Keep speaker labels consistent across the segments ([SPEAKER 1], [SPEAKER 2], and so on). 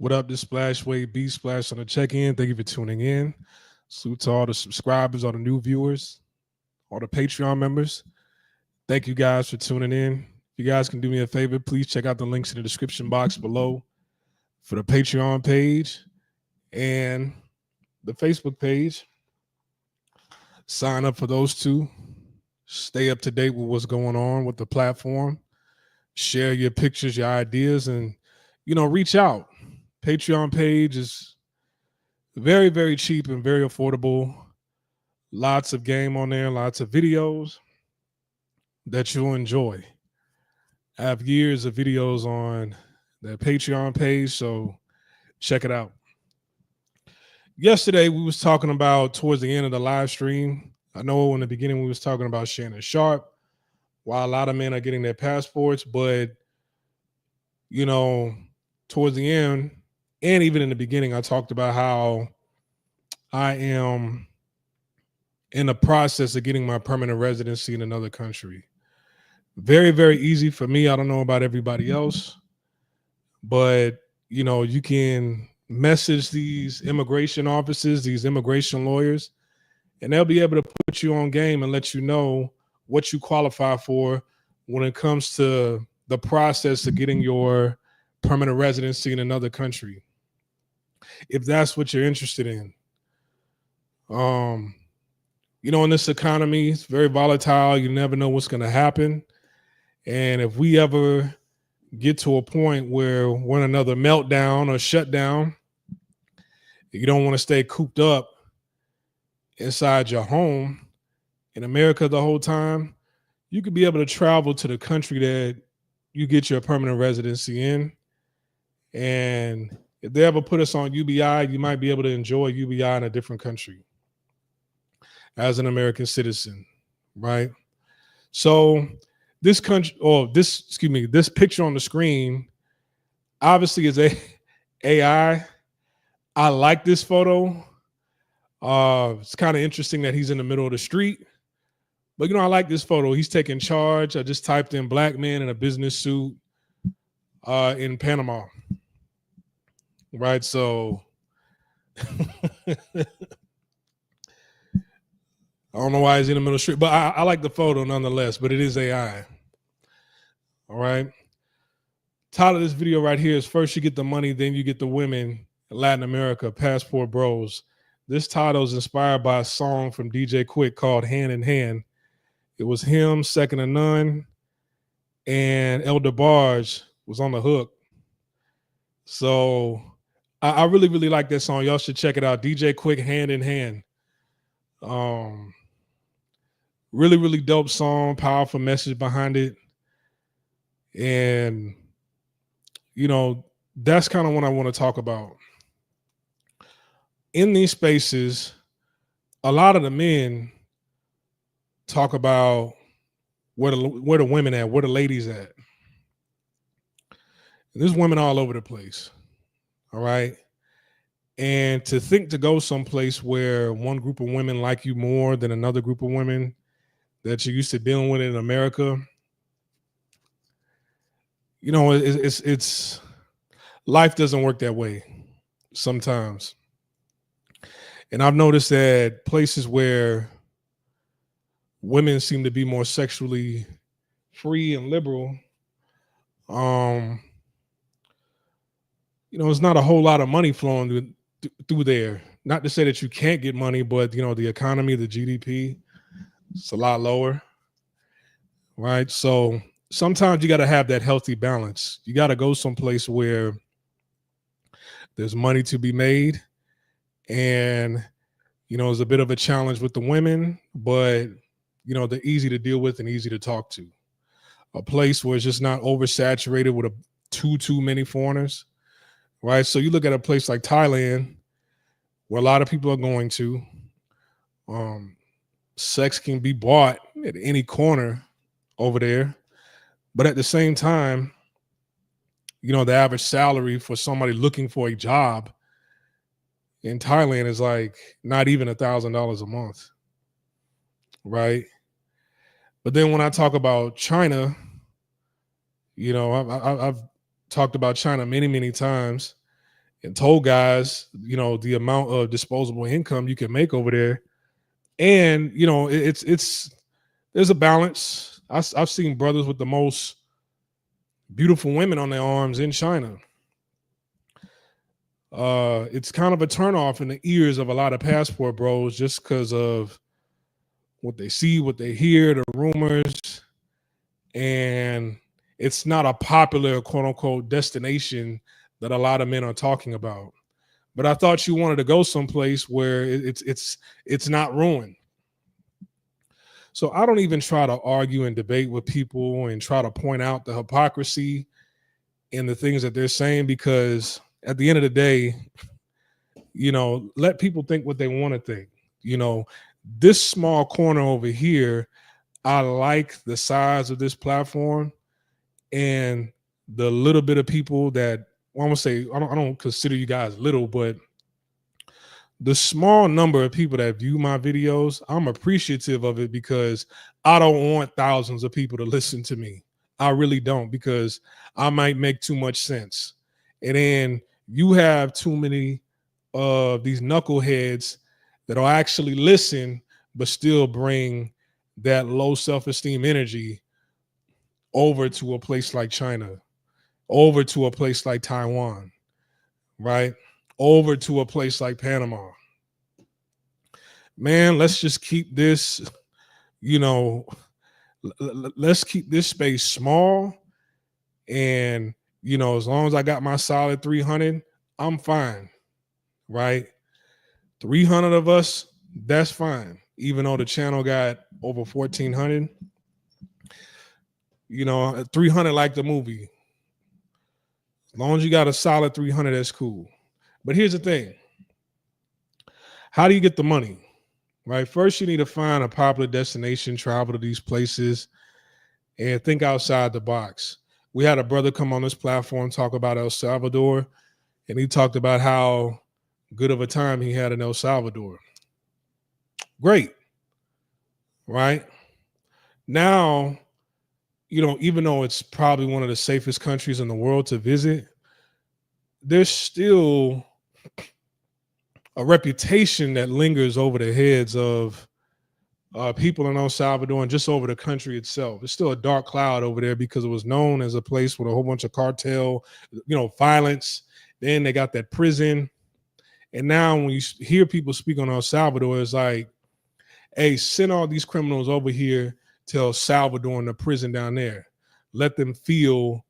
[SPEAKER 1] What up, this Splash Wave B Splash on the check-in. Thank you for tuning in. Salute to all the subscribers, all the new viewers, all the Patreon members. Thank you guys for tuning in. If you guys can do me a favor, please check out the links in the description box below for the Patreon page and the Facebook page. Sign up for those two. Stay up to date with what's going on with the platform. Share your pictures, your ideas, and, reach out. Patreon page is very, very cheap and very affordable. Lots of game on there, lots of videos that you'll enjoy. I have years of videos on the Patreon page, so check it out. Yesterday, we was talking about towards the end of the live stream. I know in the beginning we was talking about Shannon Sharp, why a lot of men are getting their passports, but, towards the end, and even in the beginning, I talked about how I am in the process of getting my permanent residency in another country. Very, very easy for me. I don't know about everybody else, but, you can message these immigration offices, these immigration lawyers, and they'll be able to put you on game and let you know what you qualify for when it comes to the process of getting your permanent residency in another country, if that's what you're interested in. In this economy, it's very volatile. You never know what's going to happen. And if we ever get to a point where we're in another meltdown or shutdown, you don't want to stay cooped up inside your home in America the whole time. You could be able to travel to the country that you get your permanent residency in. And if they ever put us on UBI, you might be able to enjoy UBI in a different country as an American citizen, right? So this picture on the screen obviously is AI. I like this photo. It's kind of interesting that he's in the middle of the street. But, I like this photo. He's taking charge. I just typed in black man in a business suit in Panama. Right, so I don't know why he's in the middle of the street, but I like the photo nonetheless, but it is AI. All right. Title of this video right here is First You Get the Money, Then You Get the Women in Latin America, Passport Bros. This title is inspired by a song from DJ Quick called Hand in Hand. It was him, Second to None, and Elder Barge was on the hook. So I really, really like that song. Y'all should check it out. DJ Quick, Hand in Hand. Really, really dope song, powerful message behind it. And, that's kind of what I want to talk about. In these spaces, a lot of the men talk about where the women at, where the ladies at. And there's women all over the place. All right. And to think to go someplace where one group of women like you more than another group of women that you're used to dealing with in America, it's life doesn't work that way sometimes. And I've noticed that places where women seem to be more sexually free and liberal, it's not a whole lot of money flowing through there. Not to say that you can't get money, but, the economy, the GDP, it's a lot lower, right? So sometimes you got to have that healthy balance. You got to go someplace where there's money to be made. And, it's a bit of a challenge with the women, but, they're easy to deal with and easy to talk to. A place where it's just not oversaturated with too many foreigners. Right. So you look at a place like Thailand, where a lot of people are going to. Sex can be bought at any corner over there. But at the same time, the average salary for somebody looking for a job in Thailand is like not even $1,000 a month. Right. But then when I talk about China, I've talked about China many, many times. and told guys, the amount of disposable income you can make over there. And, it's there's a balance. I've seen brothers with the most beautiful women on their arms in China. It's kind of a turnoff in the ears of a lot of passport bros just because of what they see, what they hear, the rumors, and it's not a popular quote unquote destination that a lot of men are talking about. But I thought you wanted to go someplace where it's not ruined. So I don't even try to argue and debate with people and try to point out the hypocrisy in the things that they're saying, because at the end of the day, let people think what they want to think. This small corner over here, I like the size of this platform and the little bit of people that, well, I'm gonna say, I don't consider you guys little, but the small number of people that view my videos, I'm appreciative of it, because I don't want thousands of people to listen to me. I really don't, because I might make too much sense. And then you have too many of these knuckleheads that'll actually listen, but still bring that low self-esteem energy over to a place like China, over to a place like Taiwan, right? Over to a place like Panama. Man, let's just keep this, let's keep this space small. And, as long as I got my solid 300, I'm fine, right? 300 of us, that's fine. Even though the channel got over 1,400, 300 like the movie. As long as you got a solid 300, that's cool. But here's the thing. How do you get the money? Right? First, you need to find a popular destination, travel to these places, and think outside the box. We had a brother come on this platform talk about El Salvador, and he talked about how good of a time he had in El Salvador. Great. Right? Now, even though it's probably one of the safest countries in the world to visit, there's still a reputation that lingers over the heads of people in El Salvador and just over the country itself. It's still a dark cloud over there because it was known as a place with a whole bunch of cartel, violence. Then they got that prison. And now when you hear people speak on El Salvador, it's like, hey, send all these criminals over here to El Salvador in the prison down there. Let them feel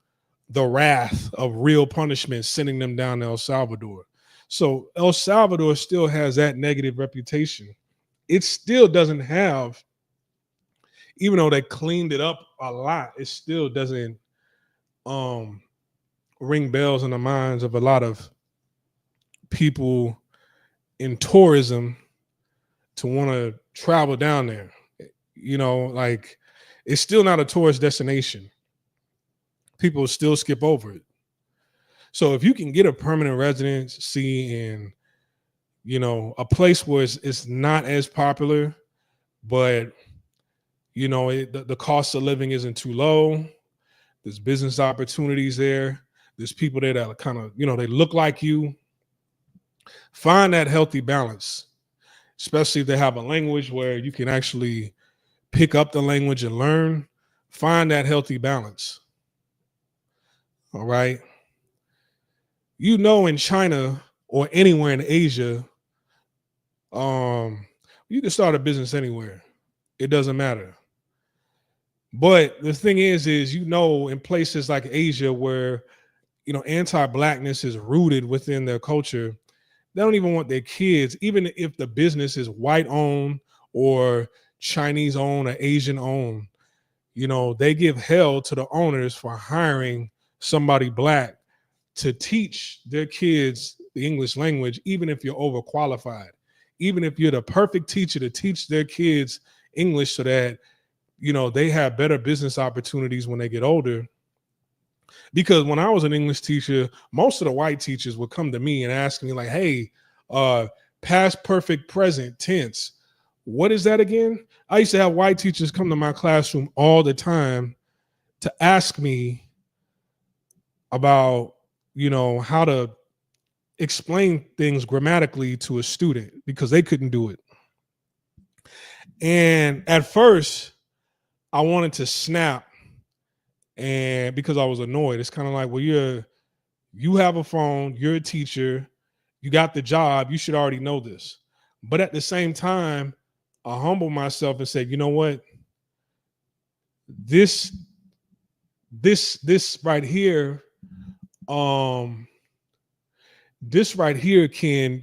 [SPEAKER 1] the wrath of real punishment, sending them down to El Salvador. So El Salvador still has that negative reputation. It still doesn't have, even though they cleaned it up a lot, it still doesn't ring bells in the minds of a lot of people in tourism to want to travel down there. Like, it's still not a tourist destination. People still skip over it. So if you can get a permanent residency in, a place where it's not as popular, but, the cost of living isn't too low, there's business opportunities there, there's people there that are kind of, they look like you, find that healthy balance, especially if they have a language where you can actually pick up the language and learn. Find that healthy balance. All right. In China or anywhere in Asia, you can start a business anywhere. It doesn't matter. But the thing is in places like Asia where, anti-blackness is rooted within their culture, they don't even want their kids, even if the business is white owned or Chinese owned or Asian owned, they give hell to the owners for hiring somebody black to teach their kids the English language, even if you're overqualified, even if you're the perfect teacher to teach their kids English so that, they have better business opportunities when they get older. Because when I was an English teacher, most of the white teachers would come to me and ask me like, hey, past perfect present tense, what is that again? I used to have white teachers come to my classroom all the time to ask me about, how to explain things grammatically to a student because they couldn't do it. And at first, I wanted to snap, and because I was annoyed. It's kind of like, well, you have a phone, you're a teacher, you got the job, you should already know this. But at the same time, I humbled myself and said, you know what? This right here, this right here can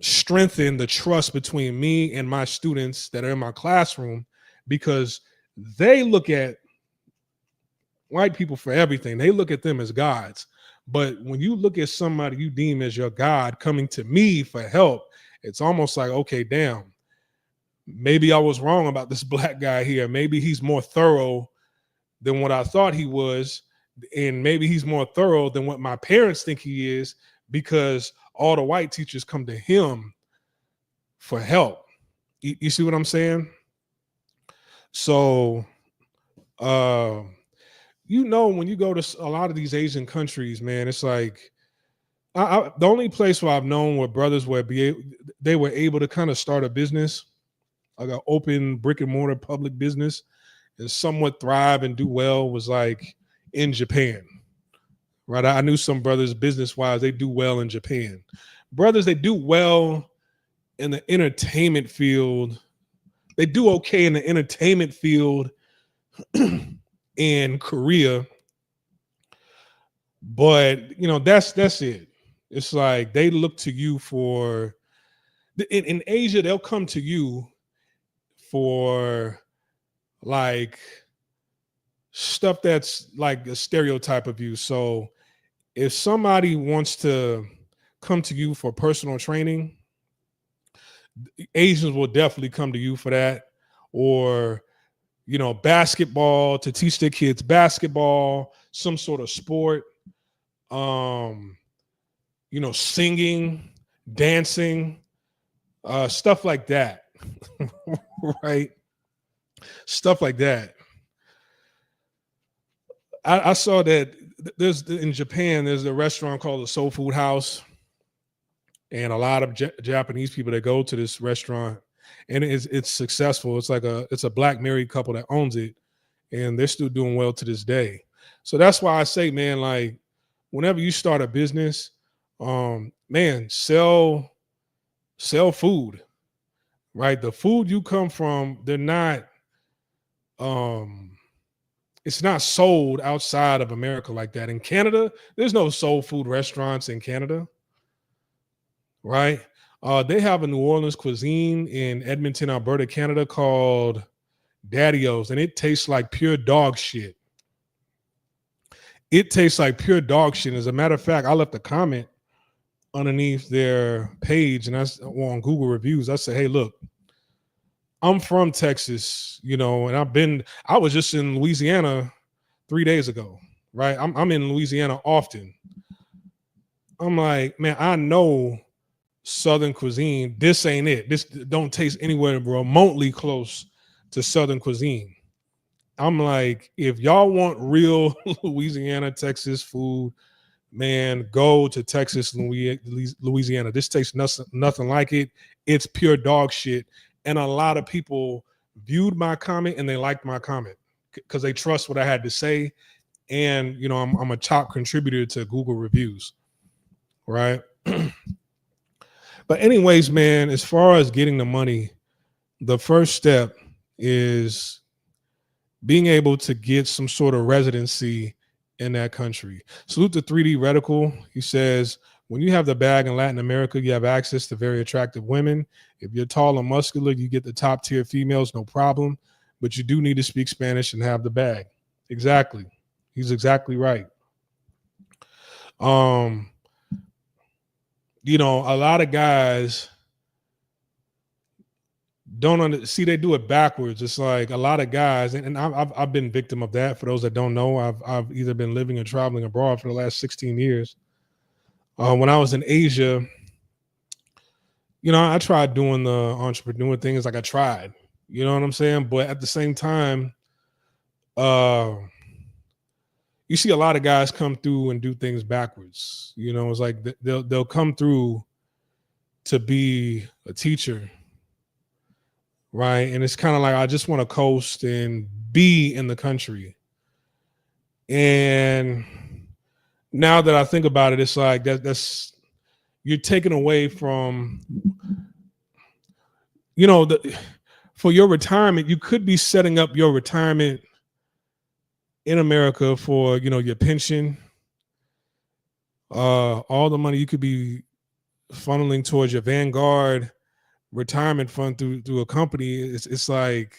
[SPEAKER 1] strengthen the trust between me and my students that are in my classroom, because they look at white people for everything. They look at them as gods. But when you look at somebody you deem as your God coming to me for help, it's almost like, okay, damn, maybe I was wrong about this black guy here. Maybe he's more thorough than what I thought he was. And maybe he's more thorough than what my parents think he is, because all the white teachers come to him for help. You see what I'm saying? So, you know, when you go to a lot of these Asian countries, man, it's like the only place where I've known where brothers they were able to kind of start a business, like an open brick and mortar public business, and somewhat thrive and do well, was like in Japan, right? I knew some brothers business wise, they do well in Japan. Brothers, they do well in the entertainment field. They do okay in the entertainment field in Korea, but you know, that's it. It's like they look to you for in Asia, they'll come to you for like stuff that's like a stereotype of you. So if somebody wants to come to you for personal training, Asians will definitely come to you for that. Or, you know, basketball, to teach their kids basketball, some sort of sport, you know, singing, dancing, stuff like that. Right? Stuff like that. I saw that in Japan, there's a restaurant called the Soul Food House, and a lot of Japanese people that go to this restaurant, and it's successful. It's a black married couple that owns it, and they're still doing well to this day. So that's why I say, man, like whenever you start a business, man, sell food, right? The food you come from, they're not, it's not sold outside of America like that. In Canada, there's no soul food restaurants in Canada, right? They have a New Orleans cuisine in Edmonton, Alberta, Canada called Daddy-O's, and it tastes like pure dog shit. It tastes like pure dog shit. As a matter of fact, I left a comment underneath their page, and on Google reviews. I said, hey, look, I'm from Texas, you know, and I was just in Louisiana 3 days ago, right? I'm in Louisiana often. I'm like, man, I know Southern cuisine. This ain't it. This don't taste anywhere remotely close to Southern cuisine. I'm like, if y'all want real Louisiana, Texas food, man, go to Texas, Louisiana. This tastes nothing like it. It's pure dog shit. And a lot of people viewed my comment and they liked my comment because they trust what I had to say. And, you know, I'm a top contributor to Google reviews, right? But anyways, man, as far as getting the money, the first step is being able to get some sort of residency in that country. Salute to 3D Reticle. He says, when you have the bag in Latin America, you have access to very attractive women. If you're tall and muscular, you get the top tier females, no problem. But you do need to speak Spanish and have the bag. Exactly. He's exactly right. You know, a lot of guys see, they do it backwards. It's like a lot of guys, and I've been victim of that. For those that don't know, I've either been living or traveling abroad for the last 16 years. When I was in Asia, you know, I tried doing the entrepreneur thing. It's like I tried, you know what I'm saying? But at the same time, you see a lot of guys come through and do things backwards. You know, it's like they'll come through to be a teacher, right? And it's kind of like, I just want to coast and be in the country. And now that I think about it, it's like that's you're taken away from, you know, for your retirement. You could be setting up your retirement in America for, you know, your pension, all the money you could be funneling towards your Vanguard retirement fund through a company. It's like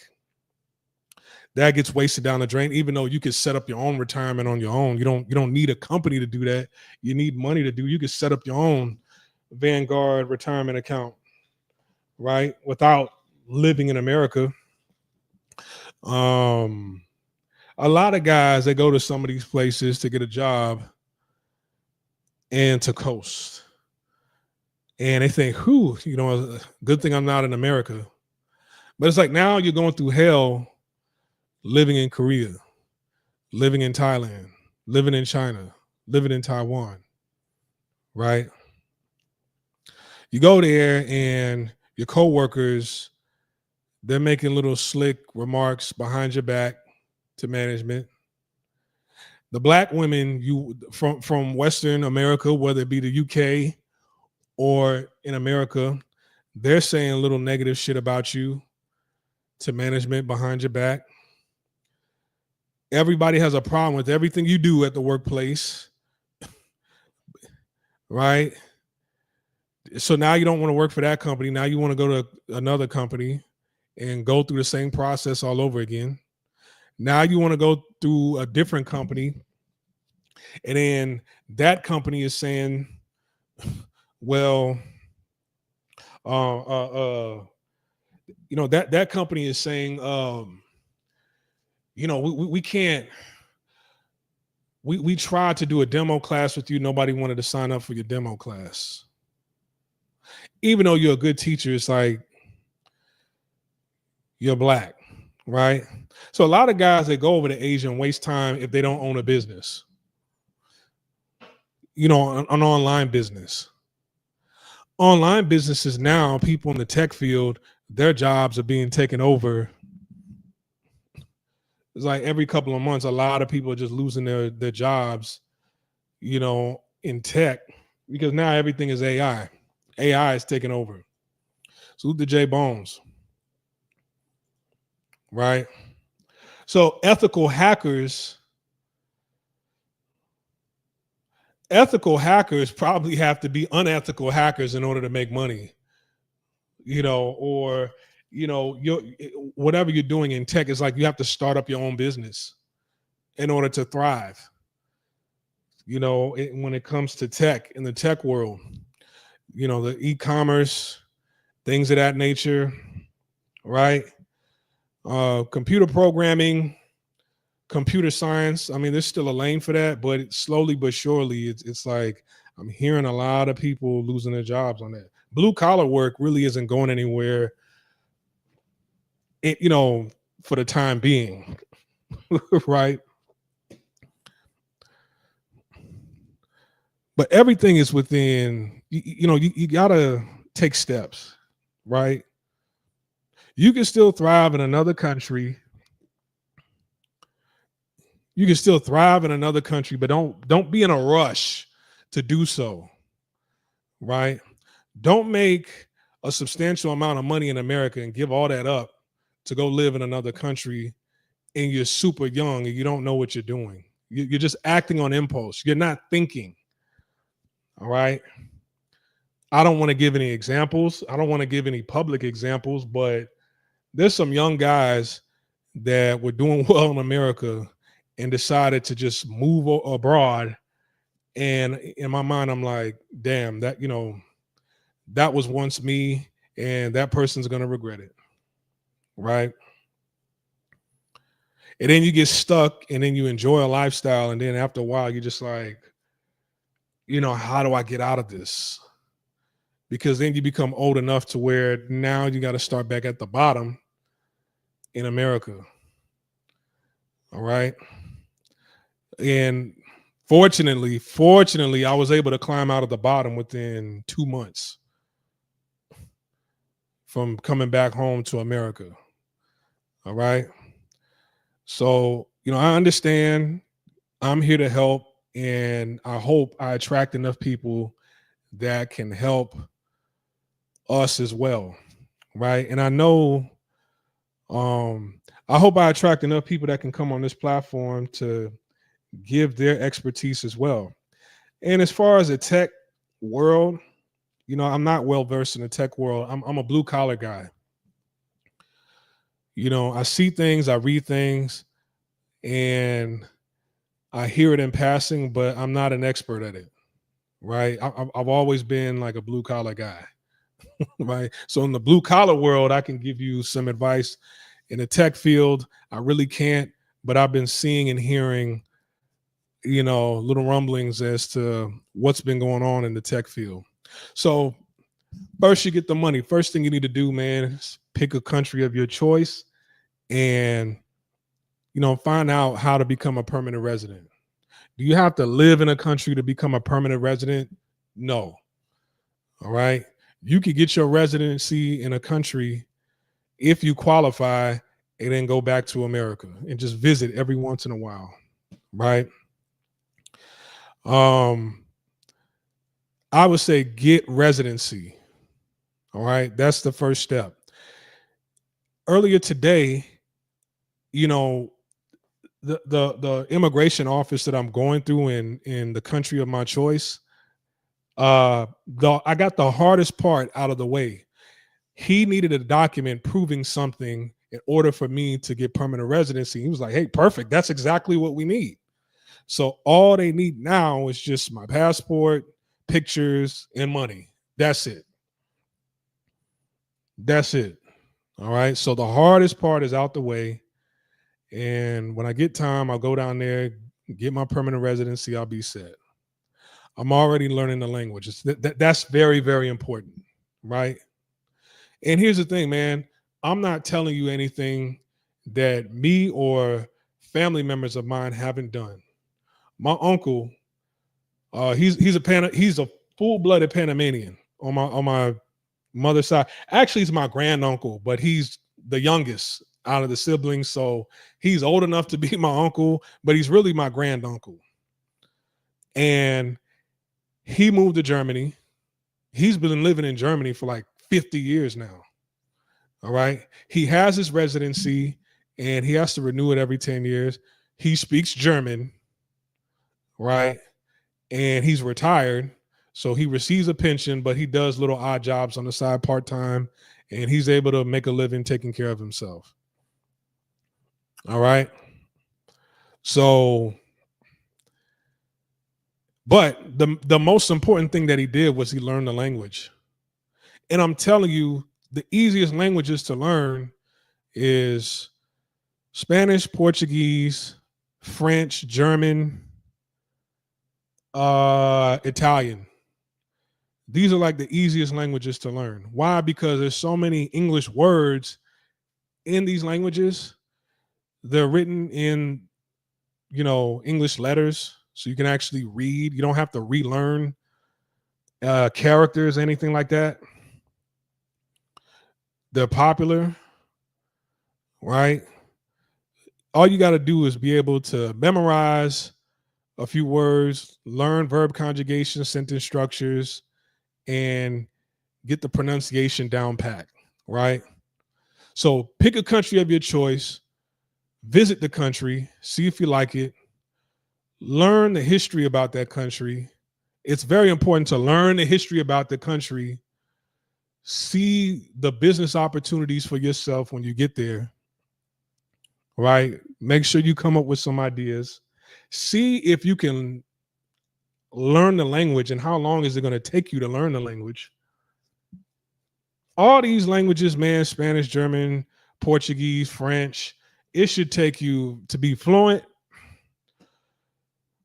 [SPEAKER 1] that gets wasted down the drain, even though you could set up your own retirement on your own. You don't need a company to do that. You need money to do. You could set up your own Vanguard retirement account, right? Without living in America. A lot of guys, they go to some of these places to get a job and to coast. And they think, whew, you know, good thing I'm not in America. But it's like, now you're going through hell living in Korea, living in Thailand, living in China, living in Taiwan, right? You go there and your coworkers, they're making little slick remarks behind your back to management. The black women from Western America, whether it be the UK or in America, they're saying a little negative shit about you to management behind your back. Everybody has a problem with everything you do at the workplace, right? So now you don't want to work for that company. Now you want to go to another company and go through the same process all over again. Now you want to go through a different company, and then that company is saying, well, you know, that company is saying, you know, we can't. We tried to do a demo class with you. Nobody wanted to sign up for your demo class. Even though you're a good teacher, it's like, you're black, right? So a lot of guys, they go over to Asia and waste time if they don't own a business, you know, an online business. Online businesses now, people in the tech field, their jobs are being taken over. It's like every couple of months, a lot of people are just losing their jobs, you know, in tech, because now everything is AI. AI is taking over. Salute to J Bones, right? So ethical hackers probably have to be unethical hackers in order to make money, you know, or, you know, whatever you're doing in tech is like you have to start up your own business in order to thrive. You know, when it comes to tech, in the tech world, you know, the e-commerce, things of that nature, right? Computer programming, computer science. I mean, there's still a lane for that, but slowly but surely, it's like I'm hearing a lot of people losing their jobs on that. Blue collar work really isn't going anywhere, you know, for the time being, right? But everything is within, you know, you gotta take steps, right? You can still thrive in another country. You can still thrive in another country, but don't be in a rush to do so, right? Don't make a substantial amount of money in America and give all that up to go live in another country, and you're super young and you don't know what you're doing. You're just acting on impulse. You're not thinking, all right? I don't want to give any examples. I don't want to give any public examples, but there's some young guys that were doing well in America and decided to just move abroad. And in my mind, I'm like, damn, that, you know, that was once me, and that person's going to regret it. Right. And then you get stuck, and then you enjoy a lifestyle. And then after a while, you're just like, you know, how do I get out of this? Because then you become old enough to where now you got to start back at the bottom in America. All right. And fortunately, I was able to climb out of the bottom within 2 months from coming back home to America. All right. So, I understand. I'm here to help, and I hope I attract enough people that can help us as well. Right. And I know, I hope I attract enough people that can come on this platform to give their expertise as well. And as far as the tech world, I'm not well versed in the tech world. I'm a blue collar guy. I see things, I read things, and I hear it in passing, but I'm not an expert at it. Right. I've always been like a blue collar guy. Right. So in the blue collar world, I can give you some advice. In the tech field, I really can't, but I've been seeing and hearing, little rumblings as to what's been going on in the tech field. So first, you get the money. First thing you need to do, man, is pick a country of your choice and, find out how to become a permanent resident. Do you have to live in a country to become a permanent resident? No. All right. You could get your residency in a country if you qualify and then go back to America and just visit every once in a while. Right. I would say get residency. All right. That's the first step. Earlier today, the immigration office that I'm going through in the country of my choice, I got the hardest part out of the way. He needed a document proving something in order for me to get permanent residency. He was like, hey, perfect. That's exactly what we need. So all they need now is just my passport, pictures, and money. That's it. That's it. All right. So the hardest part is out the way. And when I get time, I'll go down there, get my permanent residency. I'll be set. I'm already learning the language. That's very, very important. Right. And here's the thing, man. I'm not telling you anything that me or family members of mine haven't done. My uncle, he's a full-blooded Panamanian on my mother's side. Actually, he's my granduncle, but he's the youngest out of the siblings, so he's old enough to be my uncle, but he's really my granduncle. And he moved to Germany. He's been living in Germany for like 50 years now. All right. He has his residency and he has to renew it every 10 years. He speaks German. Right. And he's retired. So he receives a pension, but he does little odd jobs on the side part-time, and he's able to make a living taking care of himself. All right. So, but the most important thing that he did was he learned the language. And I'm telling you, the easiest languages to learn is Spanish, Portuguese, French, German, Italian. These are like the easiest languages to learn. Why? Because there's so many English words in these languages. They're written in, English letters, so you can actually read. You don't have to relearn characters, anything like that. They're popular, right? All you got to do is be able to memorize a few words, learn verb conjugation, sentence structures, and get the pronunciation down pat, right? So pick a country of your choice, visit the country, see if you like it, learn the history about that country. It's very important to learn the history about the country, see the business opportunities for yourself when you get there, right? Make sure you come up with some ideas. See if you can learn the language and how long is it going to take you to learn the language. All these languages, man, Spanish, German, Portuguese, French, it should take you to be fluent,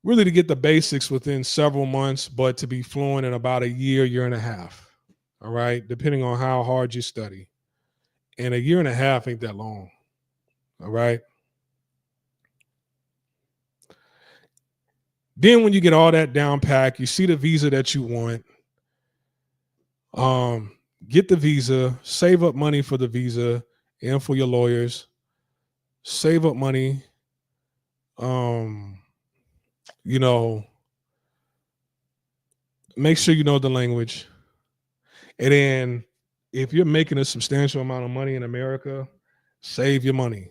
[SPEAKER 1] really to get the basics within several months, but to be fluent in about a year and a half. All right, depending on how hard you study. And a year and a half ain't that long. All right. Then when you get all that down packed, you see the visa that you want. Get the visa, save up money for the visa and for your lawyers. Save up money. You know, make sure you know the language. And then if you're making a substantial amount of money in America, save your money,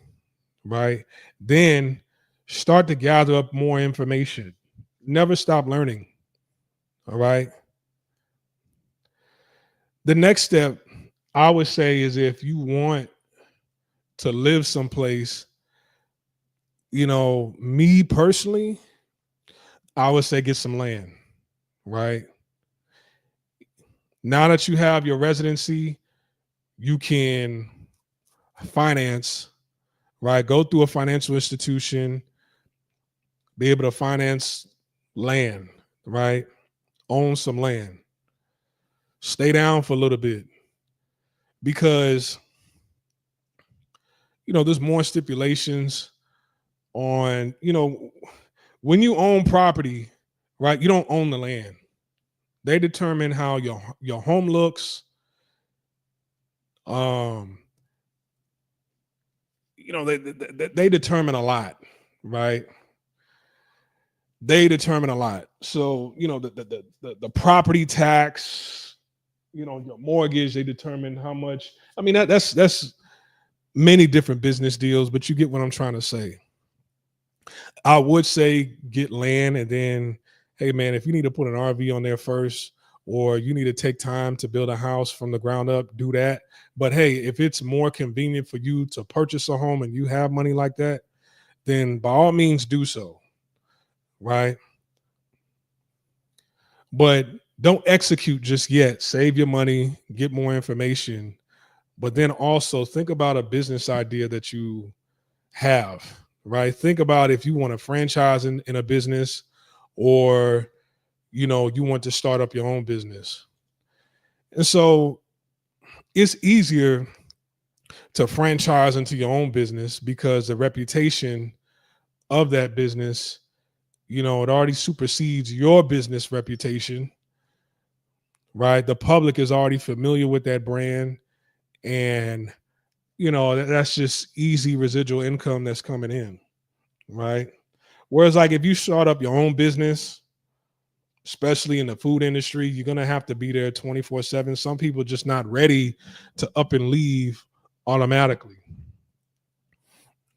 [SPEAKER 1] right? Then start to gather up more information. Never stop learning. All right. The next step I would say is if you want to live someplace, me personally, I would say get some land, right? Now that you have your residency, you can finance, right? Go through a financial institution, be able to finance land, right? Own some land. Stay down for a little bit because, there's more stipulations on, when you own property, right? You don't own the land. They determine how your home looks. They determine a lot, right? They determine a lot. So, the property tax, your mortgage, they determine how much. I mean, that's many different business deals, but you get what I'm trying to say. I would say get land, and then, hey man, if you need to put an RV on there first, or you need to take time to build a house from the ground up, do that. But hey, if it's more convenient for you to purchase a home and you have money like that, then by all means do so, right? But don't execute just yet. Save your money, get more information, but then also think about a business idea that you have, right? Think about if you want to franchise in a business, or you want to start up your own business. And so it's easier to franchise into your own business because the reputation of that business, it already supersedes your business reputation, right? The public is already familiar with that brand, and that's just easy residual income that's coming in, right? Whereas like if you start up your own business, especially in the food industry, you're going to have to be there 24/7. Some people are just not ready to up and leave automatically.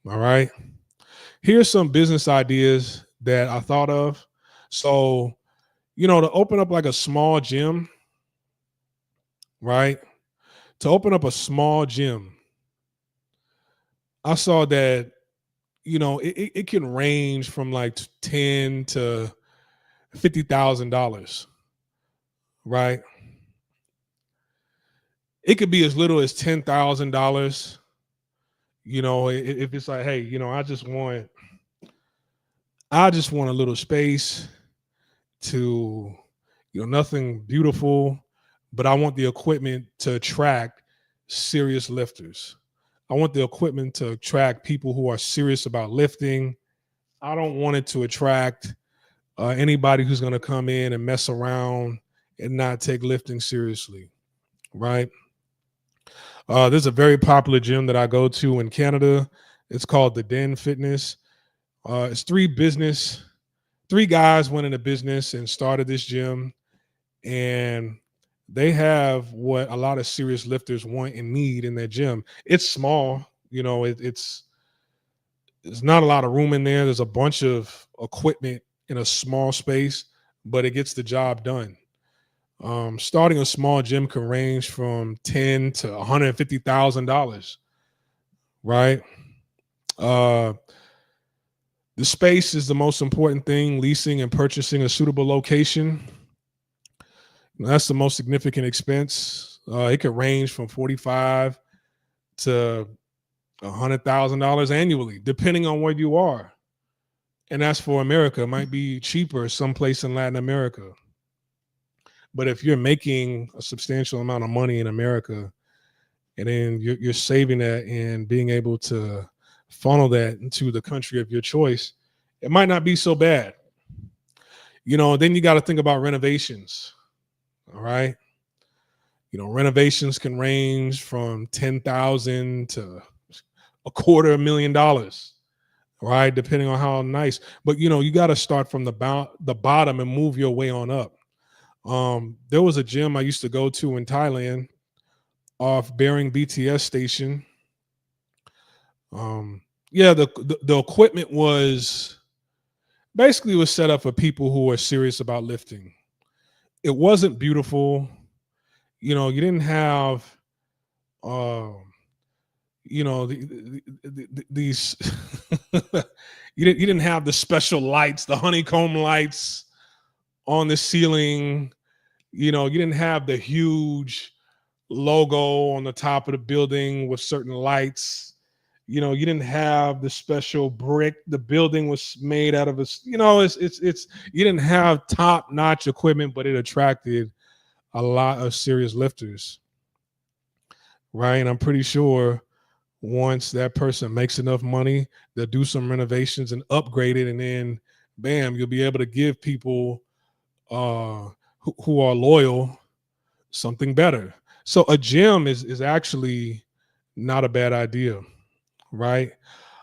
[SPEAKER 1] All right. Here's some business ideas that I thought of. So, to open up like a small gym, right? To open up a small gym, I saw that, it can range from like 10 to $50,000, right? It could be as little as $10,000. If it's like, hey, I just want a little space to, nothing beautiful, but I want the equipment to attract serious lifters. I want the equipment to attract people who are serious about lifting. I don't want it to attract anybody who's going to come in and mess around and not take lifting seriously, right? There's a very popular gym that I go to in Canada. It's called the Den Fitness. It's three guys went into business and started this gym, and they have what a lot of serious lifters want and need in their gym. It's small, it's there's not a lot of room in there. There's a bunch of equipment in a small space, but it gets the job done. Starting a small gym can range from $10,000 to $150,000, right? The space is the most important thing. Leasing and purchasing a suitable location, that's the most significant expense. It could range from $45,000 to $100,000 annually, depending on where you are. And that's for America. It might be cheaper someplace in Latin America. But if you're making a substantial amount of money in America, and then you're saving that and being able to funnel that into the country of your choice, it might not be so bad. Then you got to think about renovations. All right. Renovations can range from 10,000 to $250,000, right? Depending on how nice. But you got to start from the bottom and move your way on up. There was a gym I used to go to in Thailand off Bering BTS station. Yeah, the equipment was set up for people who are serious about lifting. It wasn't beautiful. You didn't have these you didn't have the special lights, the honeycomb lights on the ceiling. You didn't have the huge logo on the top of the building with certain lights. You didn't have the special brick. The building was made out of it's you didn't have top-notch equipment, but it attracted a lot of serious lifters, right? And I'm pretty sure once that person makes enough money, they'll do some renovations and upgrade it, and then bam, you'll be able to give people who are loyal something better. So a gym is actually not a bad idea, right?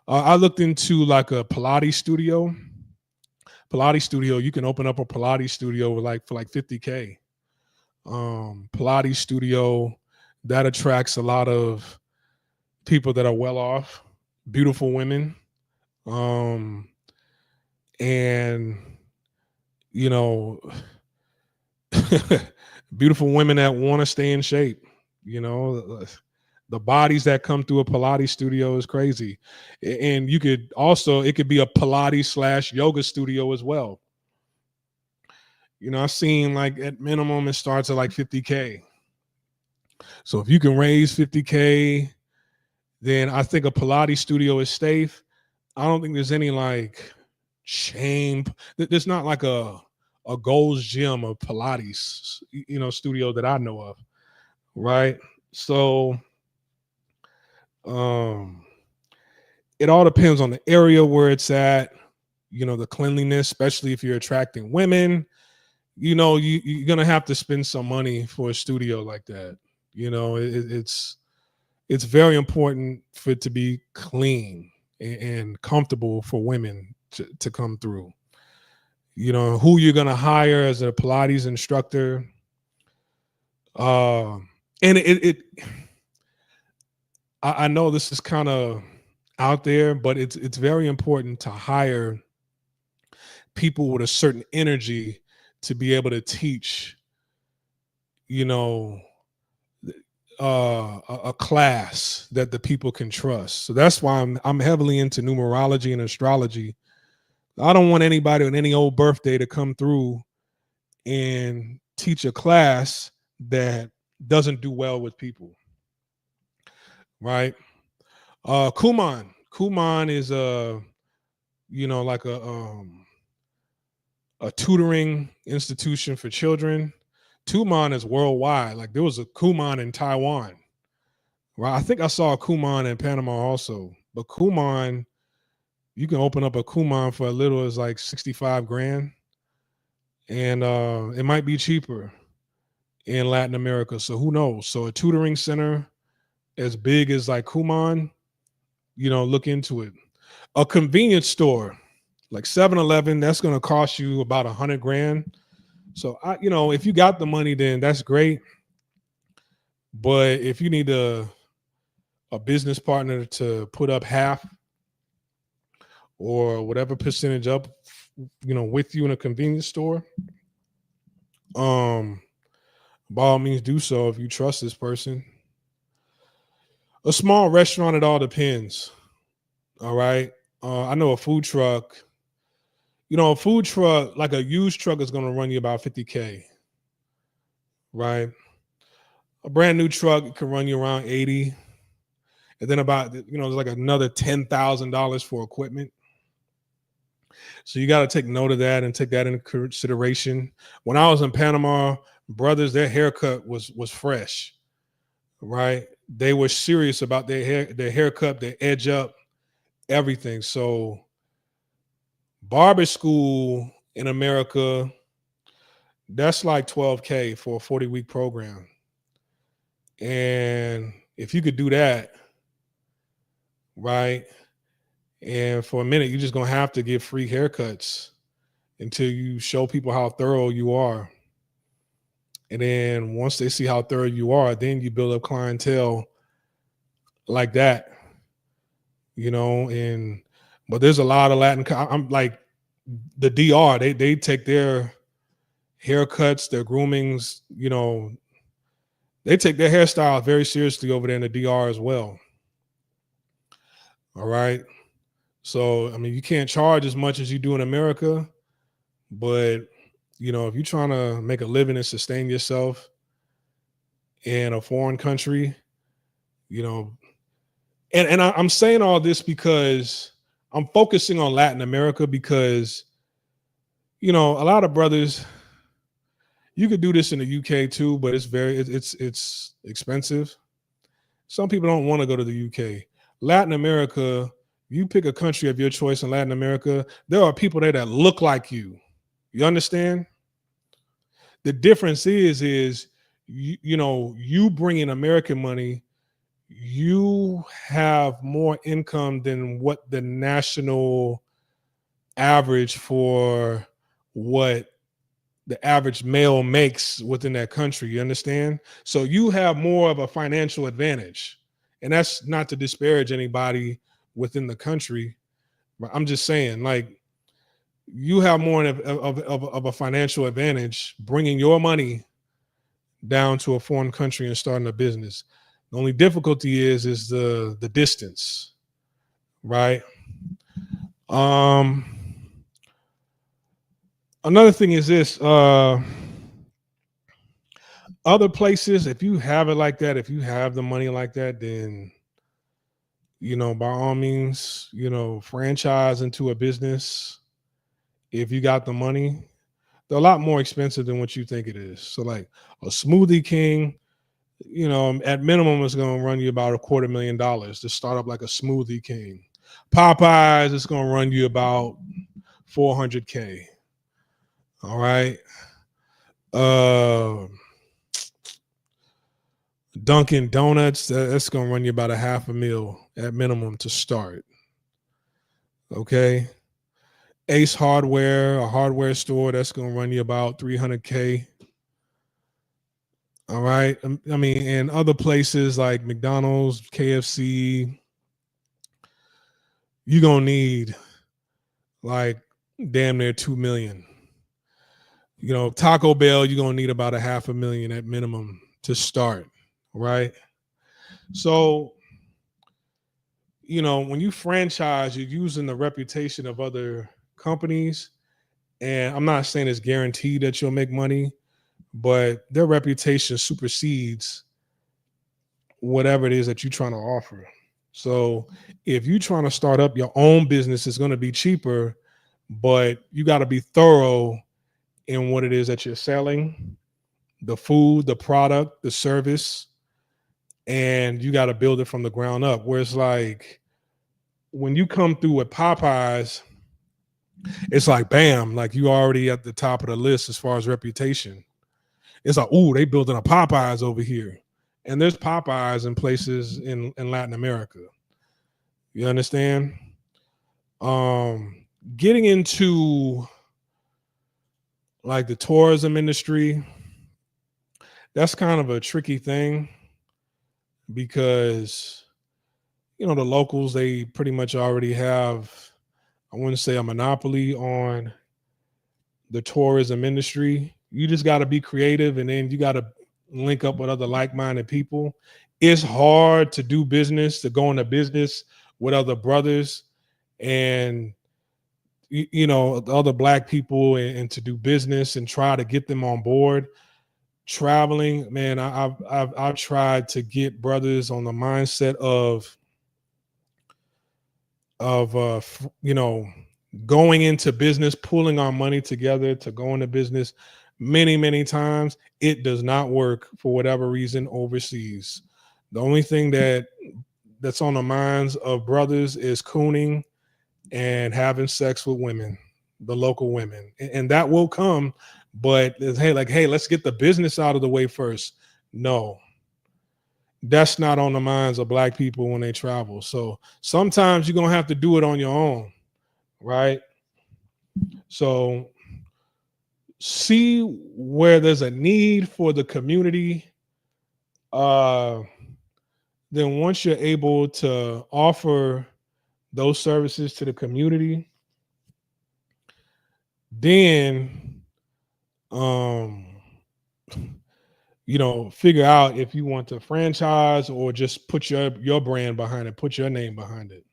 [SPEAKER 1] I looked into like a Pilates studio. You can open up a Pilates studio for like $50K. Pilates studio that attracts a lot of people that are well off, beautiful women, and beautiful women that want to stay in shape. The bodies that come through a Pilates studio is crazy. And it could be a Pilates / yoga studio as well. I've seen like at minimum it starts at like $50K. So if you can raise $50K, then I think a Pilates studio is safe. I don't think there's any like shame. There's not like a Gold's Gym or Pilates, studio that I know of, right? So it all depends on the area where it's at, the cleanliness, especially if you're attracting women. You're gonna have to spend some money for a studio like that. It's very important for it to be clean and comfortable for women to come through. Who you're gonna hire as a Pilates instructor. And I know this is kind of out there, but it's very important to hire people with a certain energy to be able to teach, a class that the people can trust. So that's why I'm heavily into numerology and astrology. I don't want anybody on any old birthday to come through and teach a class that doesn't do well with people, right? Kumon is like a tutoring institution for children. Kumon is worldwide. Like there was a Kumon in Taiwan, right? I think I saw a Kumon in Panama also. But Kumon, you can open up a Kumon for as little as like 65 grand. And it might be cheaper in Latin America. So who knows? So a tutoring center as big as like Kumon, look into it. A convenience store like 7-Eleven, that's going to cost you about 100 grand. So if you got the money, then that's great. But if you need a business partner to put up half or whatever percentage up, with you in a convenience store, by all means do so if you trust this person. A small restaurant, it all depends. All right. I know a food truck. A food truck, like a used truck, is going to run you about $50K, right? A brand new truck can run you around 80, and then about there's like another $10,000 for equipment. So you got to take note of that and take that into consideration. When I was in Panama, brothers, their haircut was fresh, right? They were serious about their haircut, their edge up, everything. So barber school in America, that's like 12K for a 40-week program. And if you could do that, right, and for a minute, you're just going to have to give free haircuts until you show people how thorough you are. And then once they see how thorough you are, then you build up clientele like that, and but there's a lot of I'm like the DR, they take their haircuts, their groomings, they take their hairstyle very seriously over there in the DR as well. All right. So, I mean, you can't charge as much as you do in America, but if you're trying to make a living and sustain yourself in a foreign country, I'm saying all this because I'm focusing on Latin America because, a lot of brothers, you could do this in the UK too, but it's expensive. Some people don't want to go to the UK. Latin America, you pick a country of your choice in Latin America, there are people there that look like you. You understand? The difference is you bring in American money, you have more income than what the national average for what the average male makes within that country. You understand? So you have more of a financial advantage. And that's not to disparage anybody within the country, but I'm just saying, like, you have more of a financial advantage bringing your money down to a foreign country and starting a business. The only difficulty is the distance, right? Another thing is this, other places, if you have it like that, if you have the money like that, then, by all means, franchise into a business. If you got the money, they're a lot more expensive than what you think it is. So like a Smoothie King, at minimum, it's going to run you about $250,000 to start up like a Smoothie King. Popeyes is going to run you about $400K. All right. Dunkin' Donuts, that's going to run you about $500,000 at minimum to start. Okay. Ace Hardware, a hardware store, that's going to run you about $300K. All right. I mean, and other places like McDonald's, KFC, you're going to need like damn near 2 million. Taco Bell, you're going to need about $500,000 at minimum to start. Right. So, when you franchise, you're using the reputation of other companies. And I'm not saying it's guaranteed that you'll make money, but their reputation supersedes whatever it is that you're trying to offer. So if you're trying to start up your own business, it's going to be cheaper, but you got to be thorough in what it is that you're selling, the food, the product, the service, and you got to build it from the ground up. Whereas like when you come through with Popeyes, it's like, bam, like you already at the top of the list as far as reputation. It's like, ooh, they building a Popeyes over here. And there's Popeyes in places in Latin America. You understand? Getting into like the tourism industry, that's kind of a tricky thing because, the locals, they pretty much already have, I wouldn't say a monopoly on the tourism industry. You just got to be creative, and then you got to link up with other like-minded people. It's hard to do business, to go into business with other brothers and other Black people, and to do business and try to get them on board. Traveling, man, I've tried to get brothers on the mindset of going into business, pulling our money together to go into business many times. It does not work for whatever reason overseas. The only thing that's on the minds of brothers is cooning and having sex with women. the local women, and that will come. But hey, let's get the business out of the way first. No, that's not on the minds of Black people when they travel. So sometimes you're gonna have to do it on your own, right? So see where there's a need for the community. Then once you're able to offer those services to the community, then um figure out if you want to franchise or just put your brand behind it, put your name behind it.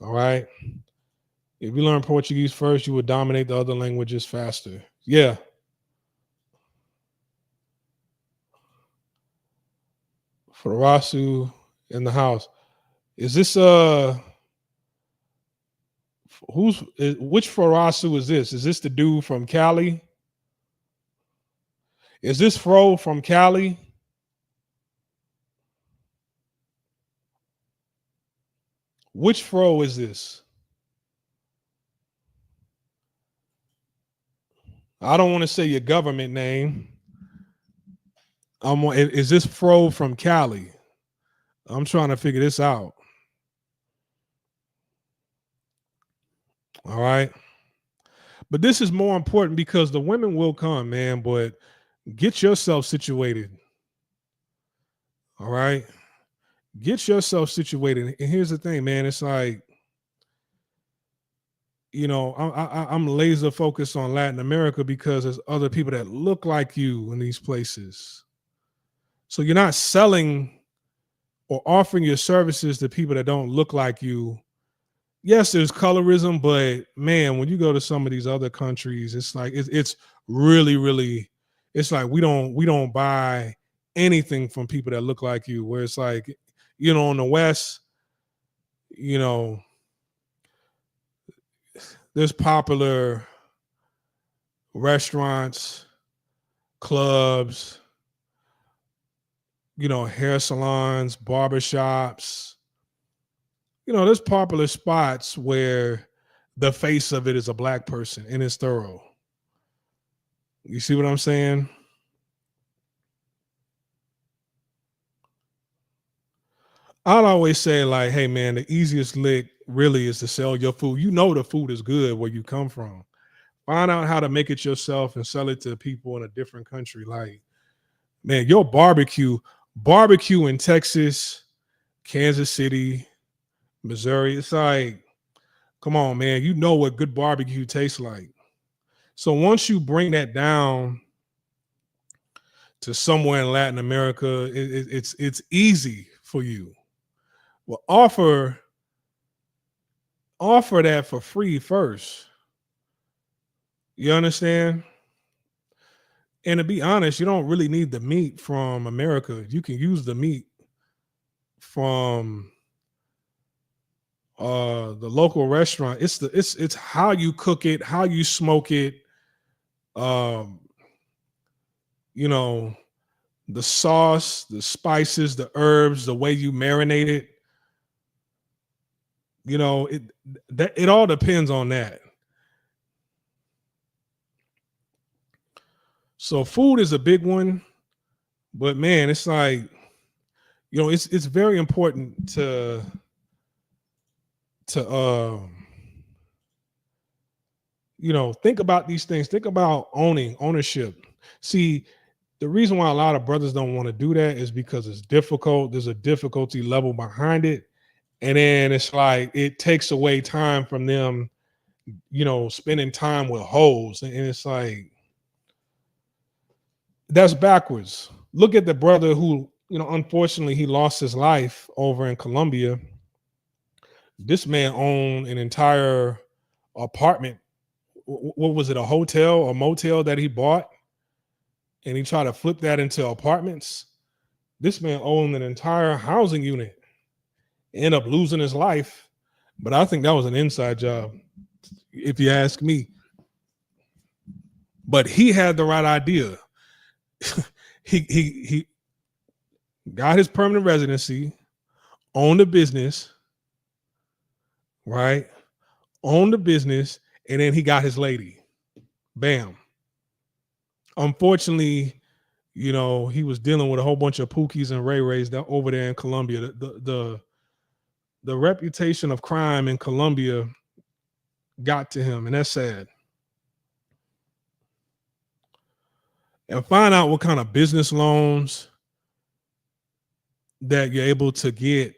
[SPEAKER 1] All right. If you learn Portuguese first, you will dominate the other languages faster. Yeah. Farasu in the house. Is this which Farasu is this? Is this the dude from Cali? Is this Fro from Cali? Which Fro is this? I don't want to say your government name. Is this Fro from Cali? I'm trying to figure this out. All right. But this is more important because the women will come, man, but get yourself situated. All right. Get yourself situated. And here's the thing, man. It's like, I'm laser focused on Latin America because there's other people that look like you in these places. So you're not selling or offering your services to people that don't look like you. Yes, there's colorism, but man, when you go to some of these other countries, it's like it's really, really, it's like we don't buy anything from people that look like you. Where it's like, in the West, there's popular restaurants, clubs, hair salons, barbershops. There's popular spots where the face of it is a Black person and it's thorough. You see what I'm saying? I'd always say, like, hey, man, the easiest lick really is to sell your food. The food is good where you come from. Find out how to make it yourself and sell it to people in a different country. Like, man, your barbecue in Texas, Kansas City, Missouri, it's like, come on, man, what good barbecue tastes like. So once you bring that down to somewhere in Latin America, it's easy for you. Well, offer that for free first. You understand? And to be honest, you don't really need the meat from America. You can use the meat from the local restaurant. It's how you cook it, how you smoke it, the sauce, the spices, the herbs, the way you marinate it. It all depends on that. So food is a big one, but man, it's like, it's very important to think about these things. Think about ownership. See, the reason why a lot of brothers don't want to do that is because it's difficult. There's a difficulty level behind it. And then it's like it takes away time from them, spending time with hoes. And it's like, that's backwards. Look at the brother who, unfortunately, he lost his life over in Colombia. This man owned an entire apartment. What was it, a hotel or motel that he bought? And he tried to flip that into apartments. This man owned an entire housing unit. Ended up losing his life. But I think that was an inside job, if you ask me. But he had the right idea. he got his permanent residency, owned a business, right? Owned a business, and then he got his lady. Bam. Unfortunately, you know, he was dealing with a whole bunch of Pookies and Ray Rays that over there in Colombia. The reputation of crime in Colombia got to him, and that's sad. And find out what kind of business loans that you're able to get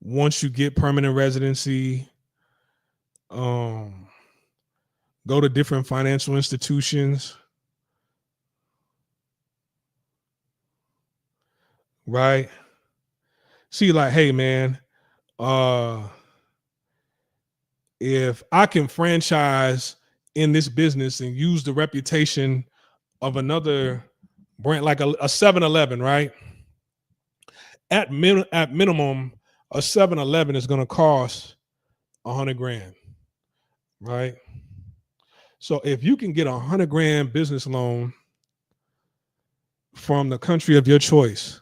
[SPEAKER 1] once you get permanent residency. Go to different financial institutions, right? See, like, hey man, if I can franchise in this business and use the reputation of another brand, like a 7-Eleven, right? At minimum, a 7-Eleven is going to cost $100,000, right? So if you can get $100,000 business loan from the country of your choice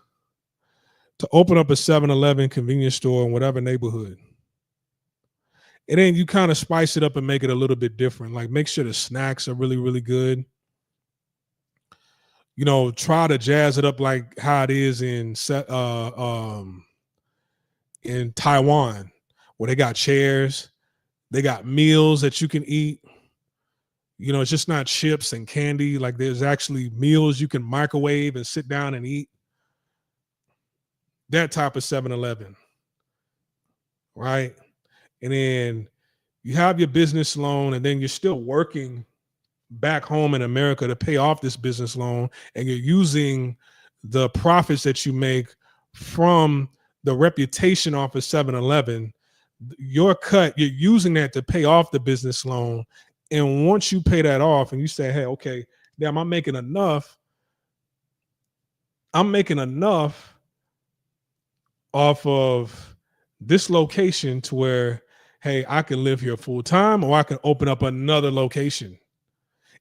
[SPEAKER 1] to open up a 7-Eleven convenience store in whatever neighborhood, and then you kind of spice it up and make it a little bit different. Like make sure the snacks are really, really good. You know, try to jazz it up like how it is in Taiwan, where they got chairs, they got meals that you can eat. You know, it's just not chips and candy. Like there's actually meals you can microwave and sit down and eat. That type of 7-Eleven, right? And then you have your business loan, and then you're still working back home in America to pay off this business loan, and you're using the profits that you make from the reputation off of 7-Eleven, your cut, you're using that to pay off the business loan. And once you pay that off and you say, hey, okay, damn, I'm making enough off of this location to where, hey, I can live here full time, or I can open up another location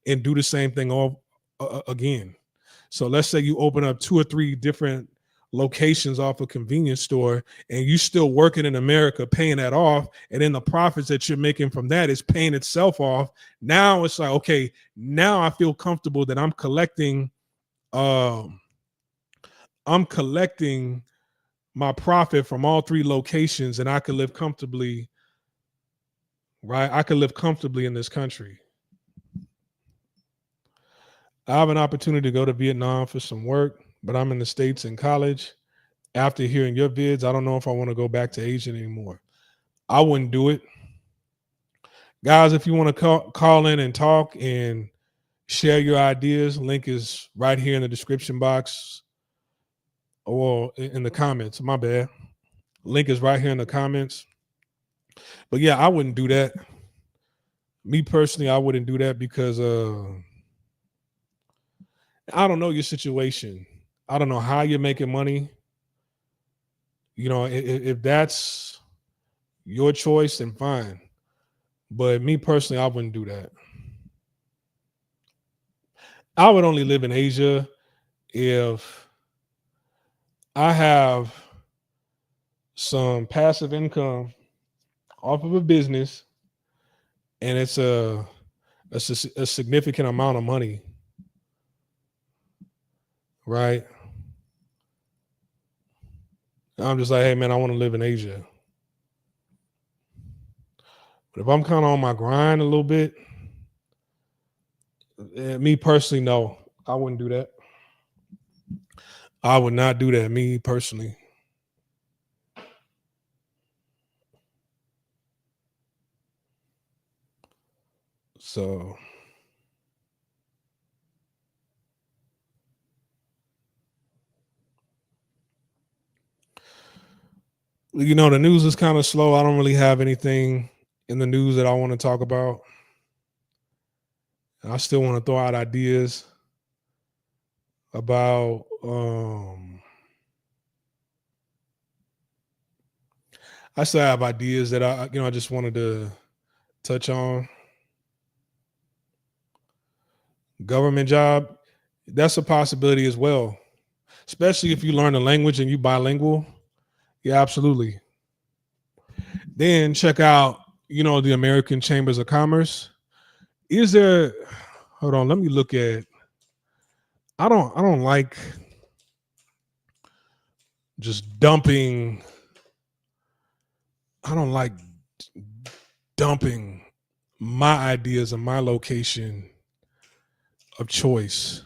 [SPEAKER 1] and do the same thing all again. So let's say you open up 2 or 3 different locations off a convenience store, and you still working in America, paying that off, and then the profits that you're making from that is paying itself off. Now it's like, okay, now I feel comfortable that I'm collecting my profit from all 3 locations, and I can live comfortably, right? I can live comfortably in this country. I have an opportunity to go to Vietnam for some work, but I'm in the States in college. After hearing your vids, I don't know if I want to go back to Asia anymore. I wouldn't do it. Guys, if you want to call in and talk and share your ideas, link is right here in the description box, or in the comments. My bad. Link is right here in the comments. But yeah, I wouldn't do that. Me personally, I wouldn't do that because I don't know your situation. I don't know how you're making money. You know, if that's your choice, then fine. But me personally, I wouldn't do that. I would only live in Asia if I have some passive income off of a business, and it's a significant amount of money, right? I'm just like, hey man, I want to live in Asia. But if I'm kind of on my grind a little bit, me personally, no, I wouldn't do that. I would not do that, me personally. So you know, the news is kind of slow. I don't really have anything in the news that I want to talk about. I still want to throw out ideas about I still have ideas that I just wanted to touch on. Government job, that's a possibility as well, especially if you learn the language and you bilingual. Yeah, absolutely. Then check out the American Chambers of Commerce. Is there, hold on, let me look at, I don't like just dumping. I don't like dumping my ideas and my location of choice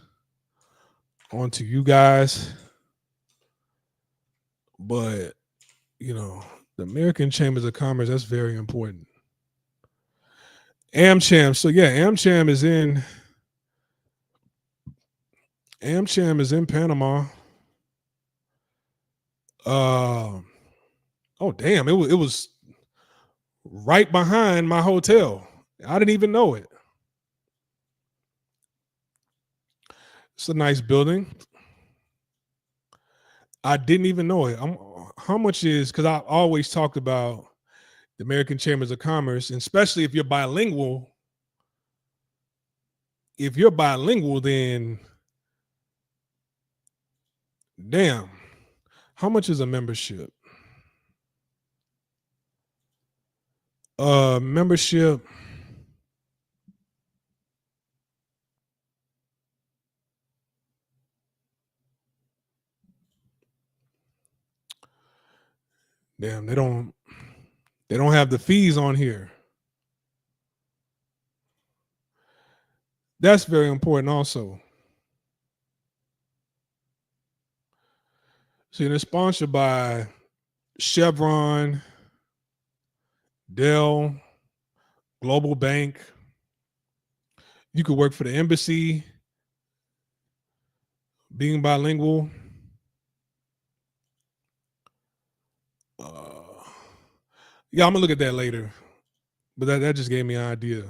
[SPEAKER 1] onto you guys. But, the American Chambers of Commerce, that's very important. AmCham. So yeah, AmCham is in Panama. Oh damn, it was right behind my hotel. I didn't even know it. It's a nice building. I didn't even know it. How much is, because I always talked about the American Chambers of Commerce, and especially if you're bilingual. If you're bilingual, then damn, how much is a membership? Membership. Damn, they don't have the fees on here. That's very important also. See, they're sponsored by Chevron, Dell, Global Bank. You could work for the embassy, being bilingual. Yeah, I'm gonna look at that later, but that just gave me an idea.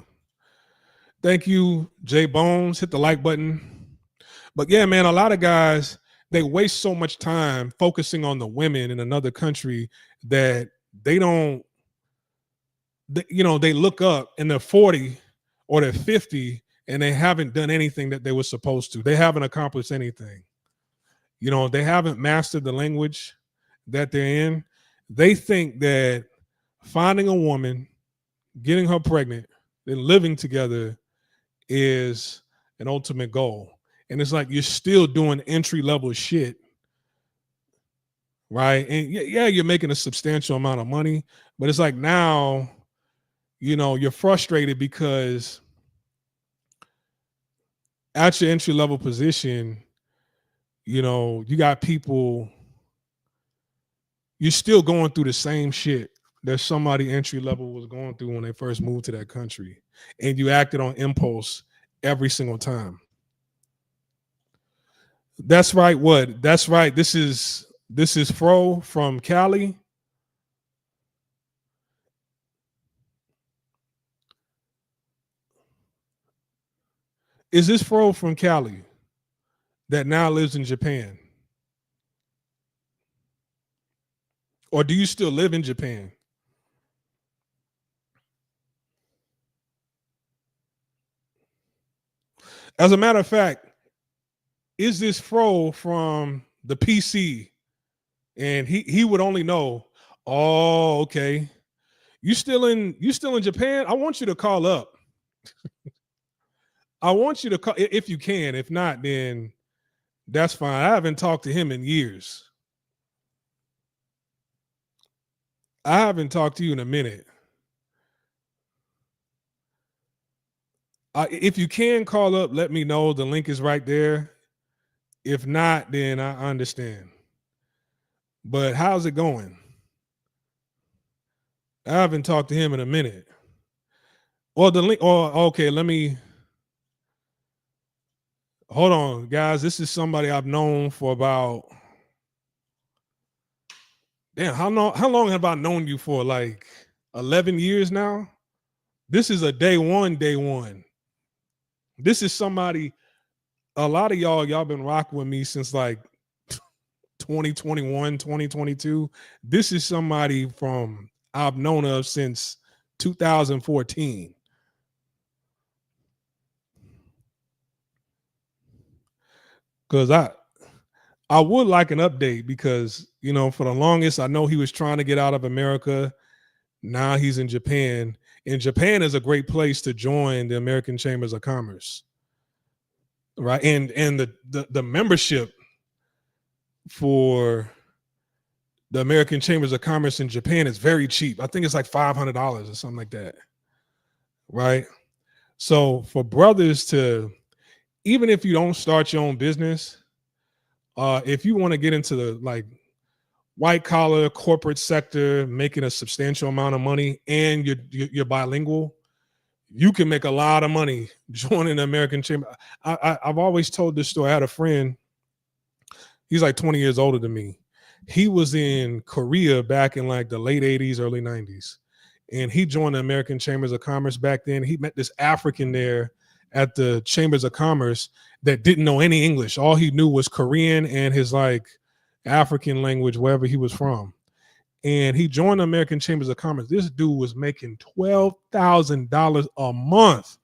[SPEAKER 1] Thank you, Jay Bones. Hit the like button. But yeah, man, a lot of guys, they waste so much time focusing on the women in another country that they don't, they look up and they're 40 or they're 50 and they haven't done anything that they were supposed to. They haven't accomplished anything. They haven't mastered the language that they're in. They think that finding a woman, getting her pregnant, then living together is an ultimate goal. And it's like you're still doing entry level shit, right? And yeah, you're making a substantial amount of money, but it's like now, you're frustrated because at your entry level position, you got people, you're still going through the same shit that somebody entry level was going through when they first moved to that country. And you acted on impulse every single time. That's right. What? That's right. This is Fro from Cali. Is this Fro from Cali that now lives in Japan? Or do you still live in Japan? As a matter of fact, is this Fro from the PC? And he would only know, oh, okay. You still in Japan? I want you to call up. I want you to call if you can. If not, then that's fine. I haven't talked to him in years. I haven't talked to you in a minute. If you can call up, let me know. The link is right there. If not, then I understand. But how's it going? I haven't talked to him in a minute. Well, the link. Oh, okay. Let me hold on, guys. This is somebody I've known for about. Damn, how long have I known you for? Like 11 years now? This is a day one. This is somebody, a lot of y'all been rocking with me since like 2021, 2022. This is somebody from I've known of since 2014. Because I would like an update because, for the longest, I know he was trying to get out of America. Now he's in Japan. And Japan is a great place to join the American Chambers of Commerce, right? And the membership for the American Chambers of Commerce in Japan is very cheap. I think it's like $500 or something like that, right? So for brothers to, even if you don't start your own business, if you want to get into the like white collar corporate sector, making a substantial amount of money, and you're bilingual, you can make a lot of money joining the American Chamber. I've always told this story. I had a friend, he's like 20 years older than me. He was in Korea back in like the late 80s, early 90s. And he joined the American Chambers of Commerce back then. He met this African there at the Chambers of Commerce that didn't know any English. All he knew was Korean and his like African language, wherever he was from. And he joined the American Chambers of Commerce. This dude was making $12,000 a month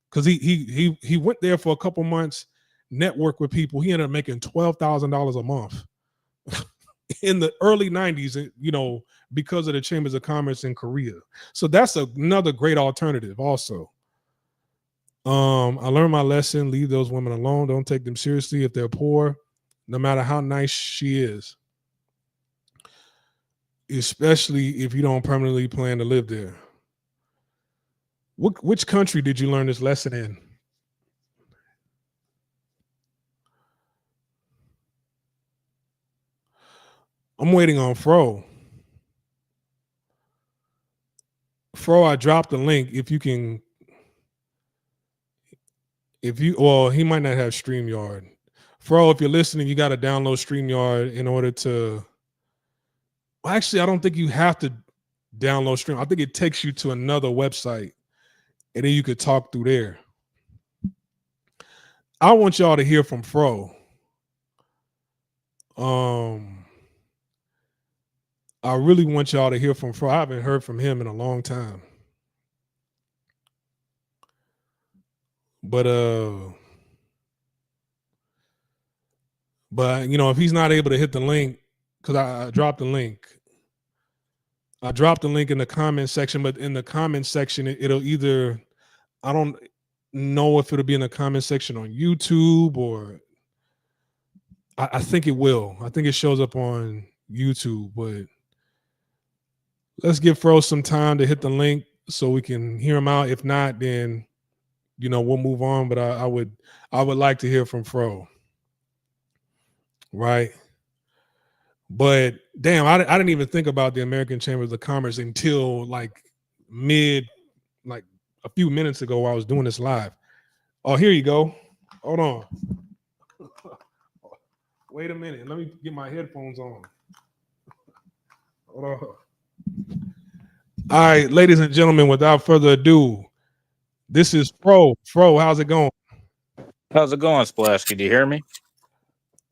[SPEAKER 1] because he went there for a couple months, networked with people. He ended up making $12,000 a month in the early 90s, you know, because of the Chambers of Commerce in Korea. So that's another great alternative also. I learned my lesson. Leave those women alone. Don't take them seriously if they're poor, no matter how nice she is, especially if you don't permanently plan to live there. Which country did you learn this lesson in? I'm waiting on Fro. Fro, I dropped the link. If you can, well, he might not have StreamYard. Fro, if you're listening, you got to download StreamYard in order to. Well, actually, I don't think you have to download Stream. I think it takes you to another website, and then you could talk through there. I want y'all to hear from Fro. I really want y'all to hear from Fro. I haven't heard from him in a long time. But you know, if he's not able to hit the link, because I dropped the link. I dropped the link in the comment section, but in the comment section, it'll either, I don't know if it'll be in the comment section on YouTube or I think it will. I think it shows up on YouTube, but let's give Fro some time to hit the link so we can hear him out. If not, then, you know, we'll move on, but I would like to hear from Fro. Right. But damn, I didn't even think about the American Chambers of Commerce until like a few minutes ago while I was doing this live. Oh, here you go. Hold on. Wait a minute. Let me get my headphones on. Hold on. All right, ladies and gentlemen, without further ado, this is Fro. Fro, how's it going?
[SPEAKER 2] How's it going, Splash? Can you hear me?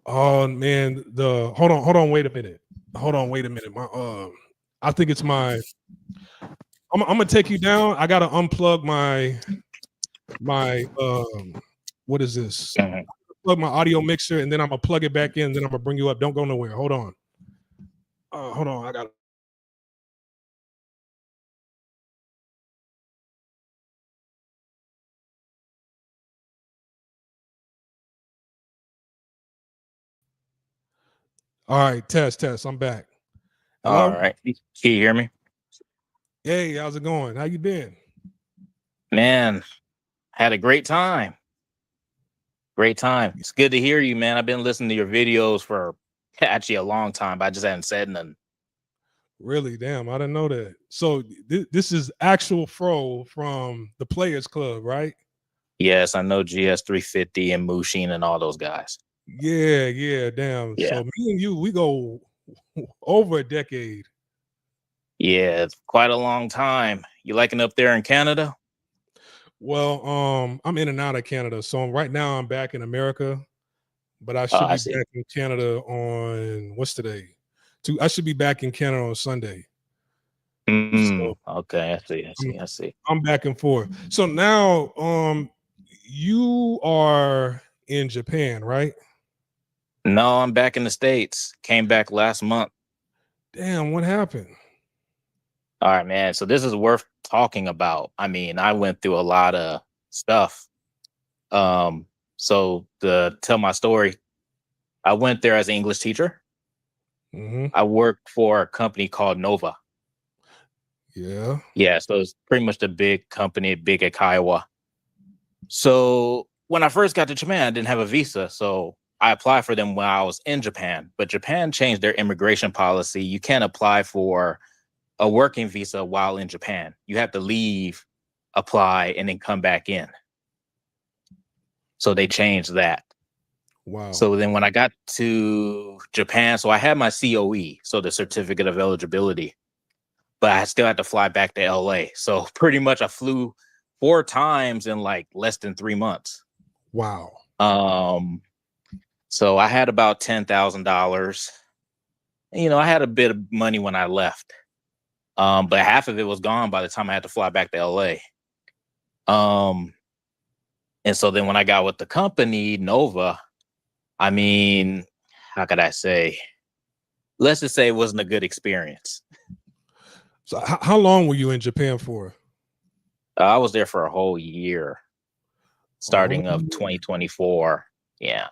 [SPEAKER 1] Oh man, hold on, wait a minute. My I think it's my I'm gonna take you down. I gotta unplug my what is this? Plug my audio mixer and then I'm gonna plug it back in, and then I'm gonna bring you up. Don't go nowhere. Hold on. I got All right, test. I'm back.
[SPEAKER 2] Hello? All right. Can you hear me?
[SPEAKER 1] Hey, how's it going? How you been?
[SPEAKER 2] Man, had a great time. Great time. It's good to hear you, man. I've been listening to your videos for actually a long time, but I just hadn't said nothing.
[SPEAKER 1] Really? Damn, I didn't know that. So this is actual Fro from the Players Club, right?
[SPEAKER 2] Yes, I know GS350 and Mushin and all those guys.
[SPEAKER 1] Yeah, damn. Yeah. So me and you, we go over a decade.
[SPEAKER 2] Yeah, it's quite a long time. You liking up there in Canada?
[SPEAKER 1] Well, I'm in and out of Canada. So right now I'm back in America, but I should be back in Canada on, what's today? I should be back in Canada on Sunday.
[SPEAKER 2] So, okay, I see.
[SPEAKER 1] I'm back and forth. So now you are in Japan, right?
[SPEAKER 2] No, I'm back in the States. Came back last month.
[SPEAKER 1] Damn, what happened?
[SPEAKER 2] All right, man. So this is worth talking about. I mean, I went through a lot of stuff. So to tell my story, I went there as an English teacher.
[SPEAKER 1] Mm-hmm.
[SPEAKER 2] I worked for a company called Nova.
[SPEAKER 1] Yeah.
[SPEAKER 2] Yeah, so it's pretty much the big company, big at Kiowa. So when I first got to Japan, I didn't have a visa. So I applied for them when I was in Japan. But Japan changed their immigration policy. You can't apply for a working visa while in Japan. You have to leave, apply, and then come back in. So they changed that.
[SPEAKER 1] Wow.
[SPEAKER 2] So then when I got to Japan, so I had my COE, so the certificate of eligibility, but I still had to fly back to LA. So pretty much I flew 4 times in like less than 3 months.
[SPEAKER 1] Wow.
[SPEAKER 2] So I had about $10,000. You know, I had a bit of money when I left. But half of it was gone by the time I had to fly back to LA. And so then when I got with the company, Nova, I mean, how could I say? Let's just say it wasn't a good experience.
[SPEAKER 1] So how long were you in Japan for?
[SPEAKER 2] I was there for a whole year, starting of 2024. Yeah.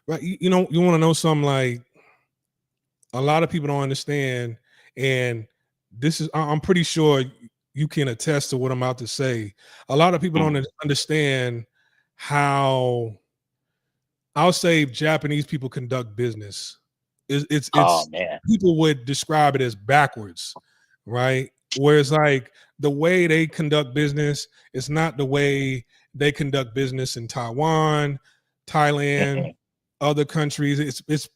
[SPEAKER 1] Right. You know, you want to know something, like a lot of people don't understand, and this is, I'm pretty sure you can attest to what I'm about to say. A lot of people don't understand how, I'll say, Japanese people conduct business. It's
[SPEAKER 2] Oh man.
[SPEAKER 1] people would describe it as backwards, right? Whereas like the way they conduct business is not the way they conduct business in Taiwan, Thailand, other countries. It's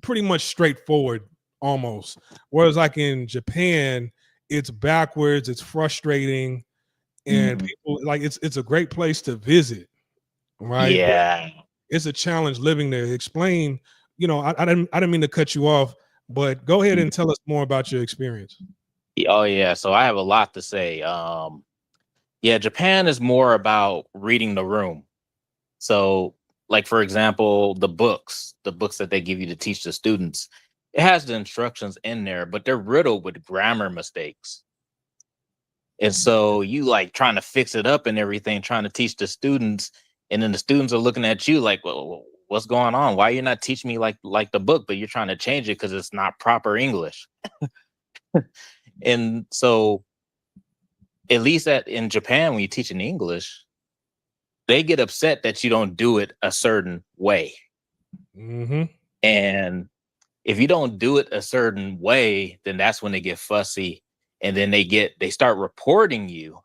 [SPEAKER 1] pretty much straightforward almost. Whereas like in Japan, it's backwards, it's frustrating, and people like it's a great place to visit, right? But
[SPEAKER 2] Yeah.
[SPEAKER 1] it's a challenge living there. Explain, you know, I didn't mean to cut you off, but go ahead and tell us more about your experience.
[SPEAKER 2] Oh yeah. So I have a lot to say. Yeah, Japan is more about reading the room. So, like for example, the books that they give you to teach the students, it has the instructions in there, but they're riddled with grammar mistakes. And so you like trying to fix it up and everything, trying to teach the students, and then the students are looking at you like, well, what's going on? Why are you not teaching me like the book, but you're trying to change it because it's not proper English? And so at least in Japan, when you teach in English, they get upset that you don't do it a certain way.
[SPEAKER 1] Mm-hmm.
[SPEAKER 2] And if you don't do it a certain way, then that's when they get fussy, and then they start reporting you.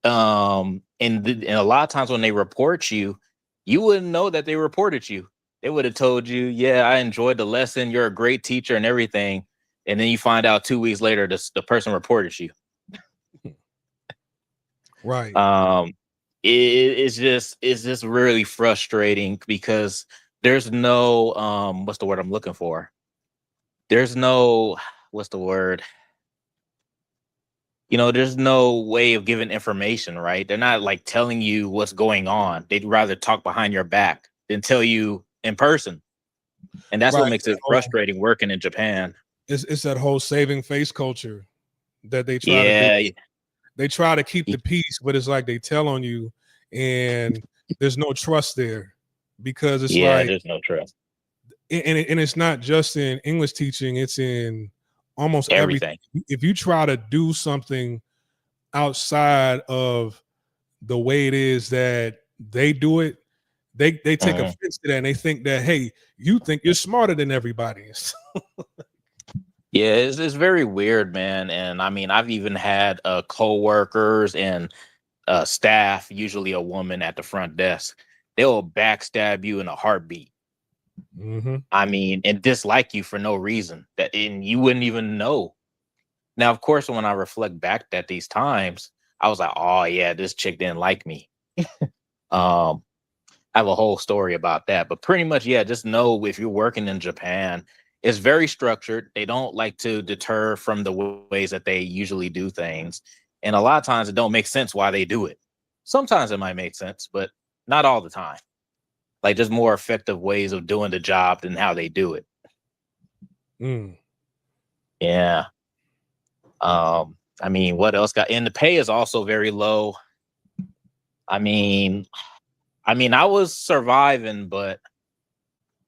[SPEAKER 2] And a lot of times when they report you, you wouldn't know that they reported you. They would have told you, yeah, I enjoyed the lesson, you're a great teacher and everything. And then you find out 2 weeks later the person reported you.
[SPEAKER 1] Right.
[SPEAKER 2] It's just really frustrating because there's no what's the word I'm looking for? There's no what's the word? You know, there's no way of giving information, right? They're not like telling you what's going on. They'd rather talk behind your back than tell you in person. And that's what
[SPEAKER 1] Right.
[SPEAKER 2] makes it frustrating working in Japan.
[SPEAKER 1] It's that whole saving face culture that they try to do.
[SPEAKER 2] Yeah.
[SPEAKER 1] They try to keep the peace, but it's like they tell on you, and there's no trust there, because it's
[SPEAKER 2] Yeah,
[SPEAKER 1] like,
[SPEAKER 2] there's no trust.
[SPEAKER 1] and it's not just in English teaching, it's in almost everything.
[SPEAKER 2] Everything.
[SPEAKER 1] If you try to do something outside of the way it is that they do it, they take offense to that, and they think that, hey, you think you're smarter than everybody.
[SPEAKER 2] Yeah, it's very weird, man. And I mean, I've even had co-workers and staff, usually a woman at the front desk. They'll backstab you in a heartbeat.
[SPEAKER 1] Mm-hmm.
[SPEAKER 2] I mean, and dislike you for no reason, and you wouldn't even know. Now, of course, when I reflect back at these times, I was like, oh yeah, this chick didn't like me. I have a whole story about that, but pretty much, yeah, just know if you're working in Japan, it's very structured. They don't like to deter from the ways that they usually do things. And a lot of times it don't make sense why they do it. Sometimes it might make sense, but not all the time. Like just more effective ways of doing the job than how they do it.
[SPEAKER 1] Mm.
[SPEAKER 2] Yeah. I mean, what else got? And the pay is also very low. I mean, I was surviving, but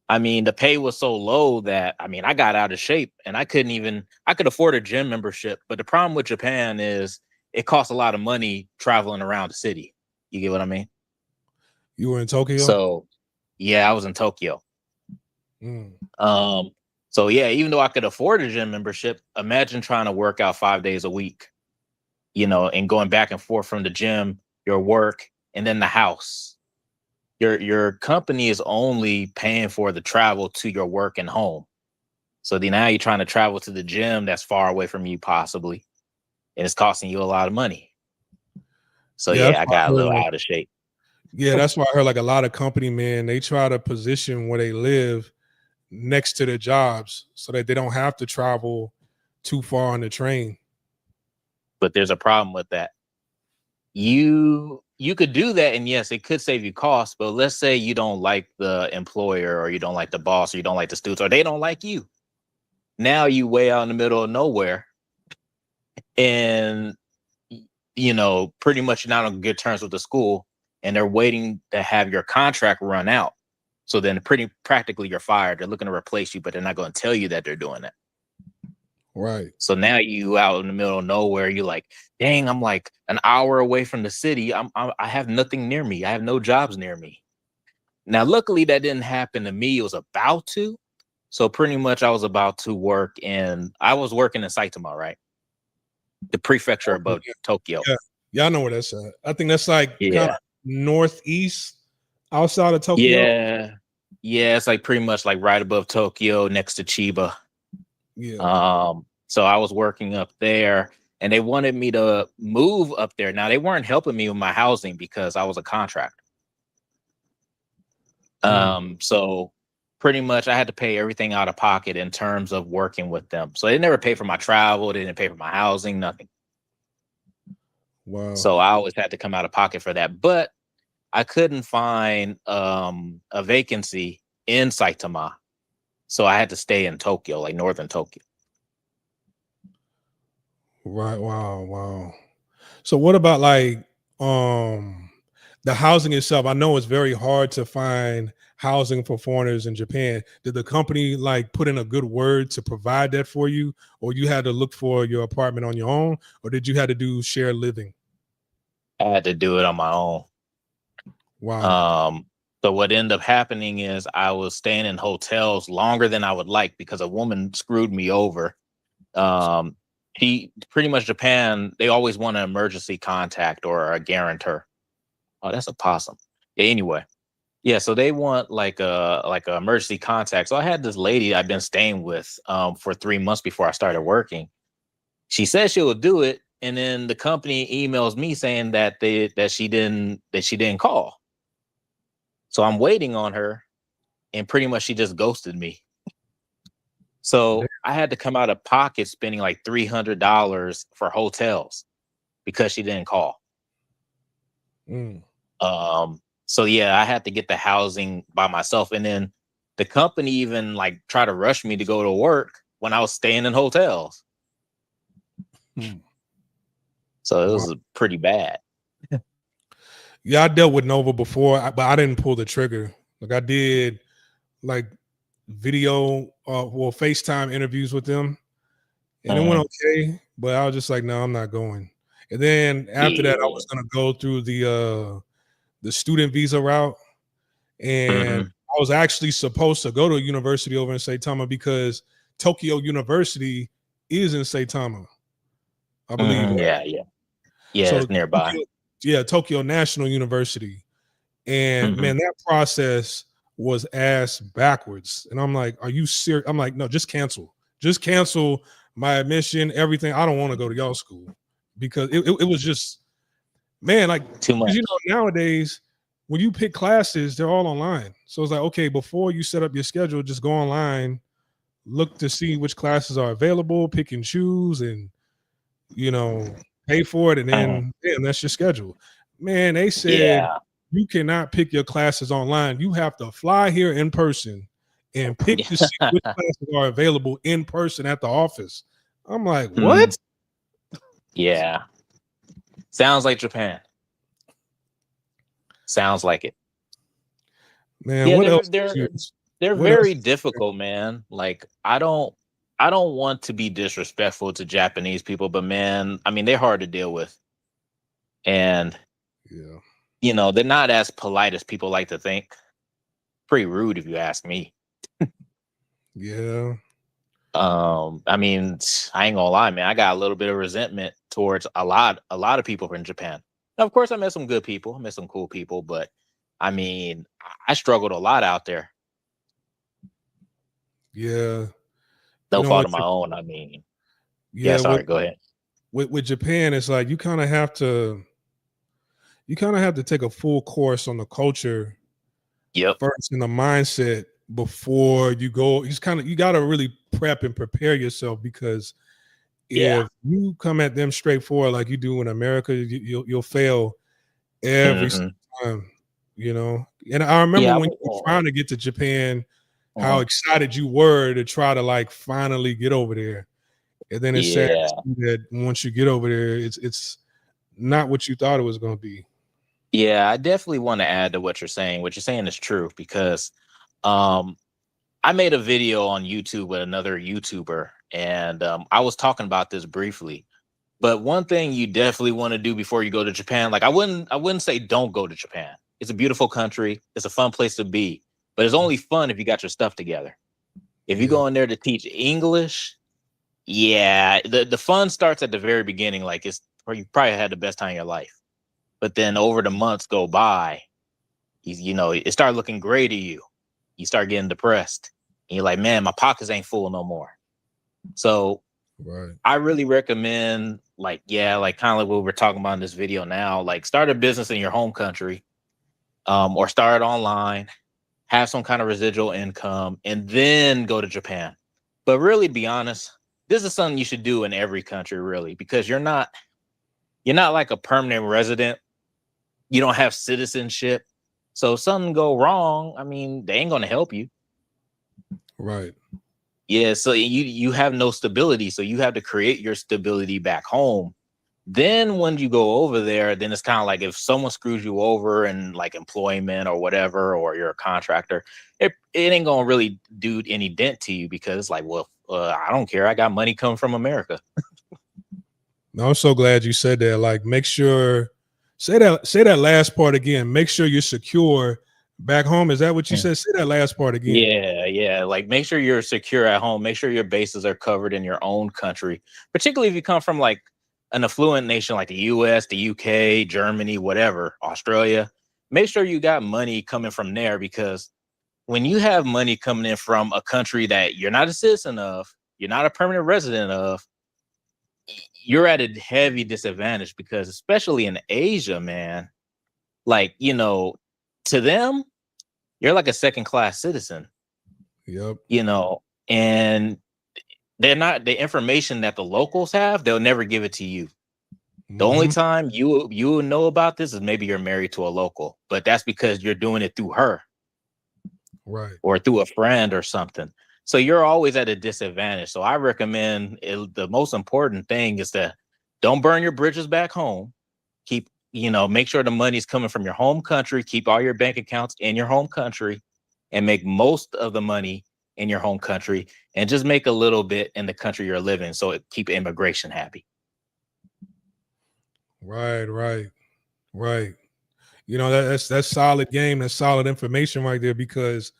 [SPEAKER 2] I mean, the pay was so low that I mean, I got out of shape, and I could afford a gym membership. But the problem with Japan is it costs a lot of money traveling around the city. You get what I mean?
[SPEAKER 1] You were in Tokyo?
[SPEAKER 2] So, yeah, I was in Tokyo.
[SPEAKER 1] Mm.
[SPEAKER 2] So yeah, even though I could afford a gym membership, imagine trying to work out 5 days a week, and going back and forth from the gym, your work, and then the house. Your company is only paying for the travel to your work and home. So then now you're trying to travel to the gym that's far away from you, possibly, and it's costing you a lot of money. So
[SPEAKER 1] Yeah, that's
[SPEAKER 2] yeah, I
[SPEAKER 1] why I
[SPEAKER 2] got a
[SPEAKER 1] heard,
[SPEAKER 2] little out of shape.
[SPEAKER 1] yeah, that's why I heard like a lot of company men, they try to position where they live next to their jobs so that they don't have to travel too far on the train.
[SPEAKER 2] But there's a problem with that. You could do that, and yes, it could save you costs. But let's say you don't like the employer, or you don't like the boss, or you don't like the students, or they don't like you. Now you way out in the middle of nowhere, and pretty much you're not on good terms with the school, and they're waiting to have your contract run out. So then pretty practically you're fired. They're looking to replace you, but they're not going to tell you that they're doing that.
[SPEAKER 1] Right.
[SPEAKER 2] So now you out in the middle of nowhere, you're like, dang, I'm like an hour away from the city. I have nothing near me. I have no jobs near me. Now, luckily that didn't happen to me. It was about to. So pretty much I was about to I was working in Saitama, right? The prefecture above Tokyo.
[SPEAKER 1] Yeah. Yeah, I know where that's at. I think that's like kind
[SPEAKER 2] Yeah.
[SPEAKER 1] of northeast outside of Tokyo.
[SPEAKER 2] Yeah. Yeah. It's like pretty much like right above Tokyo next to Chiba.
[SPEAKER 1] Yeah.
[SPEAKER 2] So I was working up there, and they wanted me to move up there. Now they weren't helping me with my housing because I was a contractor. So pretty much I had to pay everything out of pocket in terms of working with them. So they never paid for my travel, they didn't pay for my housing, nothing.
[SPEAKER 1] Wow.
[SPEAKER 2] So I always had to come out of pocket for that. But I couldn't find a vacancy in Saitama. So I had to stay in Tokyo, like northern Tokyo.
[SPEAKER 1] Right. Wow. Wow. So what about like the housing itself? I know it's very hard to find housing for foreigners in Japan. Did the company like put in a good word to provide that for you, or you had to look for your apartment on your own, or did you have to do shared living?
[SPEAKER 2] I had to do it on my own.
[SPEAKER 1] Wow.
[SPEAKER 2] So what ended up happening is I was staying in hotels longer than I would like because a woman screwed me over. He pretty much Japan, they always want an emergency contact or a guarantor. Oh, that's a possum. Yeah, anyway. Yeah, so they want like a emergency contact. So I had this lady I've been staying with for 3 months before I started working. She said she would do it, and then the company emails me saying that she didn't call. So I'm waiting on her, and pretty much she just ghosted me. So I had to come out of pocket spending like $300 for hotels because she didn't call.
[SPEAKER 1] Mm.
[SPEAKER 2] So yeah, I had to get the housing by myself, and then the company even like try to rush me to go to work when I was staying in hotels. So it was pretty bad.
[SPEAKER 1] Yeah, I dealt with Nova before, but I didn't pull the trigger. Like I did like video FaceTime interviews with them, and it went okay, but I was just like, no, I'm not going. And then after that, I was gonna go through the student visa route, and I was actually supposed to go to a university over in Saitama because Tokyo University is in Saitama, I believe. Right?
[SPEAKER 2] Yeah,
[SPEAKER 1] So
[SPEAKER 2] it's nearby.
[SPEAKER 1] Tokyo National University. And man, that process was ass backwards. And I'm like, are you serious? I'm like, no, just cancel. Just cancel my admission, everything. I don't want to go to y'all school because it was just, man, like
[SPEAKER 2] Too much.
[SPEAKER 1] Nowadays, when you pick classes, they're all online. So it's like, okay, before you set up your schedule, just go online, look to see which classes are available, pick and choose, and pay for it, and then that's your schedule. Man, they said you cannot pick your classes online. You have to fly here in person and pick to see which classes are available in person at the office. I'm like,
[SPEAKER 2] Hmm.
[SPEAKER 1] what?
[SPEAKER 2] Yeah. Sounds like Japan. Sounds like it.
[SPEAKER 1] Man,
[SPEAKER 2] Yeah,
[SPEAKER 1] what
[SPEAKER 2] they're
[SPEAKER 1] else?
[SPEAKER 2] they're they're
[SPEAKER 1] What else?
[SPEAKER 2] very difficult, man. Like I don't want to be disrespectful to Japanese people, but man, I mean they're hard to deal with. And
[SPEAKER 1] Yeah,
[SPEAKER 2] they're not as polite as people like to think. Pretty rude if you ask me.
[SPEAKER 1] yeah,
[SPEAKER 2] I mean, I ain't gonna lie, man. I got a little bit of resentment towards a lot of people from Japan. Now, of course, I met some good people, I met some cool people, but I mean, I struggled a lot out there.
[SPEAKER 1] yeah. You
[SPEAKER 2] No
[SPEAKER 1] know
[SPEAKER 2] fault
[SPEAKER 1] what?
[SPEAKER 2] of my own. I mean, yeah.
[SPEAKER 1] Yeah,
[SPEAKER 2] Sorry. Go ahead.
[SPEAKER 1] with Japan, it's like you kind of have to take a full course on the culture
[SPEAKER 2] Yep.
[SPEAKER 1] first in the mindset before you go. You got to really prep and prepare yourself because
[SPEAKER 2] Yeah.
[SPEAKER 1] if you come at them straightforward like you do in America, you'll fail every
[SPEAKER 2] Hmm.
[SPEAKER 1] single time. You know, and I remember
[SPEAKER 2] Yeah.
[SPEAKER 1] when you were trying to get to Japan, how
[SPEAKER 2] Mhm.
[SPEAKER 1] excited you were to try to like finally get over there, and then it's sad to
[SPEAKER 2] Yeah.
[SPEAKER 1] see that once you get over there, it's not what you thought it was going to be.
[SPEAKER 2] Yeah. I definitely want to add to what you're saying. What you're saying is true because, um, I made a video on YouTube with another YouTuber, and I was talking about this briefly. But one thing you definitely want to do before you go to Japan, like I wouldn't say don't go to Japan. It's a beautiful country. It's a fun place to be, but it's only fun if you got your stuff together. If you
[SPEAKER 1] Yeah,
[SPEAKER 2] go in there to teach English, yeah, the fun starts at the very beginning. Like it's where you probably had the best time of your life. But then over the months go by, it started looking gray to you. You start getting depressed. And you're like, man, my pockets ain't full no more. So
[SPEAKER 1] right.
[SPEAKER 2] I really recommend, like, yeah, like kind of like what we're talking about in this video now, like start a business in your home country, or start online, have some kind of residual income, and then go to Japan. But really be honest, this is something you should do in every country, really, because you're not like a permanent resident. You don't have citizenship. So if something go wrong, I mean, they ain't gonna help you.
[SPEAKER 1] Right.
[SPEAKER 2] Yeah, so you have no stability, so you have to create your stability back home. Then when you go over there, then it's kind of like if someone screws you over in like employment or whatever, or you're a contractor, it ain't gonna really do any dent to you because it's like, well, I don't care. I got money coming from America.
[SPEAKER 1] No, I'm so glad you said that. Like, make sure say that last part again. Make sure you're secure back home. Is that what you said? Say that last part again.
[SPEAKER 2] Yeah, yeah. Like make sure you're secure at home. Make sure your bases are covered in your own country, particularly if you come from like an affluent nation like the US, the UK, Germany, whatever, Australia. Make sure you got money coming from there because when you have money coming in from a country that you're not a citizen of, you're not a permanent resident of, you're at a heavy disadvantage because especially in Asia, man, like, to them, you're like a second class citizen,
[SPEAKER 1] Yep.
[SPEAKER 2] and they're not the information that the locals have, they'll never give it to you. The only
[SPEAKER 1] Hmm.
[SPEAKER 2] time you will know about this is maybe you're married to a local, but that's because you're doing it through her
[SPEAKER 1] Right.
[SPEAKER 2] or through a friend or something. So you're always at a disadvantage. So I recommend the most important thing is to don't burn your bridges back home. Make sure the money's coming from your home country. Keep all your bank accounts in your home country and make most of the money in your home country and just make a little bit in the country you're living. So it keep immigration happy.
[SPEAKER 1] Right. Right. Right. That's solid game. That's solid information right there because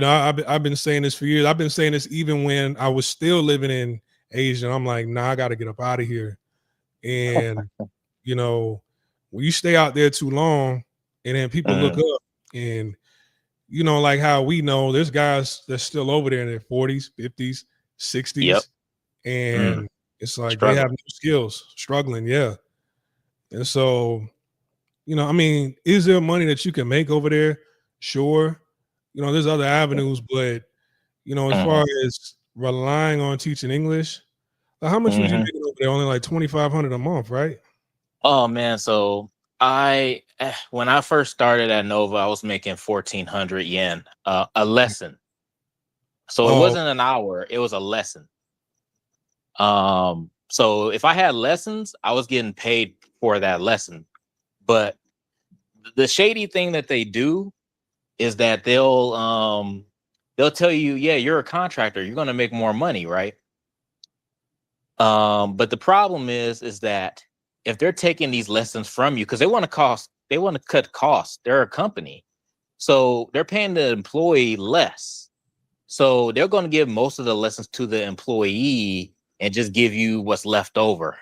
[SPEAKER 1] I've been saying this for years. I've been saying this even when I was still living in Asia. I'm like, nah, I got to get up out of here. And you know, when you stay out there too long, and then people look
[SPEAKER 2] Mhm.
[SPEAKER 1] up, and like how we know there's guys that's still over there in their 40s, 50s,
[SPEAKER 2] Yep.
[SPEAKER 1] 60s, and
[SPEAKER 2] Mm.
[SPEAKER 1] it's like they have
[SPEAKER 2] Struggling.
[SPEAKER 1] no skills, struggling, yeah. And so, I mean, is there money that you can make over there? Sure. There's other avenues, but as far
[SPEAKER 2] Mhm.
[SPEAKER 1] as relying on teaching English, how much was you
[SPEAKER 2] Mhm.
[SPEAKER 1] making over there? Only like 2,500 a month, right?
[SPEAKER 2] Oh man, so when I first started at Nova, I was making 1,400 yen a lesson. So it
[SPEAKER 1] Oh,
[SPEAKER 2] wasn't an hour; it was a lesson. So if I had lessons, I was getting paid for that lesson. But the shady thing that they do is that they'll tell you, yeah, you're a contractor, you're gonna make more money, right? But the problem is that if they're taking these lessons from you, because they want to cut costs. They're a company. So they're paying the employee less. So they're going to give most of the lessons to the employee and just give you what's left over.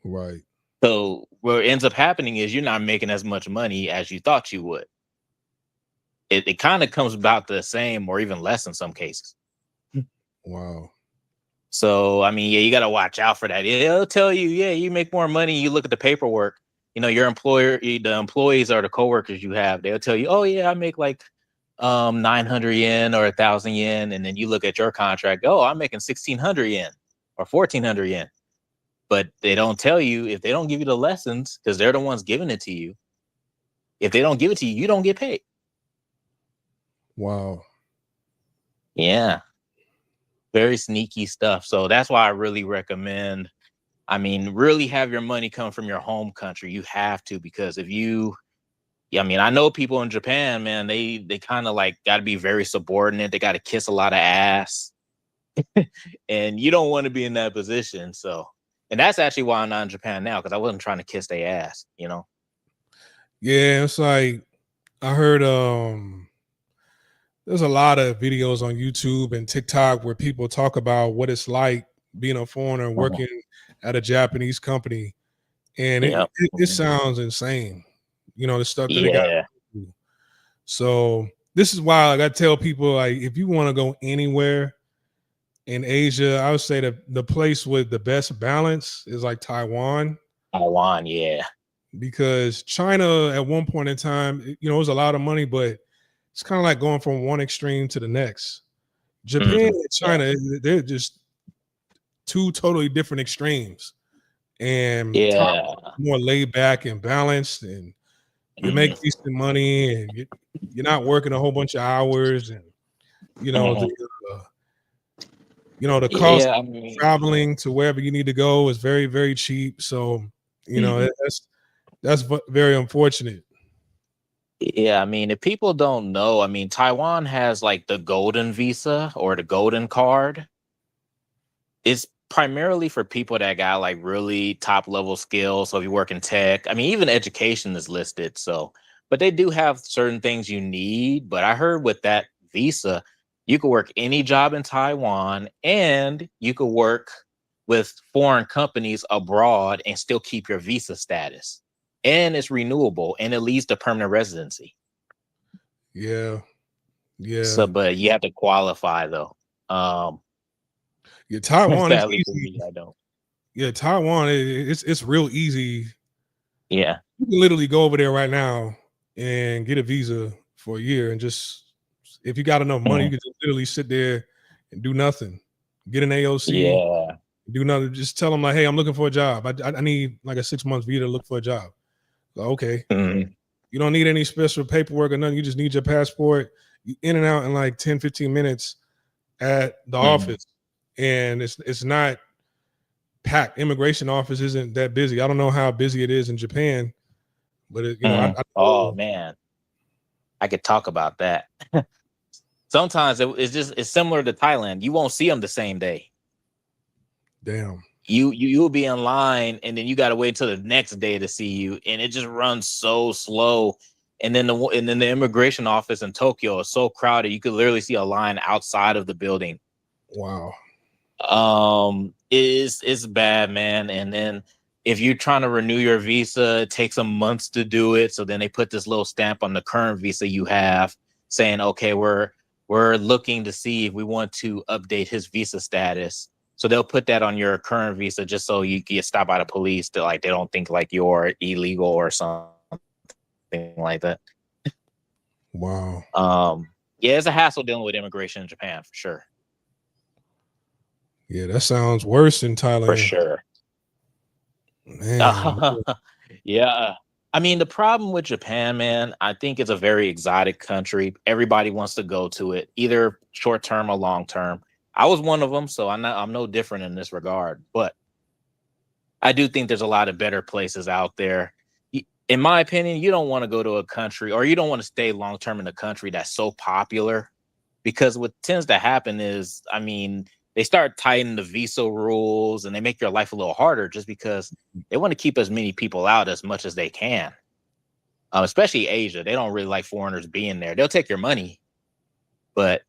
[SPEAKER 1] Right.
[SPEAKER 2] So what ends up happening is you're not making as much money as you thought you would. It kind of comes about the same or even less in some cases.
[SPEAKER 1] Wow.
[SPEAKER 2] So, I mean, yeah, you got to watch out for that. It'll tell you, yeah, you make more money. You look at the paperwork, your employer, the employees or the coworkers you have, they'll tell you, oh yeah, I make like 900 yen or 1,000 yen. And then you look at your contract, oh, I'm making 1,600 yen or 1,400 yen. But they don't tell you, if they don't give you the lessons, because they're the ones giving it to you. If they don't give it to you, you don't get paid.
[SPEAKER 1] Wow.
[SPEAKER 2] Yeah. Very sneaky stuff. So that's why I really recommend, really have your money come from your home country. You have to, because I know people in Japan, man, they kind of like got to be very subordinate. They got to kiss a lot of ass. And you don't want to be in that position. So, and that's actually why I'm not in Japan now, because I wasn't trying to kiss their ass,
[SPEAKER 1] Yeah, it's like I heard there's a lot of videos on YouTube and TikTok where people talk about what it's like being a foreigner and working at a Japanese company. And it sounds insane, the stuff that they got to do. So this is why I got to tell people, like, if you want to go anywhere in Asia, I would say that the place with the best balance is like Taiwan.
[SPEAKER 2] Taiwan, yeah.
[SPEAKER 1] Because China at one point in time, it was a lot of money, but it's kind of like going from one extreme to the next. Japan and China, they're just two totally different extremes. And more laid back and balanced, and you make decent money, and you're not working a whole bunch of hours, and the cost of traveling to wherever you need to go is very, very cheap. So that's very unfortunate.
[SPEAKER 2] Yeah, if people don't know, Taiwan has like the golden visa or the golden card. It's primarily for people that got like really top level skills. So if you work in tech, even education is listed. So, but they do have certain things you need. But I heard with that visa, you could work any job in Taiwan, and you could work with foreign companies abroad and still keep your visa status. And it's renewable, and it leads to permanent residency.
[SPEAKER 1] Yeah.
[SPEAKER 2] So, but you have to qualify though.
[SPEAKER 1] Taiwan is
[SPEAKER 2] sadly
[SPEAKER 1] easy.
[SPEAKER 2] for me, I don't.
[SPEAKER 1] Yeah, Taiwan, it's real easy.
[SPEAKER 2] Yeah.
[SPEAKER 1] You can literally go over there right now and get a visa for a year, and just, if you got enough money, you can just literally sit there and do nothing. Get an AOC. Do nothing. Just tell them like, hey, I'm looking for a job. I need like a 6 month visa to look for a job. Like, okay. You don't need any special paperwork or nothing. You just need your passport. You in and out in like 10, 15 minutes at the office. And it's not packed. Immigration office isn't that busy. I don't know how busy it is in Japan, but
[SPEAKER 2] oh man, I could talk about that. Sometimes it's similar to Thailand. You won't see them the same day.
[SPEAKER 1] Damn.
[SPEAKER 2] You'll be in line, and then you got to wait till the next day to see you, and it just runs so slow. And then the immigration office in Tokyo is so crowded, you could literally see a line outside of the building.
[SPEAKER 1] Wow.
[SPEAKER 2] It's bad, man. And then if you're trying to renew your visa, it takes them months to do it. So then they put this little stamp on the current visa you have saying, okay, we're looking to see if we want to update his visa status. So they'll put that on your current visa just so you get stopped by the police, to like they don't think like you're illegal or something like that.
[SPEAKER 1] Wow.
[SPEAKER 2] Yeah, it's a hassle dealing with immigration in Japan for sure.
[SPEAKER 1] Yeah, that sounds worse in Thailand.
[SPEAKER 2] For sure.
[SPEAKER 1] Man.
[SPEAKER 2] Yeah. The problem with Japan, man, I think it's a very exotic country. Everybody wants to go to it, either short term or long term. I was one of them, so I'm no different in this regard. But I do think there's a lot of better places out there. In my opinion, you don't want to go to a country, or you don't want to stay long term in a country that's so popular, because what tends to happen is, I mean, they start tightening the visa rules and they make your life a little harder just because they want to keep as many people out as much as they can. Especially Asia, they don't really like foreigners being there. They'll take your money, but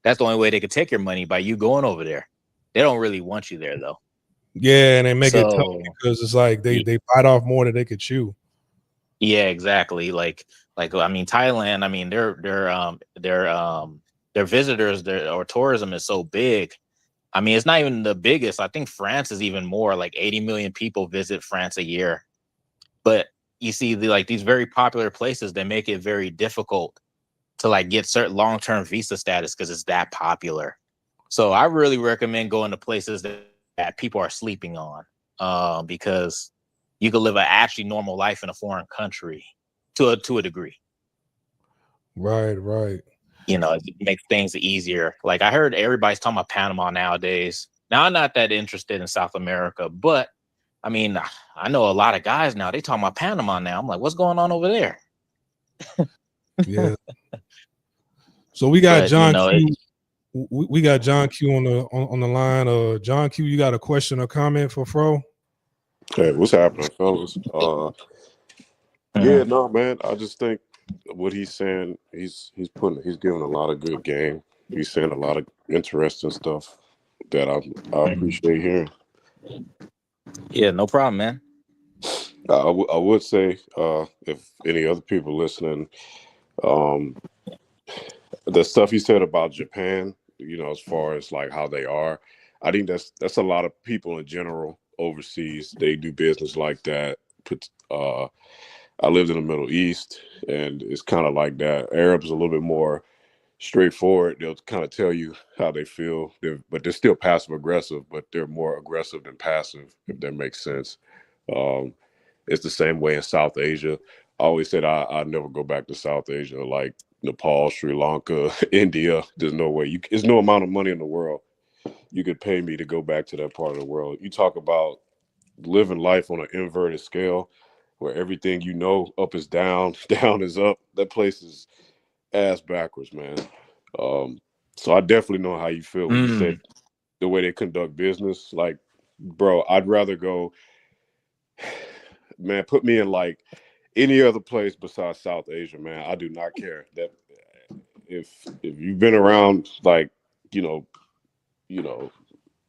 [SPEAKER 2] that's the only way they could take your money, by you going over there. They don't really want you there though.
[SPEAKER 1] Yeah, and they make it tough
[SPEAKER 2] So
[SPEAKER 1] because it's like they bite off more than they could chew.
[SPEAKER 2] yeah, exactly. Like I mean, Thailand. I mean, their visitors, or tourism is so big. I mean, it's not even the biggest. I think France is even more. Like 80 million people visit France a year. But you see, these very popular places, they make it very difficult to like get certain long-term visa status because it's that popular. So I really recommend going to places that people are sleeping on, because you could live an actually normal life in a foreign country to a degree.
[SPEAKER 1] Right.
[SPEAKER 2] You know, it makes things easier. Like I heard everybody's talking about Panama nowadays. Now I'm not that interested in South America, but I mean, I know a lot of guys now, they talking about Panama now. I'm like, what's going on over there?
[SPEAKER 1] Yeah. So we got
[SPEAKER 2] But you
[SPEAKER 1] John
[SPEAKER 2] know,
[SPEAKER 1] Q. We got John Q on the line. John Q, you got a question or comment for Fro?
[SPEAKER 3] Hey, what's happening, fellas? Yeah, no, man. I just think what he's saying, he's giving a lot of good game. He's saying a lot of interesting stuff that I appreciate hearing.
[SPEAKER 2] Yeah, no problem, man.
[SPEAKER 3] I would say, if any other people listening, the stuff he said about Japan, as far as like how they are, I think that's a lot of people in general overseas. They do business like that. I lived in the Middle East, and it's kind of like that. Arabs are a little bit more straightforward. They'll kind of tell you how they feel, but they're still passive aggressive, but they're more aggressive than passive, if that makes sense. Um, it's the same way in South Asia. I always said I'd never go back to South Asia, like Nepal, Sri Lanka, India. There's no way. There's no amount of money in the world you could pay me to go back to that part of the world. You talk about living life on an inverted scale, where everything up is down, down is up. That place is ass backwards, man. So I definitely know how you feel when you said the way they conduct business. Like, bro, I'd rather go, man, put me in like any other place besides South Asia, man. I do not care. That if you've been around, like, you know,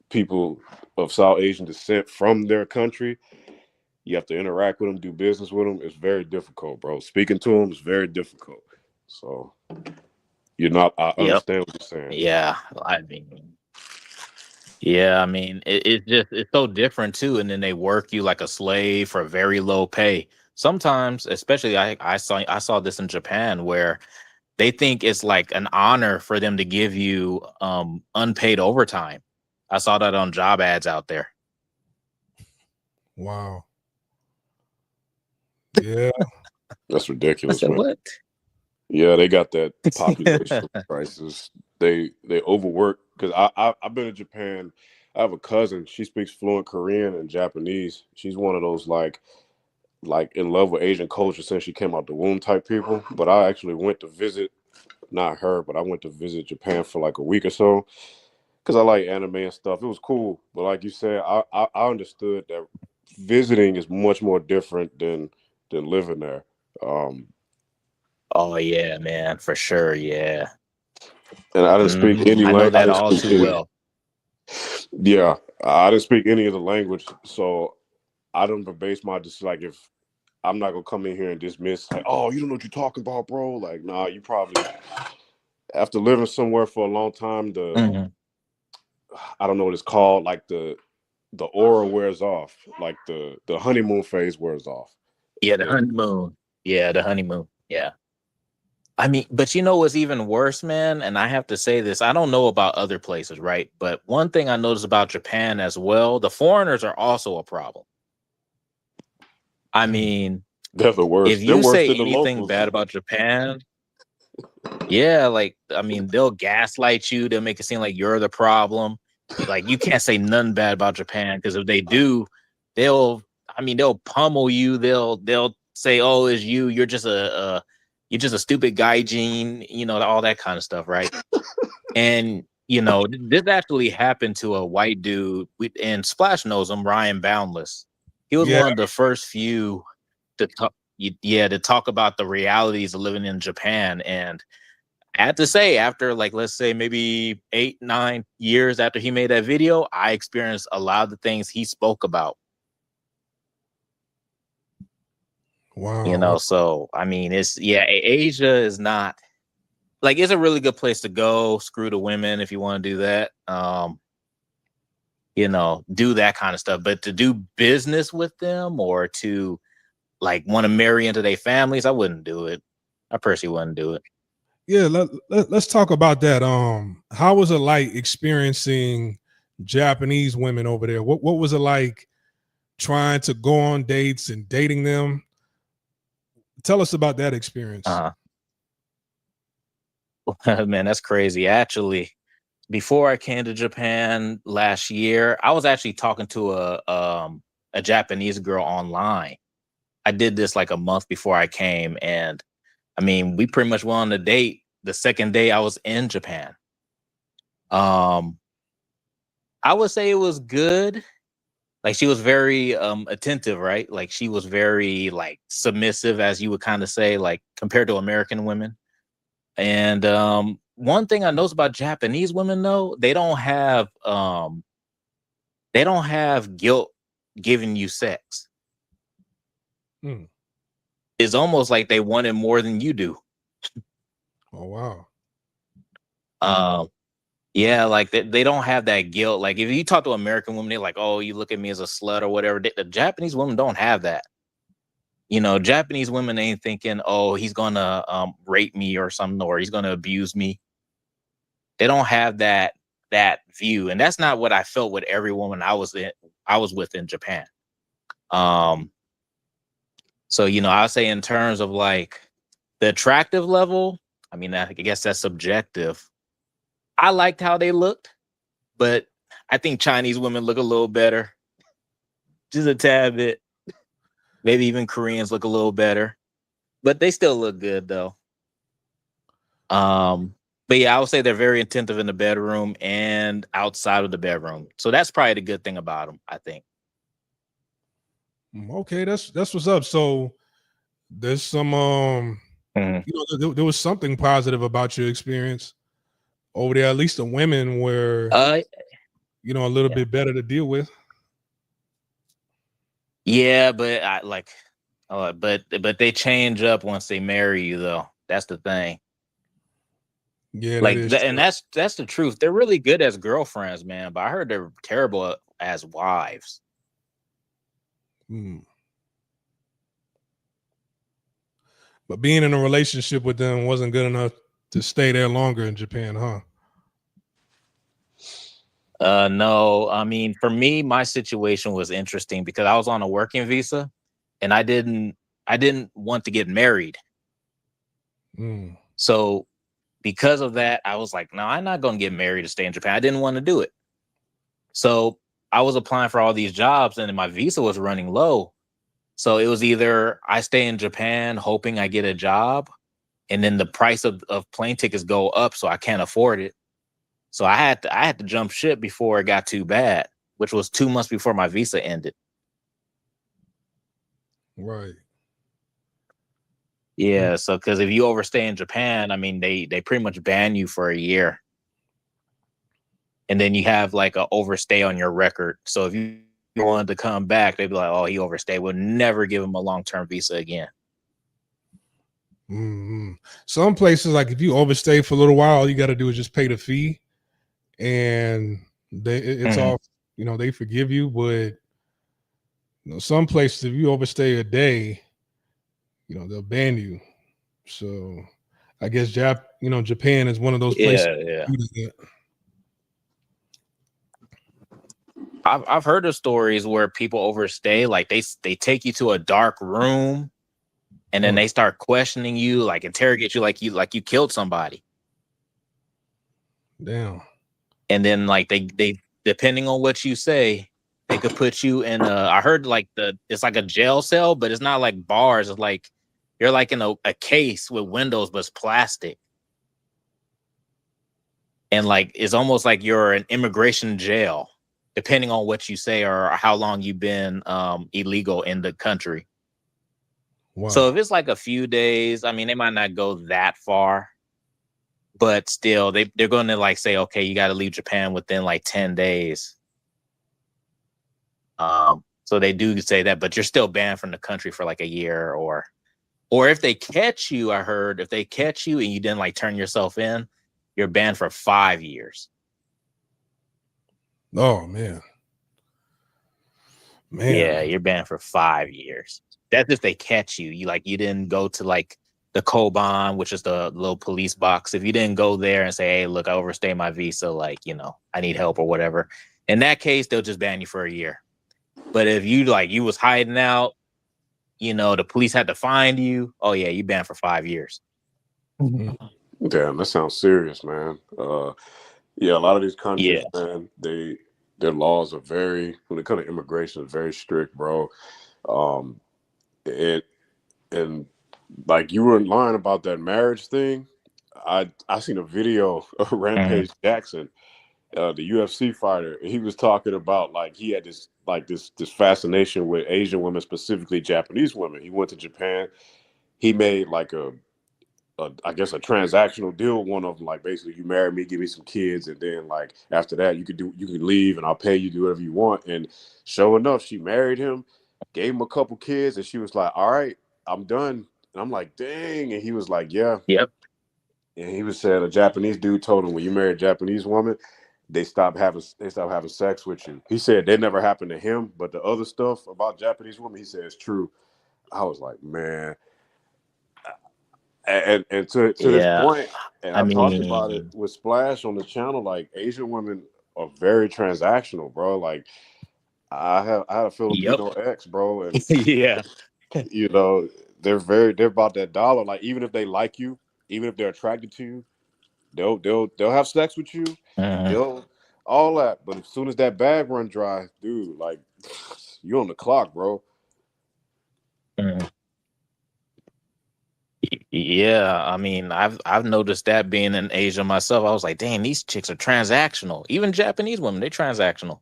[SPEAKER 3] people of South Asian descent from their country, you have to interact with them, do business with them. It's very difficult, bro. Speaking to them is very difficult. So I understand what you're saying.
[SPEAKER 2] Yeah, I mean, it's so different too. And then they work you like a slave for very low pay. Sometimes, especially I saw this in Japan, where they think it's like an honor for them to give you unpaid overtime. I saw that on job ads out there.
[SPEAKER 1] Wow. Yeah.
[SPEAKER 3] That's ridiculous, man.
[SPEAKER 2] What?
[SPEAKER 3] Yeah, they got that population crisis. They overwork, because I've been to Japan. I have a cousin. She speaks fluent Korean and Japanese. She's one of those like in love with Asian culture since she came out the womb type people. But I actually went to visit, not her, but I went to visit Japan for like a week or so, because I like anime and stuff. It was cool, but like you said, I understood that visiting is much more different than living there.
[SPEAKER 2] Oh yeah, man, for sure. Yeah.
[SPEAKER 3] And I didn't speak any
[SPEAKER 2] I know
[SPEAKER 3] language.
[SPEAKER 2] that all too well.
[SPEAKER 3] Yeah, I didn't speak any of the language, so I don't base my just like, if I'm not gonna come in here and dismiss like, oh, you don't know what you're talking about, bro. Like, nah, you probably, after living somewhere for a long time, I don't know what it's called, like the aura wears off, like the honeymoon phase wears off.
[SPEAKER 2] Yeah, the honeymoon. Yeah, the honeymoon. Yeah. I mean, but you know what's even worse, man? And I have to say this, I don't know about other places, right? But one thing I noticed about Japan as well, the foreigners are also a problem. I mean,
[SPEAKER 3] They're the worst.
[SPEAKER 2] if
[SPEAKER 3] They're
[SPEAKER 2] you
[SPEAKER 3] worse
[SPEAKER 2] say
[SPEAKER 3] than the
[SPEAKER 2] anything
[SPEAKER 3] locals.
[SPEAKER 2] bad about Japan, Yeah, like I mean, they'll gaslight you. They'll make it seem like you're the problem. Like you can't say nothing bad about Japan because if they do, they'll they'll pummel you. They'll say, "Oh, it's you. You're just a stupid gaijin." You know, all that kind of stuff, right? And you know, this actually happened to a white dude, and Splash knows him, Ryan Boundless. He was
[SPEAKER 1] Yeah.
[SPEAKER 2] one of the first few to talk, to talk about the realities of living in Japan. And I have to say, after like let's say maybe 8-9 years after he made that video, I experienced a lot of the things he spoke about. You
[SPEAKER 1] Wow.
[SPEAKER 2] know, so I mean, Asia is not like it's a really good place to go. Screw the women if you want to do that. You know, do that kind of stuff. But to do business with them or to like want to marry into their families, I wouldn't do it. I personally wouldn't do it.
[SPEAKER 1] Yeah, let's talk about that. How was it like experiencing Japanese women over there? What was it like trying to go on dates and dating them? Tell us about that experience.
[SPEAKER 2] Man, that's crazy. Actually, before I came to Japan last year, I was actually talking to a Japanese girl online. I did this like a month before I came, and I mean, we pretty much went on a date the second day I was in Japan. I would say it was good. Like she was very attentive, right? Like she was very like submissive, as you would kind of say, like compared to American women. And one thing I noticed about Japanese women, though, they don't have guilt giving you sex.
[SPEAKER 1] Hmm.
[SPEAKER 2] It's almost like they want it more than you do.
[SPEAKER 1] Oh wow.
[SPEAKER 2] Yeah, like they don't have that guilt. Like if you talk to American women, they're like, "Oh, you look at me as a slut or whatever." The Japanese women don't have that. You know, Japanese women ain't thinking, "Oh, he's gonna rape me or something, or he's gonna abuse me." They don't have that view, and that's not what I felt with every woman I was with in Japan. So you know, I'll say in terms of like the attractive level, I mean, I guess that's subjective. I liked how they looked, but I think Chinese women look a little better, just a tad bit. Maybe even Koreans look a little better, but they still look good though. But yeah, I would say they're very attentive in the bedroom and outside of the bedroom. So that's probably the good thing about them, I think.
[SPEAKER 1] Okay, that's what's up. So there's some
[SPEAKER 2] Mhm.
[SPEAKER 1] you know, there was something positive about your experience over there. At least the women were,
[SPEAKER 2] Uh,
[SPEAKER 1] you know, a little
[SPEAKER 2] yeah,
[SPEAKER 1] bit better to deal with.
[SPEAKER 2] yeah, but but they change up once they marry you, though. That's the thing.
[SPEAKER 1] Yeah, that
[SPEAKER 2] Like,
[SPEAKER 1] is
[SPEAKER 2] and
[SPEAKER 1] true.
[SPEAKER 2] that's the truth. They're really good as girlfriends, man. But I heard they're terrible as wives.
[SPEAKER 1] Hmm. But being in a relationship with them wasn't good enough to stay there longer in Japan, huh?
[SPEAKER 2] No, I mean, for me, my situation was interesting because I was on a working visa, and I didn't want to get married.
[SPEAKER 1] Hmm.
[SPEAKER 2] So because of that, I was like, no, I'm not going to get married to stay in Japan. I didn't want to do it. So I was applying for all these jobs, and my visa was running low. So it was either I stay in Japan hoping I get a job, and then the price of plane tickets go up, so I can't afford it. So I had to jump ship before it got too bad, which was 2 months before my visa ended.
[SPEAKER 1] Right. Hmm.
[SPEAKER 2] Yeah, so because if you overstay in Japan, I mean they pretty much ban you for a year, and then you have like a overstay on your record. So if you wanted to come back, they'd be like, "Oh, he overstayed. We'll never give him a long-term visa again."
[SPEAKER 1] Hmm. Some places, like if you overstay for a little while, all you got to do is just pay the fee, and it's
[SPEAKER 2] Mhm.
[SPEAKER 1] all, you know, they forgive you. But you know, some places, if you overstay a day, you know, they'll ban you. So I guess Japan is one of those places.
[SPEAKER 2] Yeah, yeah.
[SPEAKER 1] Due to that.
[SPEAKER 2] I've heard of stories where people overstay, like they take you to a dark room and then they start questioning you, like interrogate you like you killed somebody.
[SPEAKER 1] Damn.
[SPEAKER 2] And then like they depending on what you say, they could put you in I heard like it's like a jail cell, but it's not like bars. It's like you're like in a case with windows, but it's plastic. And like it's almost like you're in immigration jail, depending on what you say or how long you've been illegal in the country.
[SPEAKER 1] Wow.
[SPEAKER 2] So if it's like a few days, I mean, they might not go that far, but still, they're going to like say, okay, you got to leave Japan within like 10 days. So they do say that, but you're still banned from the country for like a year, or if they catch you, I heard if they catch you and you didn't like turn yourself in, you're banned for 5 years.
[SPEAKER 1] Oh man.
[SPEAKER 2] Yeah, you're banned for 5 years. That's if they catch you. You didn't go to like the Koban, which is the little police box. If you didn't go there and say, hey, look, I overstayed my visa, like, I need help or whatever. In that case, they'll just ban you for a year. But if you was hiding out, the police had to find you. Oh yeah, you banned for 5 years.
[SPEAKER 3] Damn, that sounds serious, man. Yeah, a lot of these countries, man, their laws are when it comes to immigration, very strict, bro. And like you were lying about that marriage thing. I seen a video of Rampage Jackson, the UFC fighter. He was talking about like he had this fascination with Asian women, specifically Japanese women. He went to Japan. He made like I guess a transactional deal with one of them, like basically you marry me, give me some kids, and then like after that you could leave and I'll pay you, do whatever you want. And sure enough, she married him, gave him a couple kids, and she was like, all right, I'm done. And I'm like, dang. And he was like, yeah.
[SPEAKER 2] Yep.
[SPEAKER 3] And he was saying a Japanese dude told him when you marry a Japanese woman, they stop having sex with you. He said that never happened to him, but the other stuff about Japanese women, he said it's true. I was like, man. And to this point, and I've talked about it with Splash on the channel, like Asian women are very transactional, bro. Like I had a Filipino ex, bro, and
[SPEAKER 2] yeah,
[SPEAKER 3] they're about that dollar. Like even if they like you, even if they're attracted to you, they'll have sex with you, they'll all that. But as soon as that bag run dry, dude, like you're on the clock, bro.
[SPEAKER 2] Yeah, I mean, I've noticed that being in Asia myself. I was like, dang, these chicks are transactional. Even Japanese women, they're transactional.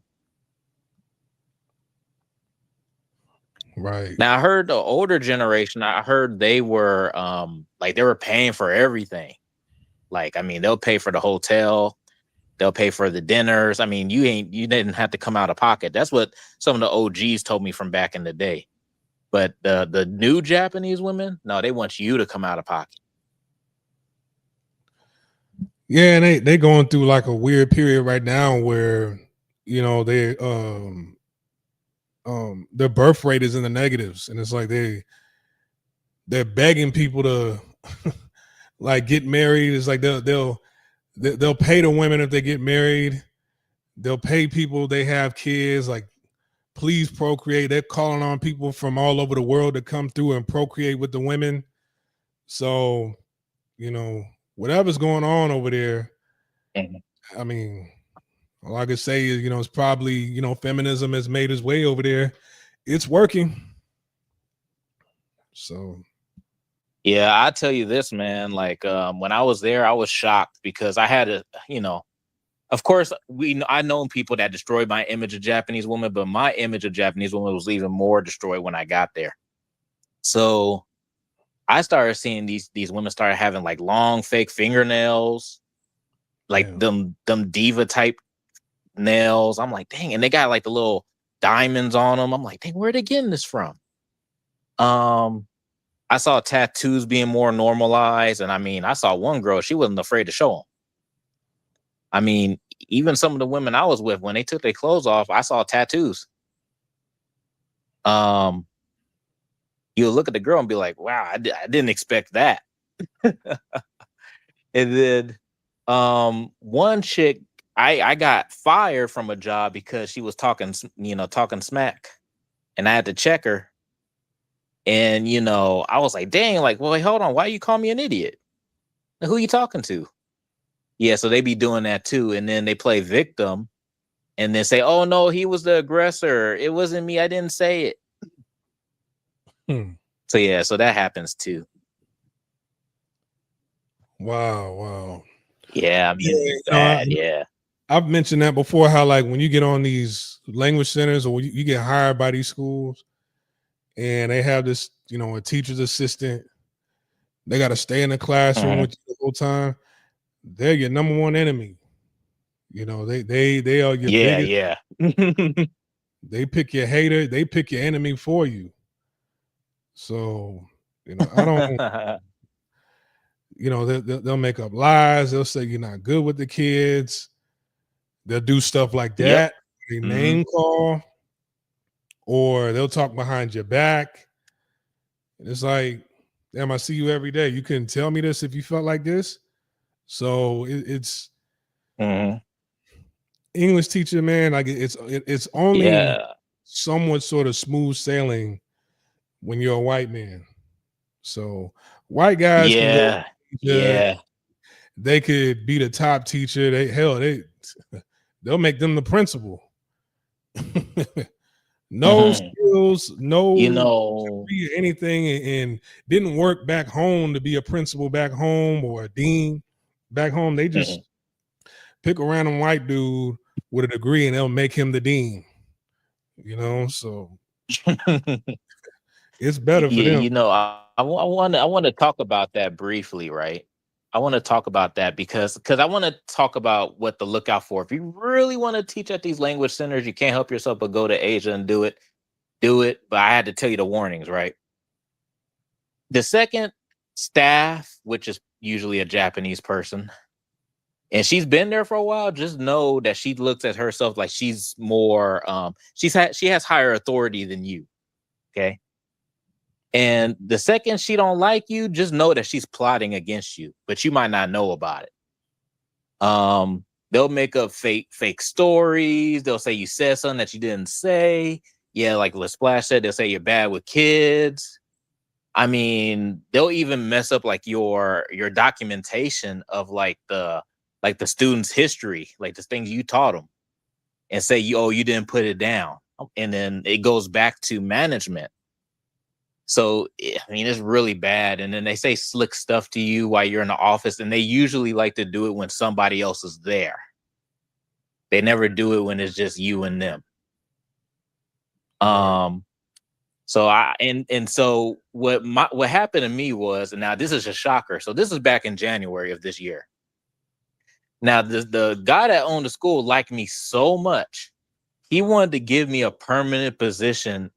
[SPEAKER 1] Right.
[SPEAKER 2] Now I heard the older generation, I heard they were like they were paying for everything. Like, I mean, they'll pay for the hotel, they'll pay for the dinners. I mean, you didn't have to come out of pocket. That's what some of the OGs told me from back in the day. But the new Japanese women, no, they want you to come out of pocket.
[SPEAKER 1] Yeah, and they going through like a weird period right now where they their birth rate is in the negatives, and it's like they're begging people to like get married. It's like they'll pay the women if they get married. They'll pay people they have kids, like please procreate. They're calling on people from all over the world to come through and procreate with the women. So, whatever's going on over there, I mean, all I could say is, it's probably, feminism has made its way over there. It's working. So.
[SPEAKER 2] Yeah, I tell you this, man, like when I was there, I was shocked because I had of course, I known people that destroyed my image of Japanese women, but my image of Japanese women was even more destroyed when I got there. So I started seeing these women started having like long fake fingernails, like them diva type nails. I'm like, dang, and they got like the little diamonds on them. I'm like, dang, where are they getting this from? I saw tattoos being more normalized, and I mean, I saw one girl, she wasn't afraid to show them. I mean, even some of the women I was with, when they took their clothes off, I saw tattoos. You'll look at the girl and be like, wow, I didn't expect that. And then one chick, I got fired from a job because she was talking smack, and I had to check her. And I was like, dang, like, well, wait, hold on, why you call me an idiot? Who are you talking to? Yeah, so they be doing that too. And then they play victim and then say, oh no, he was the aggressor. It wasn't me. I didn't say it. So yeah, so that happens too.
[SPEAKER 1] Wow.
[SPEAKER 2] Yeah, I mean, it's bad. Yeah.
[SPEAKER 1] I've mentioned that before, how like when you get on these language centers or you get hired by these schools and they have this, a teacher's assistant, they got to stay in the classroom with you the whole time. They're your number one enemy. They are your biggest.
[SPEAKER 2] Yeah.
[SPEAKER 1] They pick your hater. They pick your enemy for you. So, I don't, they'll make up lies. They'll say you're not good with the kids. They'll do stuff like that. They name call, or they'll talk behind your back. It's like, damn, I see you every day. You couldn't tell me this if you felt like this. So it's English teacher, man. Like it's only somewhat sort of smooth sailing when you're a white man. So white guys can go teacher, they could be the top teacher. They'll make them the principal. No skills, no anything, and didn't work back home to be a principal back home or a dean back home. They just pick a random white dude with a degree and they'll make him the dean. So it's better for them.
[SPEAKER 2] I want to talk about that briefly, right? I want to talk about that because I want to talk about what to look out for. If you really want to teach at these language centers, you can't help yourself but go to Asia and do it. But I had to tell you the warnings, right? The second staff, which is usually a Japanese person, and she's been there for a while, just know that she looks at herself like she's more, she has higher authority than you. Okay. And the second she don't like you, just know that she's plotting against you, but you might not know about it. They'll make up fake stories. They'll say you said something that you didn't say. Yeah, like LaSplash said, they'll say you're bad with kids. I mean, they'll even mess up like your documentation of like the student's history, like the things you taught them, and say you didn't put it down, and then it goes back to management. So, I mean, it's really bad. And then they say slick stuff to you while you're in the office. And they usually like to do it when somebody else is there. They never do it when it's just you and them. So what happened to me was, and now this is a shocker. So this is back in January of this year. Now, the guy that owned the school liked me so much. He wanted to give me a permanent position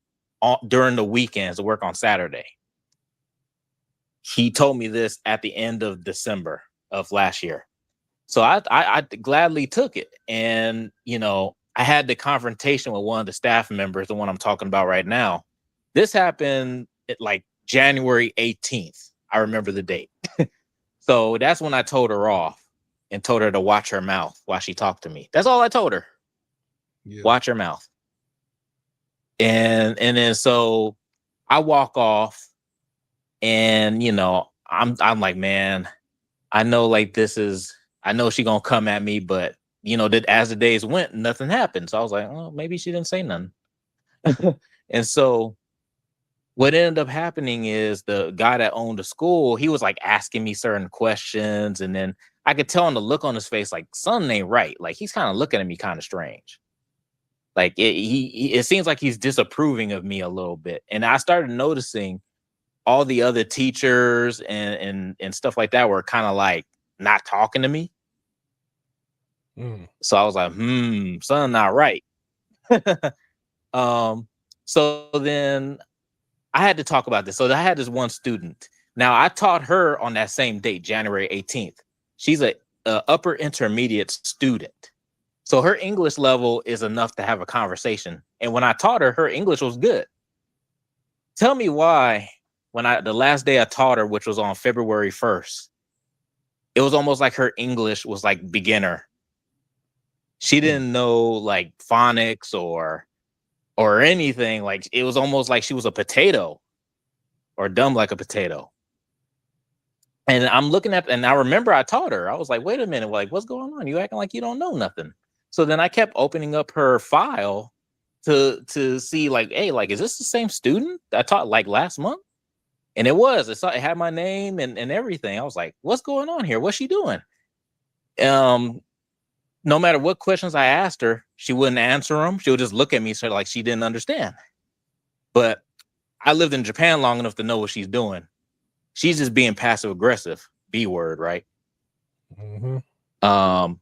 [SPEAKER 2] during the weekends to work on Saturday. He told me this at the end of December of last year. So I gladly took it. And, I had the confrontation with one of the staff members, the one I'm talking about right now. This happened at like January 18th. I remember the date. So that's when I told her off and told her to watch her mouth while she talked to me. That's all I told her. Yeah. Watch her mouth. And then so I walk off and, I'm like, man, I know like I know she gonna come at me, but that as the days went, nothing happened. So I was like, oh, maybe she didn't say nothing. And so what ended up happening is the guy that owned the school, he was like asking me certain questions. And then I could tell on the look on his face, like something ain't right. Like he's kind of looking at me kind of strange. Like it seems like he's disapproving of me a little bit. And I started noticing all the other teachers and stuff like that were kind of like not talking to me. So I was like, something not right. So then I had to talk about this. So I had this one student. Now I taught her on that same date, January 18th. She's a upper intermediate student. So her English level is enough to have a conversation. And when I taught her, her English was good. Tell me why the last day I taught her, which was on February 1st, it was almost like her English was like beginner. She didn't know like phonics or anything. Like it was almost like she was a potato. or dumb like a potato. And I'm looking at, and I remember I taught her, I was like, wait a minute, like, what's going on? You acting like you don't know nothing. So then I kept opening up her file to see like, hey, like, is this the same student I taught like last month? And it was. It had my name and everything. I was like, what's going on here? What's she doing? No matter what questions I asked her, she wouldn't answer them. She would just look at me so like she didn't understand. But I lived in Japan long enough to know what she's doing. She's just being passive aggressive. B word, right?
[SPEAKER 1] Mm-hmm.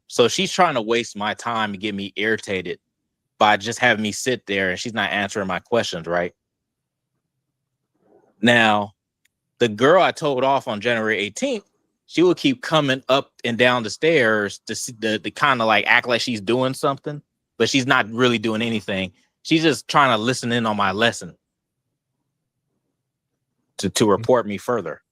[SPEAKER 2] So she's trying to waste my time to get me irritated by just having me sit there and she's not answering my questions, right? Now, the girl I told off on January 18th, she would keep coming up and down the stairs to kind of like act like she's doing something, but she's not really doing anything. She's just trying to listen in on my lesson to report me further.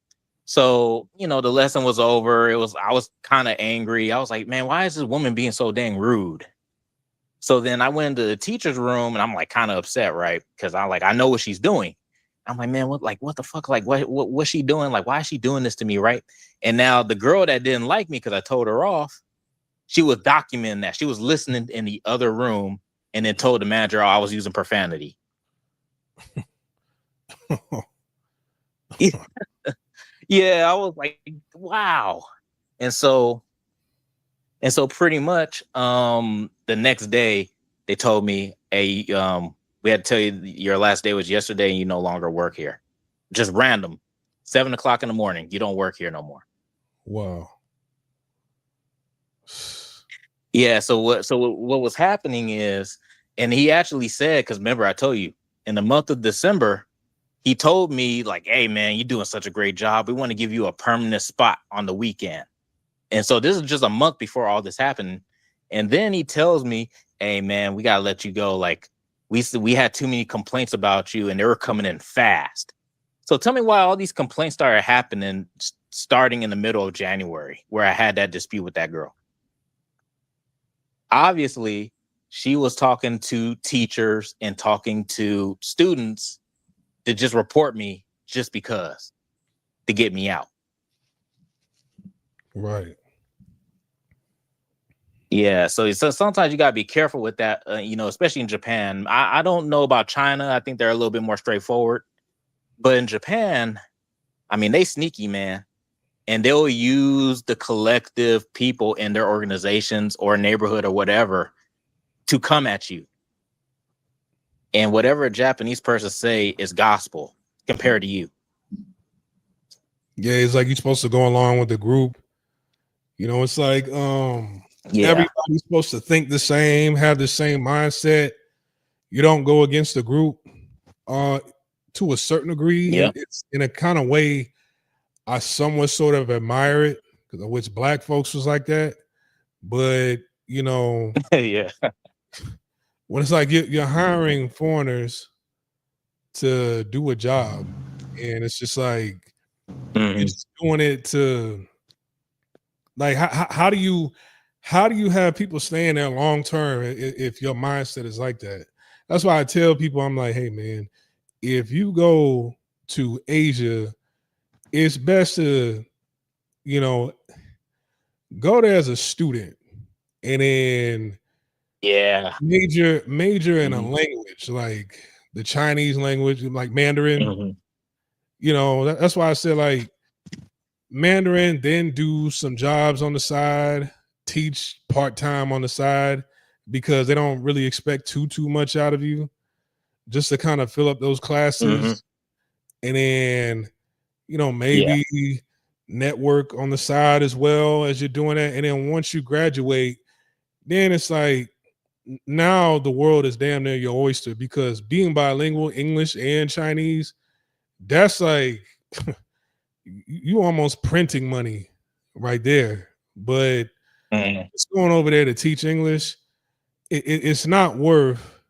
[SPEAKER 2] So, you know, the lesson was over. I was kind of angry. I was like, man, why is this woman being so dang rude? So then I went into the teacher's room and I'm like kind of upset, right? Because I know what she's doing. I'm like, man, what the fuck? Like, what's she doing? Like, why is she doing this to me, right? And now the girl that didn't like me because I told her off, she was documenting that. She was listening in the other room and then told the manager I was using profanity. Yeah, I was like, wow. And so pretty much the next day they told me, hey, we had to tell you your last day was yesterday and you no longer work here. Just random. 7 o'clock in the morning. You don't work here no more.
[SPEAKER 1] Wow.
[SPEAKER 2] Yeah. So what was happening is, and he actually said, because remember I told you in the month of December, he told me like, hey man, you're doing such a great job. We want to give you a permanent spot on the weekend. And so this is just a month before all this happened. And then he tells me, hey man, we got to let you go. Like we had too many complaints about you and they were coming in fast. So tell me why all these complaints started happening starting in the middle of January, where I had that dispute with that girl. Obviously, she was talking to teachers and talking to students to just report me just because, to get me out.
[SPEAKER 1] Right.
[SPEAKER 2] Yeah, so sometimes you gotta be careful with that, you know, especially in Japan. I don't know about China. I think they're a little bit more straightforward. But in Japan, I mean, they sneaky, man. And they'll use the collective people in their organizations or neighborhood or whatever to come at you. And whatever a Japanese person say is gospel compared to you.
[SPEAKER 1] Yeah, it's like you're supposed to go along with the group. You know, it's like everybody's supposed to think the same, have the same mindset. You don't go against the group to a certain degree.
[SPEAKER 2] Yeah.
[SPEAKER 1] It's in a kind of way I somewhat sort of admire it, because of which black folks was like that. But, you know,
[SPEAKER 2] Yeah.
[SPEAKER 1] when it's like you're hiring foreigners to do a job, and it's just like you're just doing it to, like, how do you have people staying there long term if your mindset is like that? That's why I tell people, I'm like, hey man, if you go to Asia, it's best to, you know, go there as a student and then major in a language like the Chinese language, like Mandarin. You know, that's why I said like Mandarin, then do some jobs on the side, teach part-time on the side, because they don't really expect too much out of you, just to kind of fill up those classes. And then, you know, maybe network on the side as well as you're doing that. And then once you graduate, then it's like now the world is damn near your oyster, because being bilingual, English and Chinese, that's like you almost printing money right there. But just going over there to teach English, it's not worth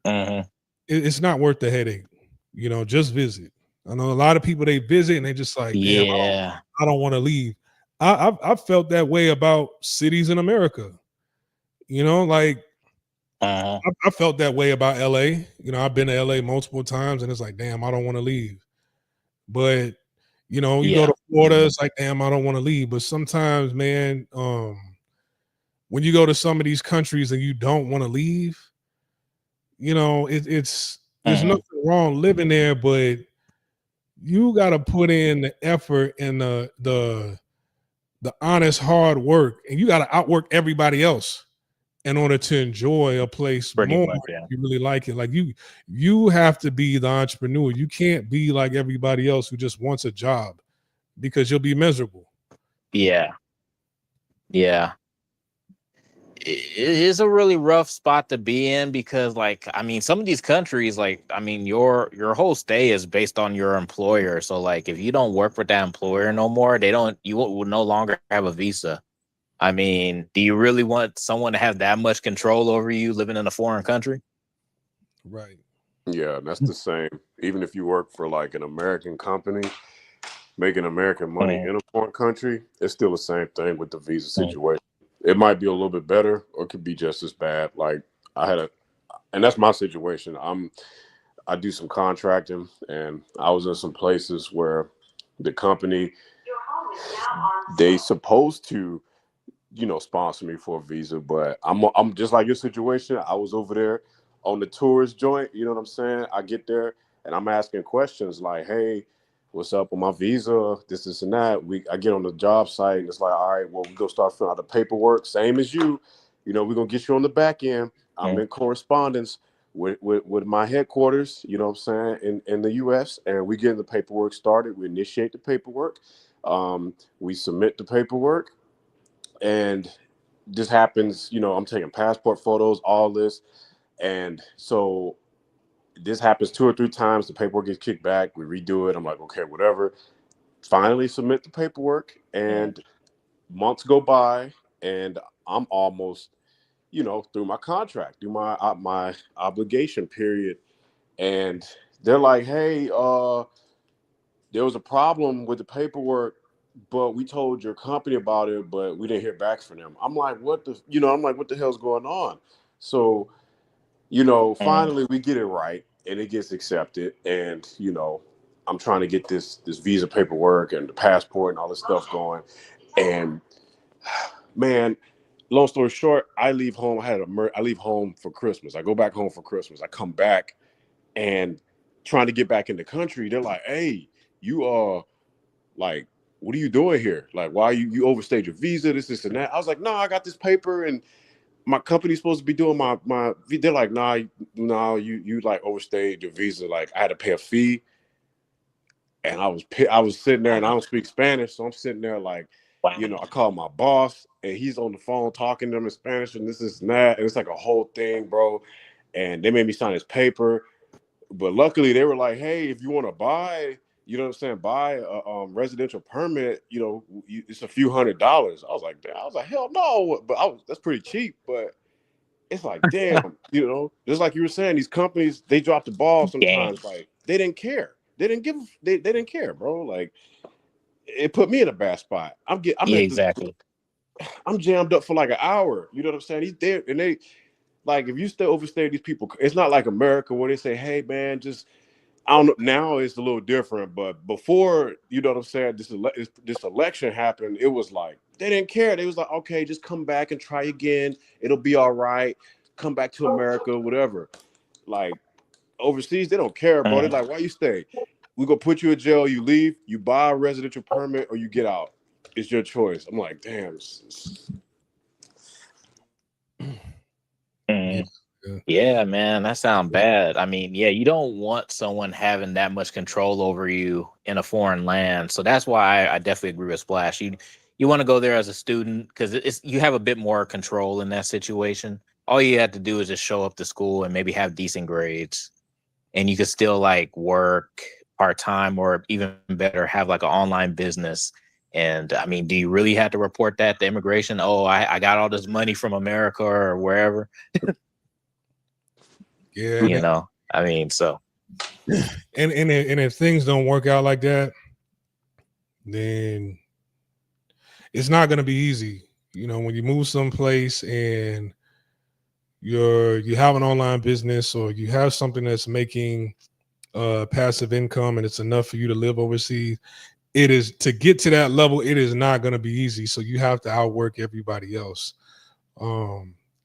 [SPEAKER 1] it's not worth the headache. You know, just visit. I know a lot of people, they visit and they just like, damn, I don't want to leave. I've felt that way about cities in America. You know, like I felt that way about LA. You know, I've been to LA multiple times and it's like, damn, I don't want to leave. But You know, you go to Florida, it's like, damn, I don't want to leave. But sometimes, man, when you go to some of these countries and you don't want to leave, you know, it's there's nothing wrong living there, but you got to put in the effort and the honest hard work, and you got to outwork everybody else in order to enjoy a place more. If you really like it, like you have to be the entrepreneur. You can't be like everybody else who just wants a job, because you'll be miserable.
[SPEAKER 2] Yeah. It is a really rough spot to be in, because like, I mean, some of these countries, like, I mean, your whole stay is based on your employer. So like, if you don't work for that employer no more, you will no longer have a visa. I mean, do you really want someone to have that much control over you living in a foreign country?
[SPEAKER 1] Right.
[SPEAKER 3] Yeah, that's the same. Even if you work for like an American company, making American money in a foreign country, it's still the same thing with the visa situation. It might be a little bit better, or it could be just as bad. Like and that's my situation. I do some contracting, and I was in some places where the company, they supposed to, sponsor me for a visa, but I'm just like your situation. I was over there on the tourist joint, you know what I'm saying? I get there and I'm asking questions like, hey, what's up with my visa? This and that. I get on the job site and it's like, all right, well, we go start filling out the paperwork, same as you. We're gonna get you on the back end. I'm in correspondence with my headquarters, you know what I'm saying, in the US, and we get the paperwork started. We initiate the paperwork. We submit the paperwork. And this happens, I'm taking passport photos, all this. And so this happens 2 or 3 times. The paperwork gets kicked back. We redo it. I'm like, okay, whatever. Finally submit the paperwork, and months go by, and I'm almost, through my contract, through my obligation period. And they're like, hey, there was a problem with the paperwork, but we told your company about it, but we didn't hear back from them. I'm like, what the hell's going on? So, finally we get it right and it gets accepted. And, I'm trying to get this visa paperwork and the passport and all this stuff going. And man, long story short, I leave home. I leave home for Christmas. I go back home for Christmas. I come back and trying to get back in the country. They're like, hey, you are like, what are you doing here? Like, why you overstayed your visa, this and that. I was like, no, I got this paper and my company's supposed to be doing my they're like, nah, no, you like overstayed your visa. Like, I had to pay a fee. And I was sitting there, and I don't speak Spanish, so I'm sitting there like, I call my boss and he's on the phone talking to them in Spanish and this and that. And it's like a whole thing, bro. And they made me sign this paper. But luckily they were like, hey, if you want to buy, you know what I'm saying, buy a residential permit, it's a few $100s. I was like, hell no. But that's pretty cheap. But it's like, damn, just like you were saying, these companies, they drop the ball sometimes. Like, they didn't care. They didn't care, bro. Like, it put me in a bad spot. I'm jammed up for like an hour. You know what I'm saying? He's there, and they, like, if you still overstay these people, it's not like America where they say, hey man, just, I don't know. Now it's a little different, but before, you know what I'm saying, this election happened, it was like they didn't care. They was like, okay, just come back and try again. It'll be all right. Come back to America, whatever. Like, overseas, they don't care, bro. They're like, why you stay? We're gonna put you in jail. You leave. You buy a residential permit, or you get out. It's your choice. I'm like, damn.
[SPEAKER 2] Yeah, man, that sounds bad. I mean, yeah, you don't want someone having that much control over you in a foreign land. So that's why I definitely agree with Splash. You want to go there as a student, because you have a bit more control in that situation. All you have to do is just show up to school and maybe have decent grades, and you could still like work part-time, or even better, have like an online business. And I mean, do you really have to report that to immigration? Oh, I got all this money from America or wherever.
[SPEAKER 1] Yeah.
[SPEAKER 2] I mean, so.
[SPEAKER 1] And if things don't work out like that, then it's not going to be easy. When you move someplace and you have an online business, or you have something that's making passive income and it's enough for you to live overseas, it is to get to that level. It is not going to be easy. So you have to outwork everybody else.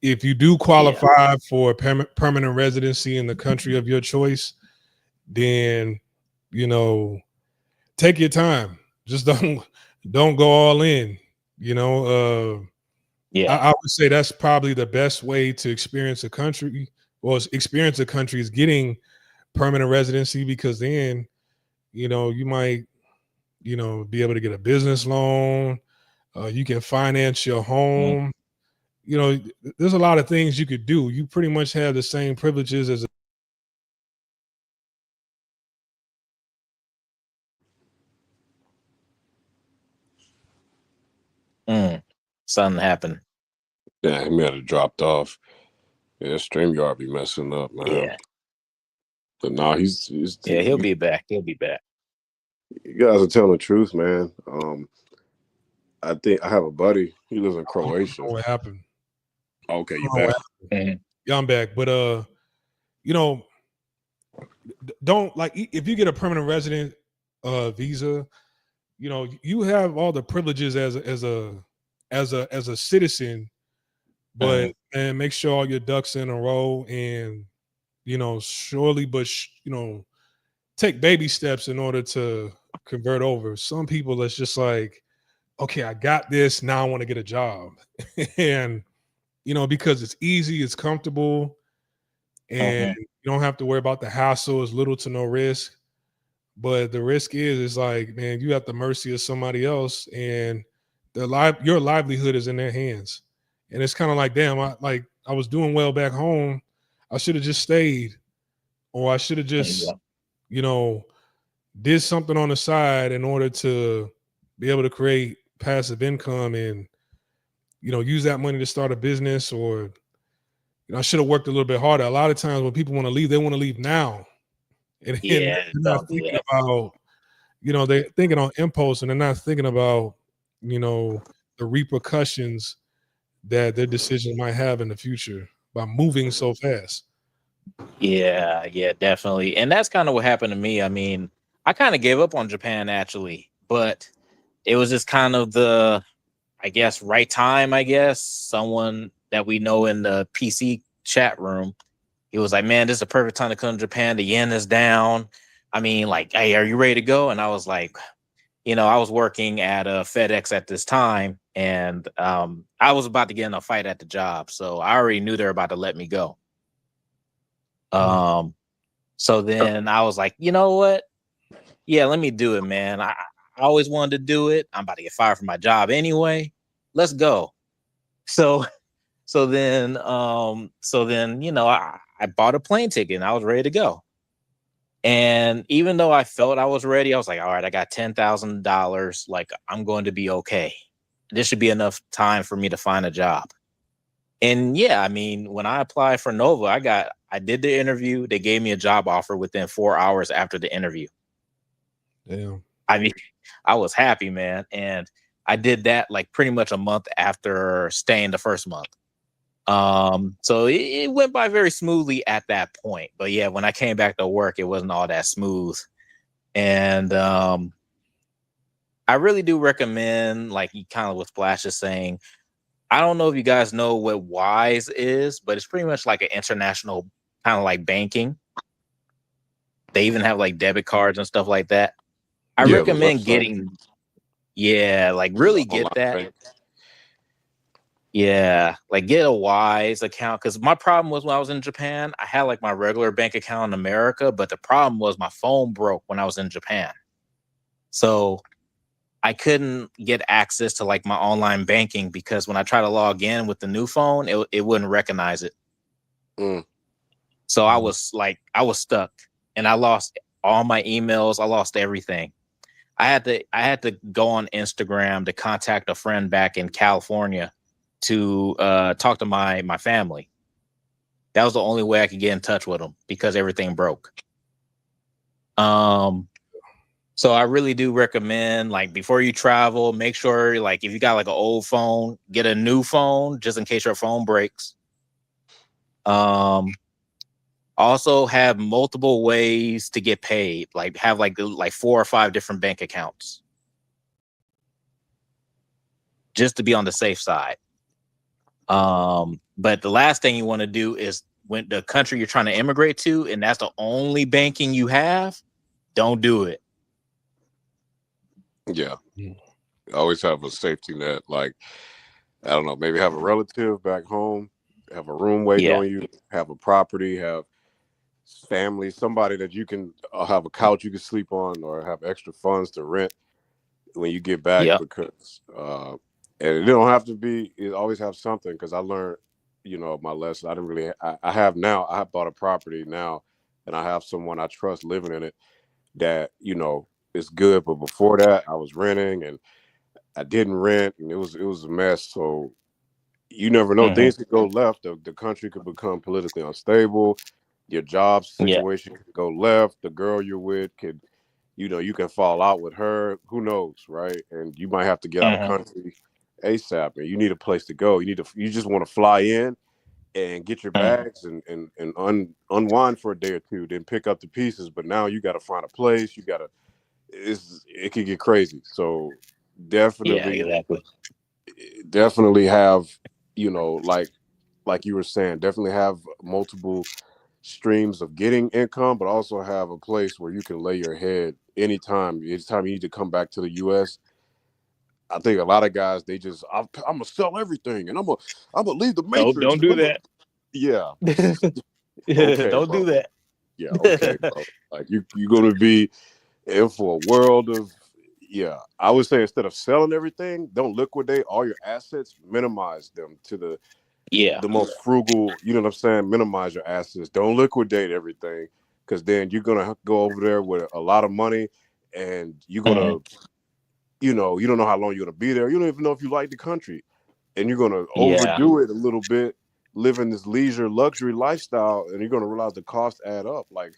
[SPEAKER 1] If you do qualify for permanent residency in the country of your choice, then take your time. Just don't go all in. I would say that's probably the best way to experience a country. Well, experience a country is getting permanent residency, because then you might be able to get a business loan. You can finance your home. There's a lot of things you could do. You pretty much have the same privileges as
[SPEAKER 2] Something happened.
[SPEAKER 3] Yeah, he might have dropped off. Yeah, StreamYard be messing up, man.
[SPEAKER 2] Yeah.
[SPEAKER 3] But no, he's
[SPEAKER 2] he'll be back. He'll be back.
[SPEAKER 3] You guys are telling the truth, man. I think I have a buddy. He lives in Croatia.
[SPEAKER 1] What happened?
[SPEAKER 3] Okay, you back?
[SPEAKER 1] Yeah, I'm back. But don't, like, if you get a permanent resident visa, you have all the privileges as a citizen, but and make sure all your ducks in a row, and surely, but take baby steps in order to convert over. Some people, it's just like, okay, I got this, now I want to get a job. And because it's easy, it's comfortable, and you don't have to worry about the hassle. It's little to no risk. But the risk is like, man, you at the mercy of somebody else, and your livelihood is in their hands. And it's kind of like, damn, I was doing well back home. I should have just stayed, or I should have just, did something on the side in order to be able to create passive income, and use that money to start a business, or I should have worked a little bit harder. A lot of times when people want to leave, they want to leave now. And they're not thinking about, they're thinking on impulse, and they're not thinking about, the repercussions that their decision might have in the future by moving so fast.
[SPEAKER 2] Yeah, definitely. And that's kind of what happened to me. I mean, I kind of gave up on Japan, actually, but it was just kind of the, I guess, right time, I guess. Someone that we know in the PC chat room, he was like, man, this is a perfect time to come to Japan. The yen is down. I mean, like, hey, are you ready to go? And I was like, I was working at a FedEx at this time, and I was about to get in a fight at the job. So I already knew they were about to let me go. So then I was like, you know what? Yeah, let me do it, man. I always wanted to do it. I'm about to get fired from my job anyway. Let's go. So then, I bought a plane ticket and I was ready to go. And even though I felt I was ready, I was like, all right, I got $10,000. Like, I'm going to be okay. This should be enough time for me to find a job. And yeah, I mean, when I applied for Nova, I did the interview. They gave me a job offer within 4 hours after the interview.
[SPEAKER 1] Damn.
[SPEAKER 2] I mean, I was happy, man. And I did that like pretty much a month after staying the first month. So it went by very smoothly at that point. But yeah, when I came back to work, it wasn't all that smooth. And I really do recommend, like kind of what Splash is saying, I don't know if you guys know what Wise is, but it's pretty much like an international kind of like banking. They even have like debit cards and stuff like that. I recommend getting, really get that. Bank. Yeah, like get a Wise account. Because my problem was when I was in Japan, I had like my regular bank account in America, but the problem was my phone broke when I was in Japan. So I couldn't get access to like my online banking, because when I try to log in with the new phone, it wouldn't recognize it. So I was stuck, and I lost all my emails. I lost everything. I had to go on Instagram to contact a friend back in California to talk to my family. That was the only way I could get in touch with them, because everything broke. So I really do recommend, like, before you travel, make sure, like, if you got like an old phone, get a new phone just in case your phone breaks. Also have multiple ways to get paid. Like have like 4 or 5 different bank accounts. just to be on the safe side. But the last thing you want to do is when the country you're trying to immigrate to, and that's the only banking you have, don't do it.
[SPEAKER 3] Yeah. Always have a safety net. Like, I don't know, maybe have a relative back home, have a room waiting on you, have a property, have family, somebody that you can have a couch you can sleep on, or have extra funds to rent when you get back. Because and it don't have to be, you always have something. Because I learned, my lesson. I didn't really I have bought a property now, and I have someone I trust living in it that is good. But before that, I was renting, and I didn't rent, and it was a mess. So you never know. Things could go left. The country could become politically unstable. Your job situation could go left. The girl you're with could, you can fall out with her. Who knows, right? And you might have to get out of country ASAP. And you need a place to go. You just want to fly in and get your bags and unwind for a day or two, then pick up the pieces. But now you got to find a place. It could get crazy. So definitely have, like you were saying, definitely have multiple streams of getting income, but also have a place where you can lay your head anytime you need to come back to the US. I think a lot of guys, they just, I'm gonna sell everything, and I'm gonna leave the Matrix.
[SPEAKER 2] Don't do that.
[SPEAKER 3] Yeah.
[SPEAKER 2] Okay, don't do that.
[SPEAKER 3] Yeah, okay, bro. Like you're gonna be in for a world of, I would say, instead of selling everything, don't liquidate all your assets, minimize them to the most frugal, you know what I'm saying? Minimize your assets. Don't liquidate everything, because then you're gonna go over there with a lot of money, and you're gonna, you don't know how long you're gonna be there. You don't even know if you like the country, and you're gonna overdo it a little bit, living this leisure luxury lifestyle, and you're gonna realize the costs add up. Like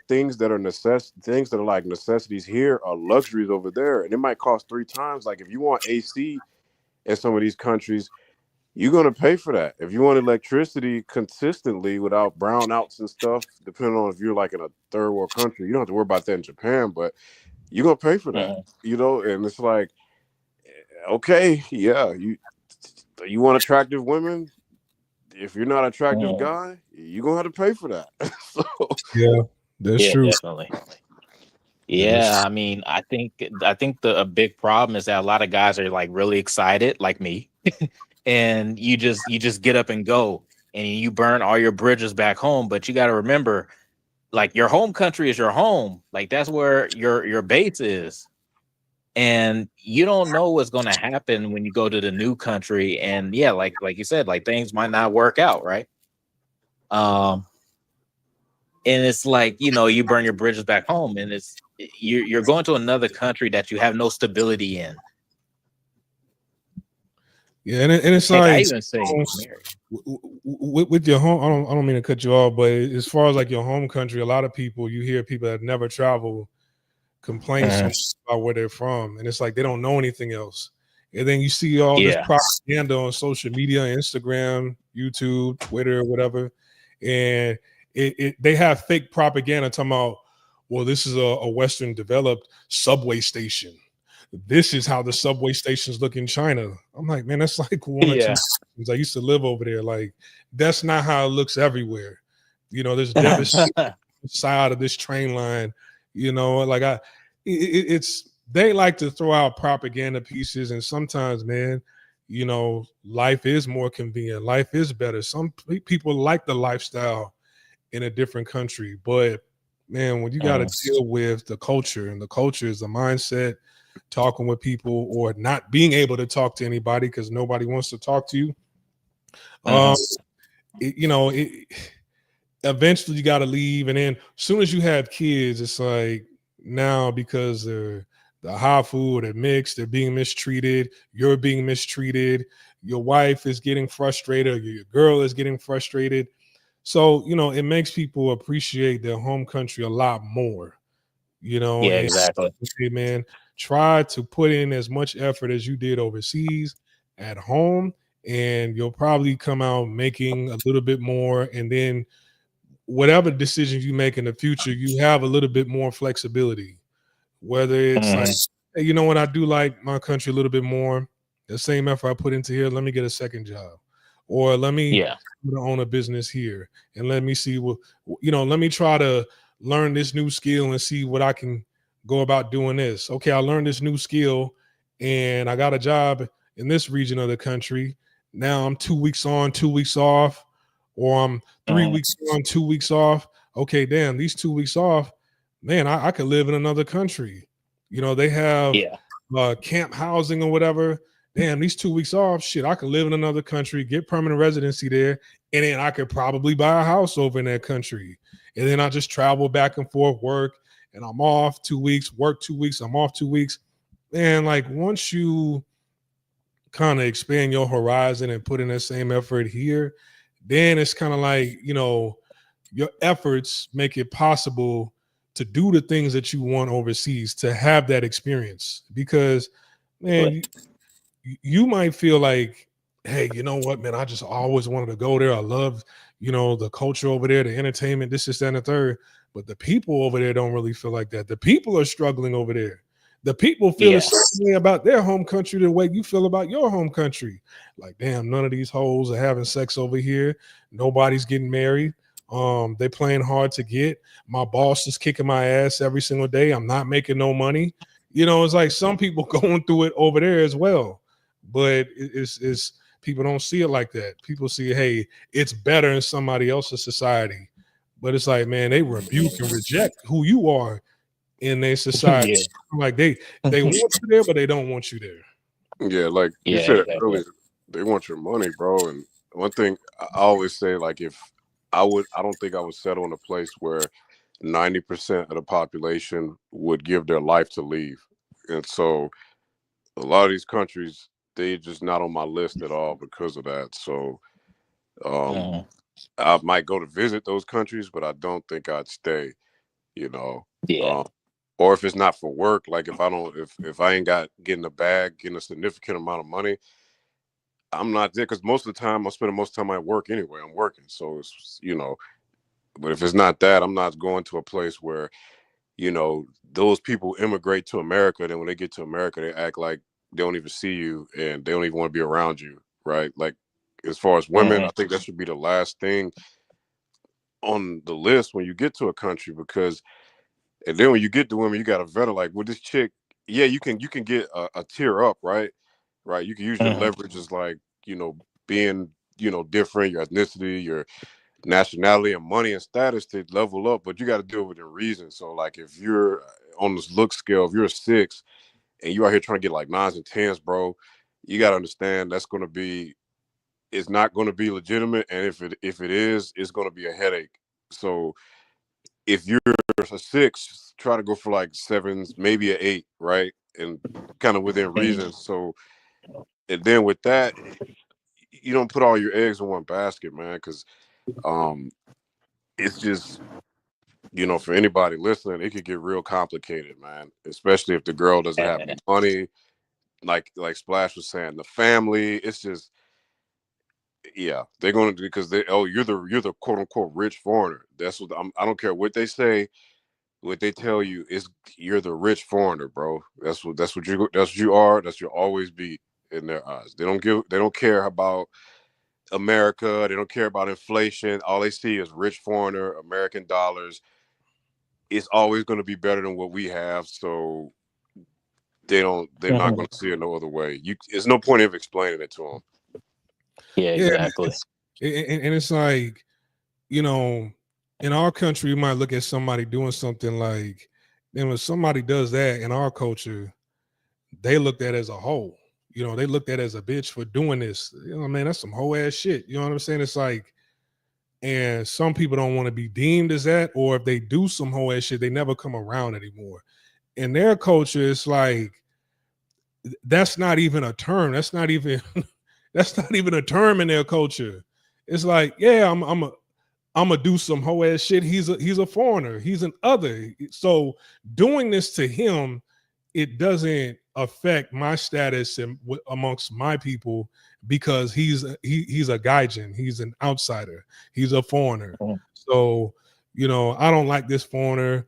[SPEAKER 3] things that are like necessities here are luxuries over there, and it might cost 3 times. Like if you want AC in some of these countries, you're going to pay for that. If you want electricity consistently without brownouts and stuff, depending on if you're like in a third world country, you don't have to worry about that in Japan, but you're going to pay for that, and it's like, okay, you want attractive women. If you're not an attractive guy, you're going to have to pay for that. So,
[SPEAKER 1] yeah, that's true.
[SPEAKER 2] Definitely. Yeah, I mean, I think a big problem is that a lot of guys are like really excited, like me, and you just get up and go, and you burn all your bridges back home. But you got to remember, like, your home country is your home, like that's where your base is, and you don't know what's going to happen when you go to the new country. And like you said, like things might not work out, right? And it's like, you burn your bridges back home, and you're going to another country that you have no stability in.
[SPEAKER 1] Yeah, and it's like, I even say, with your home, I don't mean to cut you off, but as far as like your home country, a lot of people, you hear people that never travel complain so much about where they're from, and it's like they don't know anything else. And then you see all this propaganda on social media, Instagram, YouTube, Twitter, whatever, and they have fake propaganda talking about, well, this is a Western developed subway station. This is how the subway stations look in China. I'm like, man, that's like one or two stations. I used to live over there. Like, that's not how it looks everywhere. There's devastation side of this train line. Like it's they like to throw out propaganda pieces, and sometimes, man, life is more convenient. Life is better. Some people like the lifestyle in a different country, but man, when you got to deal with the culture, and the culture is the mindset, talking with people or not being able to talk to anybody because nobody wants to talk to you. Eventually you got to leave, and then as soon as you have kids, it's like now, because the high food, they're mixed, they're being mistreated, you're being mistreated, your wife is getting frustrated, or your girl is getting frustrated. So, it makes people appreciate their home country a lot more,
[SPEAKER 2] Yeah, exactly.
[SPEAKER 1] Hey, man, try to put in as much effort as you did overseas at home, and you'll probably come out making a little bit more. And then whatever decisions you make in the future, you have a little bit more flexibility. Whether it's like, hey, I do like my country a little bit more. The same effort I put into here, let me get a second job, or let me own a business here, and let me see what, let me try to learn this new skill and see what I can go about doing this. Okay, I learned this new skill and I got a job in this region of the country. Now I'm 2 weeks on, 2 weeks off, or I'm 3 weeks on, 2 weeks off. Okay, damn, these 2 weeks off, man, I could live in another country. They have camp housing or whatever. Damn, these 2 weeks off, shit, I could live in another country, get permanent residency there, and then I could probably buy a house over in that country. And then I just travel back and forth, work, and I'm off 2 weeks, work 2 weeks, I'm off 2 weeks. And like once you kind of expand your horizon and put in that same effort here, then it's kind of like, your efforts make it possible to do the things that you want overseas, to have that experience. Because, man, you might feel like, hey, you know what, man, I just always wanted to go there. I love, the culture over there, the entertainment, this, that, and the third. But the people over there don't really feel like that. The people are struggling over there. The people feel the same way about their home country the way you feel about your home country. Like, damn, none of these hoes are having sex over here. Nobody's getting married. They playing hard to get. My boss is kicking my ass every single day. I'm not making no money. It's like some people going through it over there as well. But it's people don't see it like that. People see, hey, it's better in somebody else's society. But it's like, man, they rebuke and reject who you are in their society. Like they want you there, but they don't want you there.
[SPEAKER 3] Yeah, like you said earlier, they want your money, bro. And one thing I always say, like, if I don't think I would settle in a place where 90% of the population would give their life to leave. And so a lot of these countries, they just not on my list at all because of that. So I might go to visit those countries, but I don't think I'd stay, or if it's not for work, like if I ain't got getting a bag, getting a significant amount of money, I'm not there, because most of the time I'm spending most of the time at work anyway. I'm working. So it's, but if it's not that, I'm not going to a place where, those people immigrate to America. Then when they get to America, they act like they don't even see you and they don't even want to be around you. Right. Like, as far as women, I think that should be the last thing on the list when you get to a country, because, and then when you get to women, you got to vet her. Like, with this chick, you can get a tier up, right? Right. You can use your leverage as, like, being, different, your ethnicity, your nationality and money and status to level up, but you got to do it within reason. So, like, if you're on this look scale, if you're a 6 and you out here trying to get like 9s and 10s, bro, you got to understand it's not going to be legitimate. And if it is, it's going to be a headache. So if you're a 6, try to go for like 7s, maybe an 8, right? And kind of within reason. So, and then with that, you don't put all your eggs in one basket, man, because it's just, for anybody listening, it could get real complicated, man, especially if the girl doesn't have any money. Like Splash was saying, the family, it's just, they're going to, because you're the quote unquote rich foreigner. That's what I don't care what they say, what they tell you is you're the rich foreigner, bro. That's what you are. That's you'll always be in their eyes. They don't care about America. They don't care about inflation. All they see is rich foreigner, American dollars. It's always going to be better than what we have. So they're not going to see it no other way. There's no point of explaining it to them.
[SPEAKER 2] Yeah, exactly.
[SPEAKER 1] And it's like, in our country, you might look at somebody doing something like, and when somebody does that in our culture, they look at it as a hoe. They looked at it as a bitch for doing this. Man, that's some hoe ass shit. You know what I'm saying? It's like, and some people don't want to be deemed as that, or if they do some hoe ass shit, they never come around anymore. In their culture, it's like, that's not even a term. That's not even a term in their culture. It's like, yeah, I'm gonna do some hoe ass shit. He's a foreigner. He's an other. So doing this to him, it doesn't affect my status amongst my people, because he's a gaijin. He's an outsider. He's a foreigner. So, I don't like this foreigner.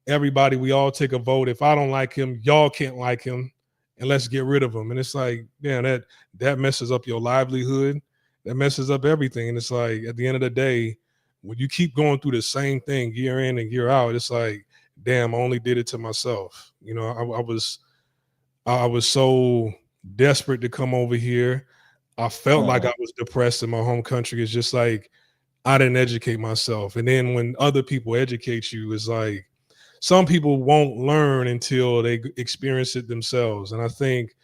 [SPEAKER 1] Everybody, we all take a vote. If I don't like him, y'all can't like him. and let's get rid of them. And it's like, man, that messes up your livelihood. That messes up everything. And it's like, at the end of the day, when you keep going through the same thing year in and year out, it's like, damn, I only did it to myself. You know, I was so desperate to come over here. I felt like I was depressed in my home country. It's just like I didn't educate myself. And then when other people educate you, it's like some people won't learn until they experience it themselves. And I think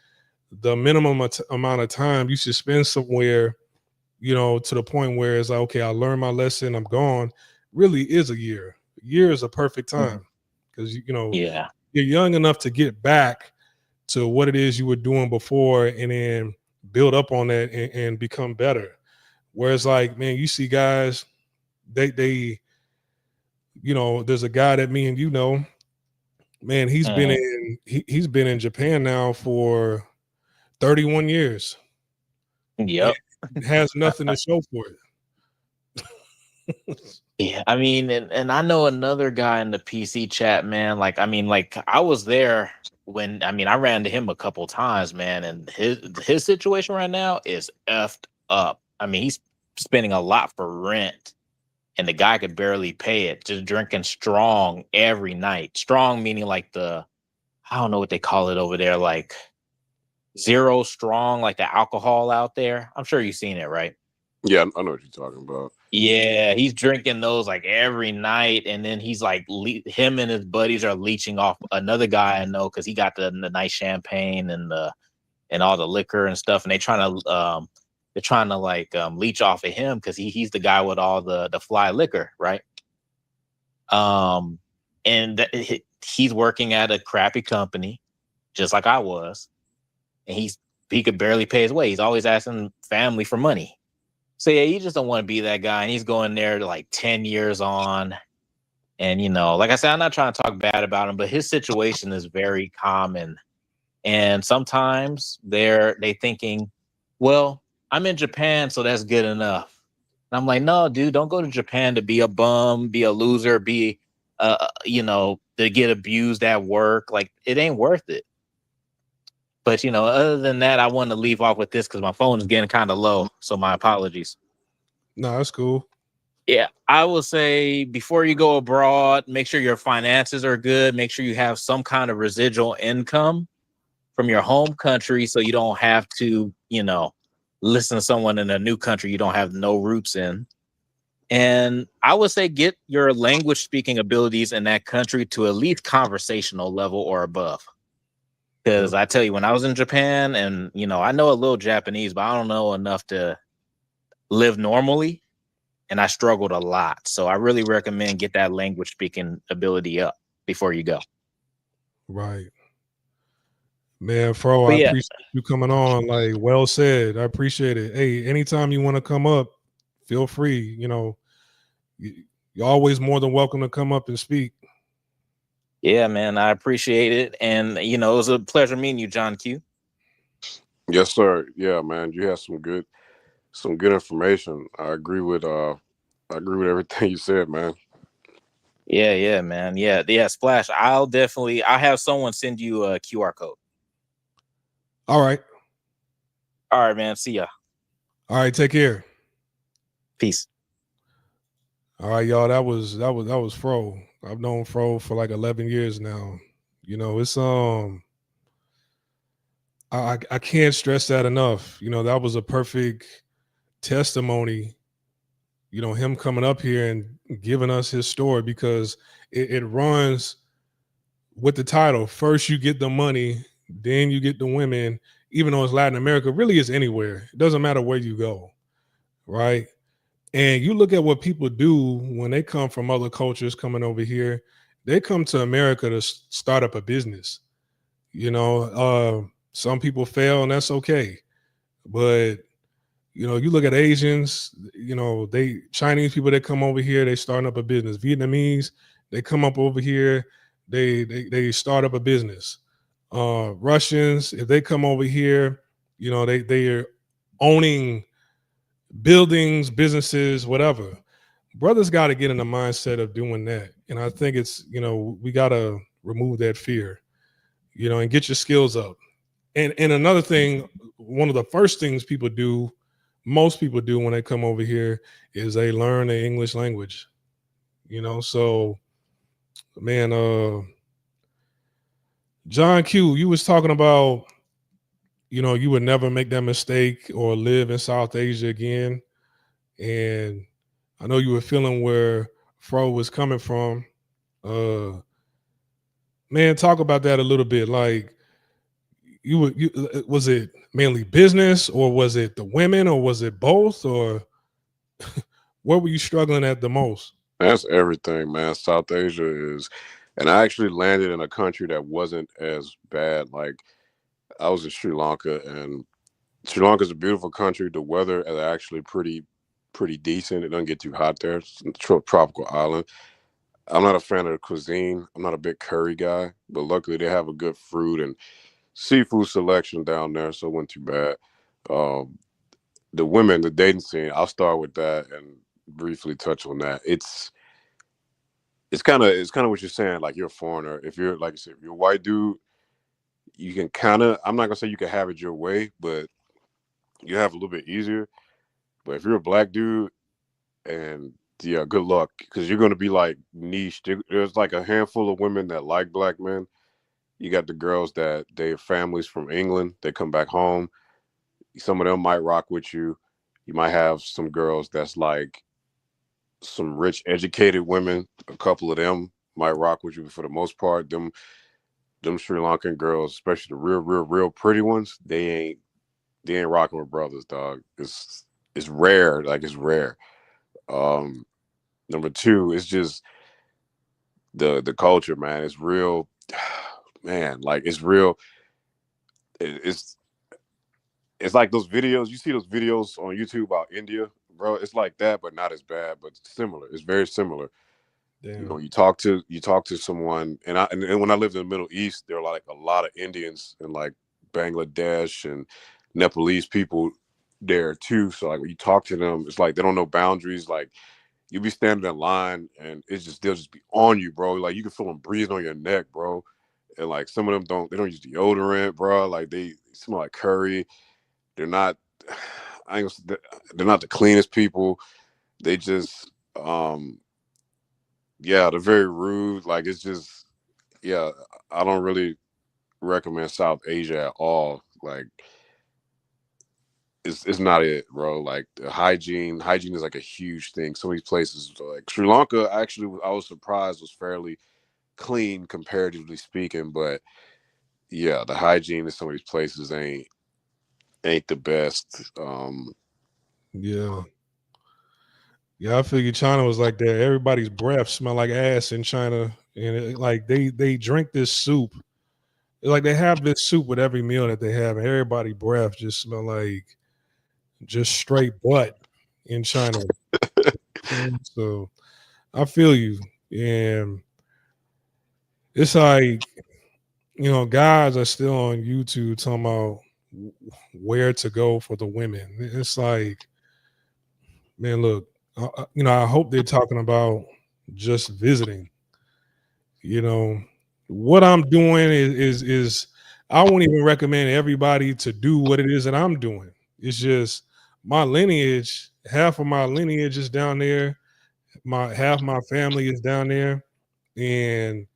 [SPEAKER 1] the minimum amount of time you should spend somewhere, you know, to the point where it's like, okay, I learned my lesson, I'm gone, really is a year. A year is a perfect time because, you know,
[SPEAKER 2] Yeah.
[SPEAKER 1] you're young enough to get back to what it is you were doing before and then build up on that and become better. Whereas like, man, you see guys, they, you know, there's a guy that me and you know, man, he's been in Japan now for 31 years.
[SPEAKER 2] Yep.
[SPEAKER 1] Has nothing to show for it.
[SPEAKER 2] Yeah, I mean, and I know another guy in the PC chat, man. Like, I mean, like I was there when I ran to him a couple times, man, and his situation right now is effed up. I mean, he's spending a lot for rent, and the guy could barely pay it. Just drinking strong every night. Strong meaning like I don't know what they call it over there, like zero strong, like the alcohol out there. I'm sure you've seen it, right?
[SPEAKER 3] Yeah, I know what you're talking about.
[SPEAKER 2] Yeah, he's drinking those like every night, and then he's like, him and his buddies are leeching off another guy I know because he got the nice champagne and all the liquor and stuff, and they're trying to like leech off of him because he's the guy with all the fly liquor, right? And he's working at a crappy company, just like I was, and he could barely pay his way. He's always asking family for money. So yeah, you just don't want to be that guy. And he's going there to like 10 years on. And, you know, like I said, I'm not trying to talk bad about him, but his situation is very common. And sometimes they thinking, well, I'm in Japan, so that's good enough. And I'm like, no, dude, don't go to Japan to be a bum, be a loser, be, you know, to get abused at work. Like, it ain't worth it. But, you know, other than that, I want to leave off with this because my phone is getting kind of low. So my apologies.
[SPEAKER 1] No, that's cool.
[SPEAKER 2] Yeah, I will say before you go abroad, make sure your finances are good. Make sure you have some kind of residual income from your home country so you don't have to, you know, listen to someone in a new country you don't have no roots in. And I would say get your language speaking abilities in that country to at least conversational level or above. Because I tell you, when I was in Japan, and you know, I know a little Japanese, but I don't know enough to live normally, and I struggled a lot. So I really recommend get that language speaking ability up before you go.
[SPEAKER 1] Right, man, Fro.
[SPEAKER 2] But
[SPEAKER 1] I
[SPEAKER 2] yeah,
[SPEAKER 1] appreciate you coming on. Like, well said. I appreciate it. Hey, anytime you want to come up, feel free. You know, you're always more than welcome to come up and speak.
[SPEAKER 2] yeah, man, I appreciate it, and you know, it was a pleasure meeting you, John Q.
[SPEAKER 3] Yes, sir. Yeah, man, you have some good information. I agree with everything you said, man.
[SPEAKER 2] Yeah, man. Yeah, Splash. I'll have someone send you a QR code.
[SPEAKER 1] All right,
[SPEAKER 2] Man. See ya.
[SPEAKER 1] all right. Take care.
[SPEAKER 2] Peace.
[SPEAKER 1] All right, y'all. That was Fro. I've known Fro for like 11 years now. You know, it's I can't stress that enough. You know, that was a perfect testimony. You know, him coming up here and giving us his story because it runs with the title. First, you get the money, then you get the women. Even though it's Latin America, really is anywhere. It doesn't matter where you go, right? And you look at what people do when they come from other cultures coming over here. They come to America to start up a business. You know, some people fail, and that's okay. But you know, you look at Asians. You know, Chinese people that come over here, they starting up a business. Vietnamese, they come up over here, they start up a business. Russians, if they come over here, you know, they are owning buildings, businesses, whatever. Brothers got to get in the mindset of doing that. And I think it's, you know, we got to remove that fear, you know, and get your skills up. And another thing, one of the first things most people do when they come over here is they learn the English language. So man, John Q, you was talking about, you would never make that mistake or live in South Asia again. And I know you were feeling where Fro was coming from. Man, talk about that a little bit. Like, was it mainly business, or was it the women, or was it both, or what were you struggling at the most?
[SPEAKER 3] That's everything, man. South Asia is, and I actually landed in a country that wasn't as bad. Like I was in Sri Lanka, and Sri Lanka is a beautiful country. The weather is actually pretty decent. It doesn't get too hot there. It's a tropical island. I'm not a fan of the cuisine. I'm not a big curry guy, but luckily they have a good fruit and seafood selection down there, so it wasn't too bad. Um, the women, the dating scene, I'll start with that and briefly touch on that. It's kind of what you're saying. Like you're a foreigner. If you're like I said, if you're a white dude, you can kind of. I'm not gonna say you can have it your way, but you have a little bit easier. But if you're a black dude, and yeah, good luck because you're gonna be like niche. There's like a handful of women that like black men. You got the girls that their families from England. They come back home. Some of them might rock with you. You might have some girls that's like some rich, educated women. A couple of them might rock with you, but for the most part, them Sri Lankan girls, especially the real pretty ones, they ain't rocking with brothers, dog. It's rare, like it's rare. Um, Number two, it's just the culture, man. It's real, man. Like it's real. It's like those videos. You see those videos on YouTube about India, bro. It's like that, but not as bad, but similar. It's very similar. You know,
[SPEAKER 1] Damn.
[SPEAKER 3] you talk to someone, and when I lived in the Middle East, there were like a lot of Indians and like Bangladesh and Nepalese people there too. So like when you talk to them, it's like they don't know boundaries. Like you be standing in line, and it's just they'll just be on you, bro. Like you can feel them breathing on your neck, bro. And like some of them don't use deodorant, bro. Like they smell like curry. They're not. I ain't they're not the cleanest people. They just yeah, they're very rude. Like it's just yeah, I don't really recommend South Asia at all. Like it's not it, bro. Like the hygiene is like a huge thing. Some of these places, like Sri Lanka, actually, I was surprised was fairly clean comparatively speaking. But yeah, the hygiene in some of these places ain't the best.
[SPEAKER 1] Yeah. Yeah, I figured China was like that. Everybody's breath smell like ass in China, and like they drink this soup. Like they have this soup with every meal that they have, and everybody breath just smell like just straight butt in China. So I feel you, and it's like guys are still on YouTube talking about where to go for the women. It's like, man, look, I hope they're talking about just visiting. You know, what I'm doing is I won't even recommend everybody to do what it is that I'm doing. It's just my lineage, half of my lineage is down there. My half my family is down there, and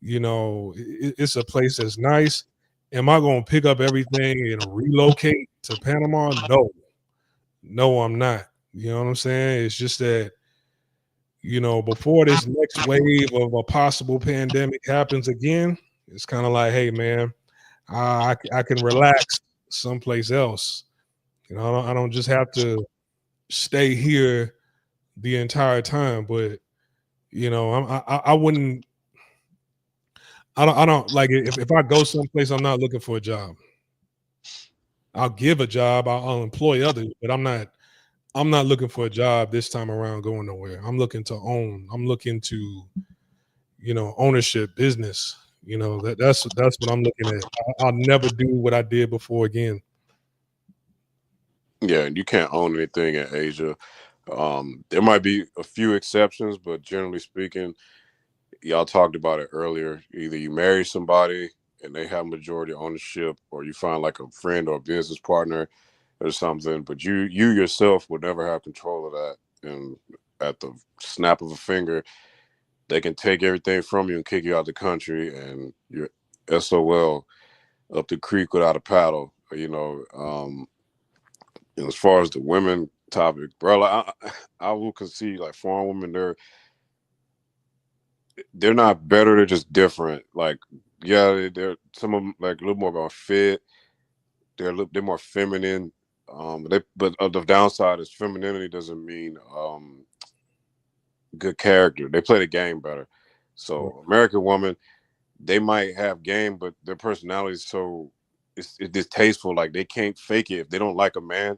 [SPEAKER 1] it's a place that's nice. Am I going to pick up everything and relocate to Panama? No, no, I'm not. You know what I'm saying? It's just that before this next wave of a possible pandemic happens again, it's kind of like, hey, man, I can relax someplace else. I don't just have to stay here the entire time. But I wouldn't. I don't like it. If I go someplace, I'm not looking for a job. I'll give a job. I'll employ others, but I'm not looking for a job this time around going nowhere. I'm looking to own. I'm looking to, ownership, business. That's what I'm looking at. I'll never do what I did before again.
[SPEAKER 3] Yeah, and you can't own anything in Asia. There might be a few exceptions, but generally speaking, y'all talked about it earlier. Either you marry somebody and they have majority ownership, or you find like a friend or a business partner or something, but you yourself would never have control of that. And at the snap of a finger, they can take everything from you and kick you out the country, and you're SOL up the creek without a paddle. And as far as the women topic, bro, like, I will concede, like, foreign women, they're not better, they're just different. Like, yeah, they're some of them like a little more about fit. They're more feminine. But the downside is femininity doesn't mean good character. They play the game better. So American woman, they might have game, but their personality is so it's distasteful. Like, they can't fake it. If they don't like a man,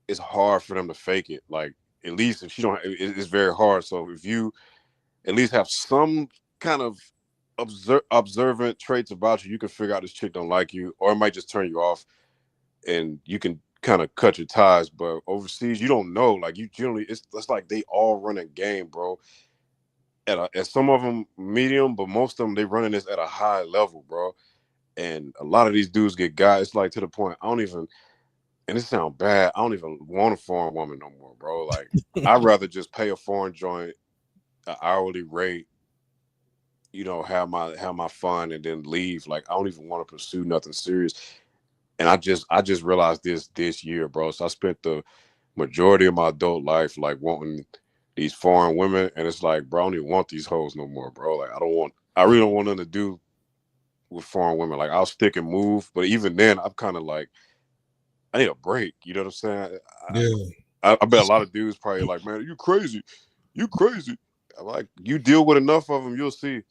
[SPEAKER 3] it's hard for them to fake it. Like, at least if she don't, it's very hard. So if you at least have some kind of observant traits about you, you can figure out this chick don't like you, or it might just turn you off, and you can kind of cut your ties. But overseas, you don't know. Like, you generally, it's like they all run a game, bro. At some of them medium, but most of them they running this at a high level, bro. And a lot of these dudes get guys. It's like to the point I don't even. And it sounds bad. I don't even want a foreign woman no more, bro. Like, I'd rather just pay a foreign joint an hourly rate, have my fun and then leave. Like, I don't even want to pursue nothing serious. And I just realized this year, bro. So I spent the majority of my adult life like wanting these foreign women, and it's like, bro, I don't even want these hoes no more, bro. Like, I really don't want nothing to do with foreign women. Like, I'll stick and move, but even then, I'm kind of like, I need a break. You know what I'm saying?
[SPEAKER 1] Yeah.
[SPEAKER 3] I bet a lot of dudes probably like, man, you crazy. You crazy. I'm like, you deal with enough of them, you'll see.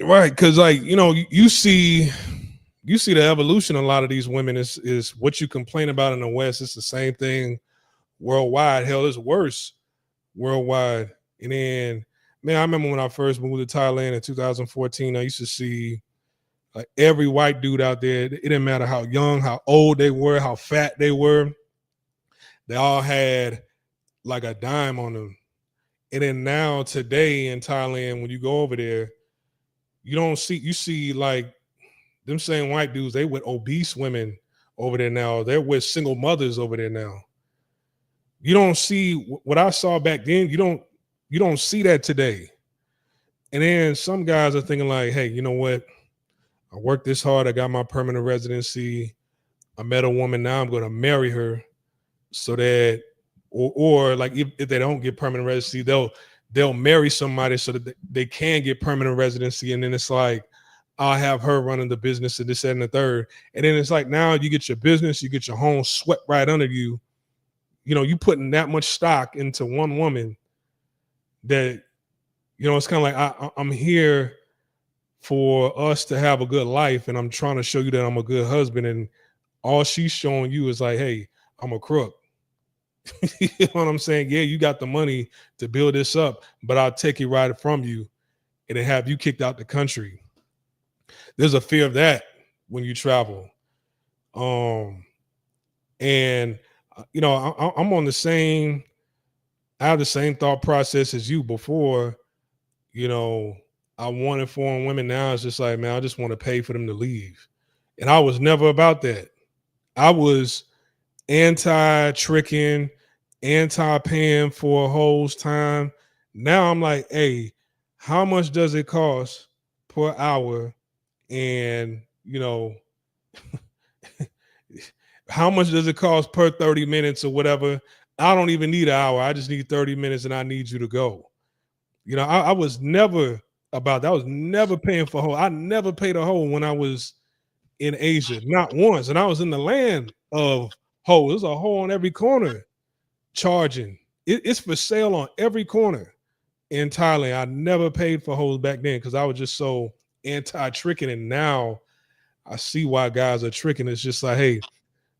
[SPEAKER 1] Right, because like, you see the evolution of a lot of these women is what you complain about in the West. It's the same thing worldwide. Hell, it's worse worldwide. And then, man, I remember when I first moved to Thailand in 2014, I used to see like every white dude out there. It didn't matter how young, how old they were, how fat they were. They all had like a dime on them. And then now today in Thailand, when you go over there, you see like them same white dudes, they with obese women over there now. They're with single mothers over there now. You don't see what I saw back then. You don't see that today. And then some guys are thinking like, hey, you know what? I worked this hard. I got my permanent residency. I met a woman. Now I'm going to marry her so that, or like if they don't get permanent residency, they'll marry somebody so that they can get permanent residency. And then it's like, I'll have her running the business and this, that, and the third. And then it's like, now you get your business, you get your home swept right under you. You putting that much stock into one woman that, it's kind of like, I'm here for us to have a good life, and I'm trying to show you that I'm a good husband, and all she's showing you is like, hey, I'm a crook. You know what I'm saying? Yeah, you got the money to build this up, but I'll take it right from you and then have you kicked out the country. There's a fear of that when you travel. And I'm on the same, I have the same thought process as you before. I wanted foreign women. Now it's just like, man, I just want to pay for them to leave. And I was never about that. I was anti-tricking, anti-paying for a hoe's time. Now I'm like, hey, how much does it cost per hour? And, how much does it cost per 30 minutes or whatever? I don't even need an hour. I just need 30 minutes and I need you to go. I was never about that. I was never paying for hoe. I never paid a hoe when I was in Asia, not once. And I was in the land of hoe. There's a hoe on every corner charging. It's for sale on every corner in Thailand. I never paid for hoes back then because I was just so anti-tricking. And now I see why guys are tricking. It's just like, hey,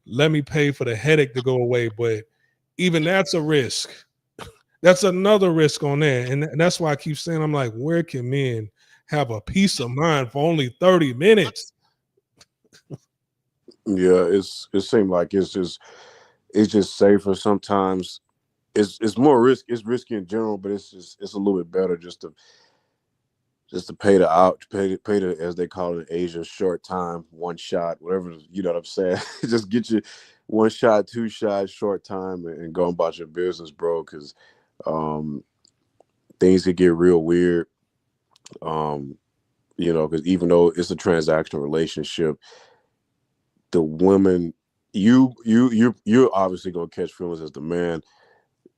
[SPEAKER 1] let me pay for the headache to go away. But even that's a risk. That's another risk on that. And that's why I keep saying, I'm like, where can men have a peace of mind for only 30 minutes?
[SPEAKER 3] Yeah, it seems like it's just safer sometimes. It's more risk. It's risky in general, but it's a little bit better just to just to pay the as they call it in Asia, short time, one shot, whatever, you know what I'm saying? Just get you one shot, two shots, short time, and go about your business, bro, because things could get real weird. Um, because even though it's a transactional relationship, the woman, you're obviously gonna catch feelings as the man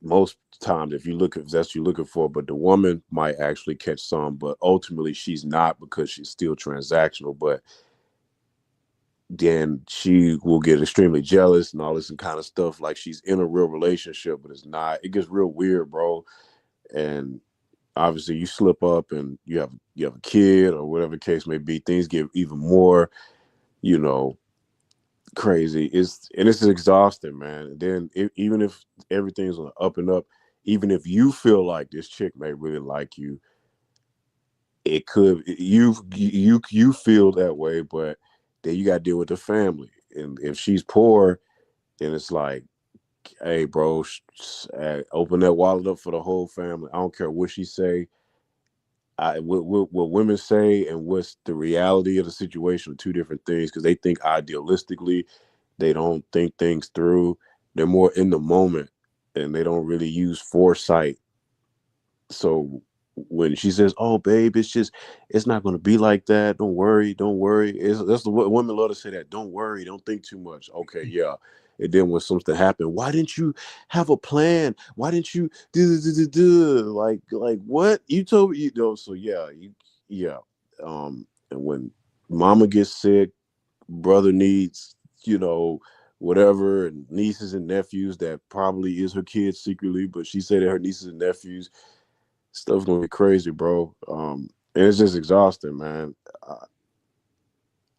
[SPEAKER 3] most times if you look at that's what you're looking for, but the woman might actually catch some, but ultimately she's not because she's still transactional. But then she will get extremely jealous and all this kind of stuff, like she's in a real relationship, but it's not. It gets real weird, bro. And obviously you slip up and you have a kid or whatever the case may be, things get even more, you know, crazy. It's exhausting, man. And then even if everything's on the up and up, even if you feel like this chick may really like you, it could you feel that way, but then you got to deal with the family. And if she's poor, then it's like, hey, bro, open that wallet up for the whole family. I don't care what she say. What women say and what's the reality of the situation are two different things, because they think idealistically, they don't think things through. They're more in the moment and they don't really use foresight. So when she says, "Oh, babe, it's not going to be like that. Don't worry, don't worry." That's the women love to say that. Don't worry, don't think too much. Okay, yeah. And then when something happened, why didn't you have a plan? Why didn't you do? Like what you told me? So yeah, yeah. And when mama gets sick, brother needs, whatever, and nieces and nephews that probably is her kids secretly, but she said that her nieces and nephews, stuff's gonna be crazy, bro. And it's just exhausting, man.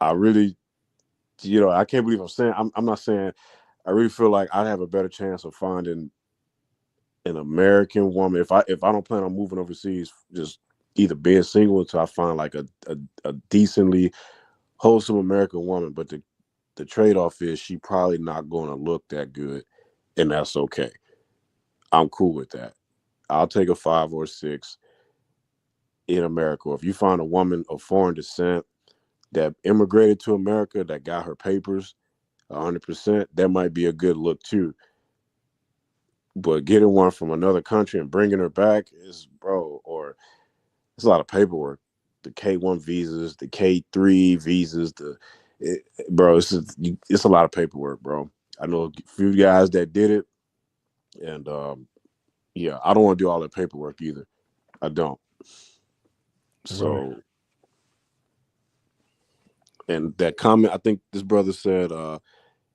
[SPEAKER 3] I really, I can't believe I'm not saying, I really feel like I'd have a better chance of finding an American woman if I don't plan on moving overseas, just either being single until I find like a decently wholesome American woman. But the trade-off is she probably not going to look that good, and that's okay. I'm cool with that. I'll take a 5 or 6 in America. If you find a woman of foreign descent that immigrated to America, that got her papers 100%, that might be a good look too. But getting one from another country and bringing her back is, bro, or it's a lot of paperwork. The K1 visas, the K3 visas, bro, it's a lot of paperwork, bro. I know a few guys that did it, and yeah, I don't want to do all that paperwork either. I don't. So,
[SPEAKER 1] Right.
[SPEAKER 3] and that comment, I think this brother said,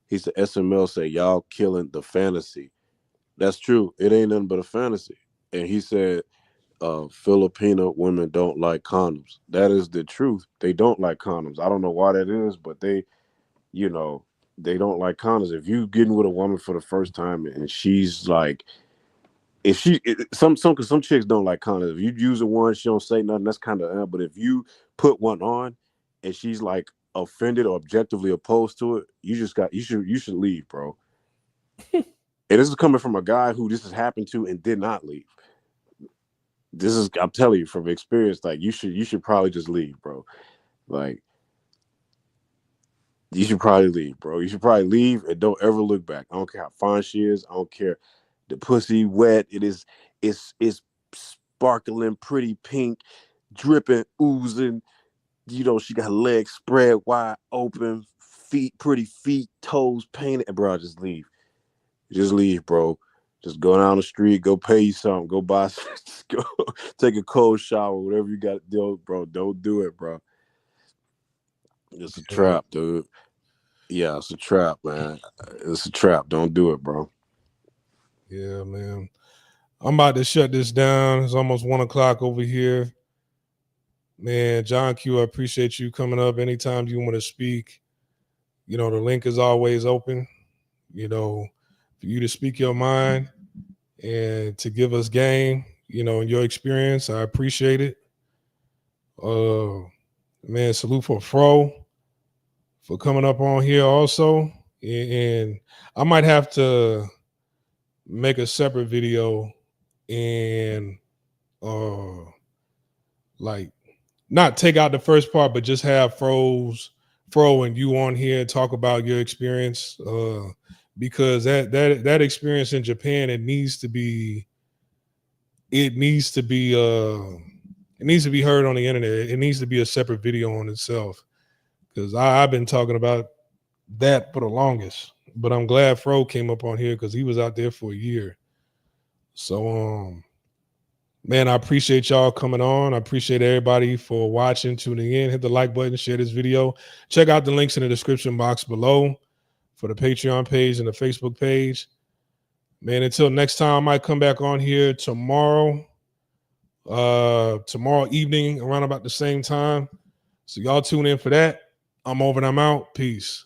[SPEAKER 3] he said SML say y'all killing the fantasy. That's true. It ain't nothing but a fantasy. And he said, Filipino women don't like condoms. That is the truth. They don't like condoms. I don't know why that is, but you know, they don't like condoms. If you getting with a woman for the first time and she's like, if she cause some chicks don't like condoms. If you use a one, she don't say nothing. That's kind of. But if you put one on and she's like offended or objectively opposed to it, you should leave, bro. And this is coming from a guy who this has happened to and did not leave. I'm telling you from experience, like you should probably just leave, bro. Like you should probably leave, bro. You should probably leave and don't ever look back. I don't care how fine she is. I don't care. The pussy wet. It's sparkling, pretty pink, dripping, oozing. She got her legs spread wide open, pretty feet, toes painted. Bro, just leave. Just leave, bro. Just go down the street, go pay you something, go buy, just go take a cold shower, whatever you got to do, bro. Don't do it, bro. It's a
[SPEAKER 1] Yeah.
[SPEAKER 3] trap, dude. Yeah, it's a trap, man. It's a trap. Don't do it, bro.
[SPEAKER 1] Yeah, man. I'm about to shut this down. It's almost 1 o'clock over here. Man, John Q, I appreciate you coming up anytime you want to speak. The link is always open, for you to speak your mind and to give us game, in your experience. I appreciate it. Man, salute for Fro for coming up on here also. And I might have to make a separate video and like not take out the first part, but just have Fro and you on here talk about your experience, because that experience in Japan, it needs to be heard on the internet. It needs to be a separate video on itself, because I've been talking about that for the longest. But I'm glad Fro came up on here because he was out there for a year. So man, I appreciate y'all coming on. I appreciate everybody for watching, tuning in. Hit the like button, share this video. Check out the links in the description box below for the Patreon page and the Facebook page. Man, until next time, I might come back on here tomorrow evening around about the same time. So y'all tune in for that. I'm over and I'm out. Peace.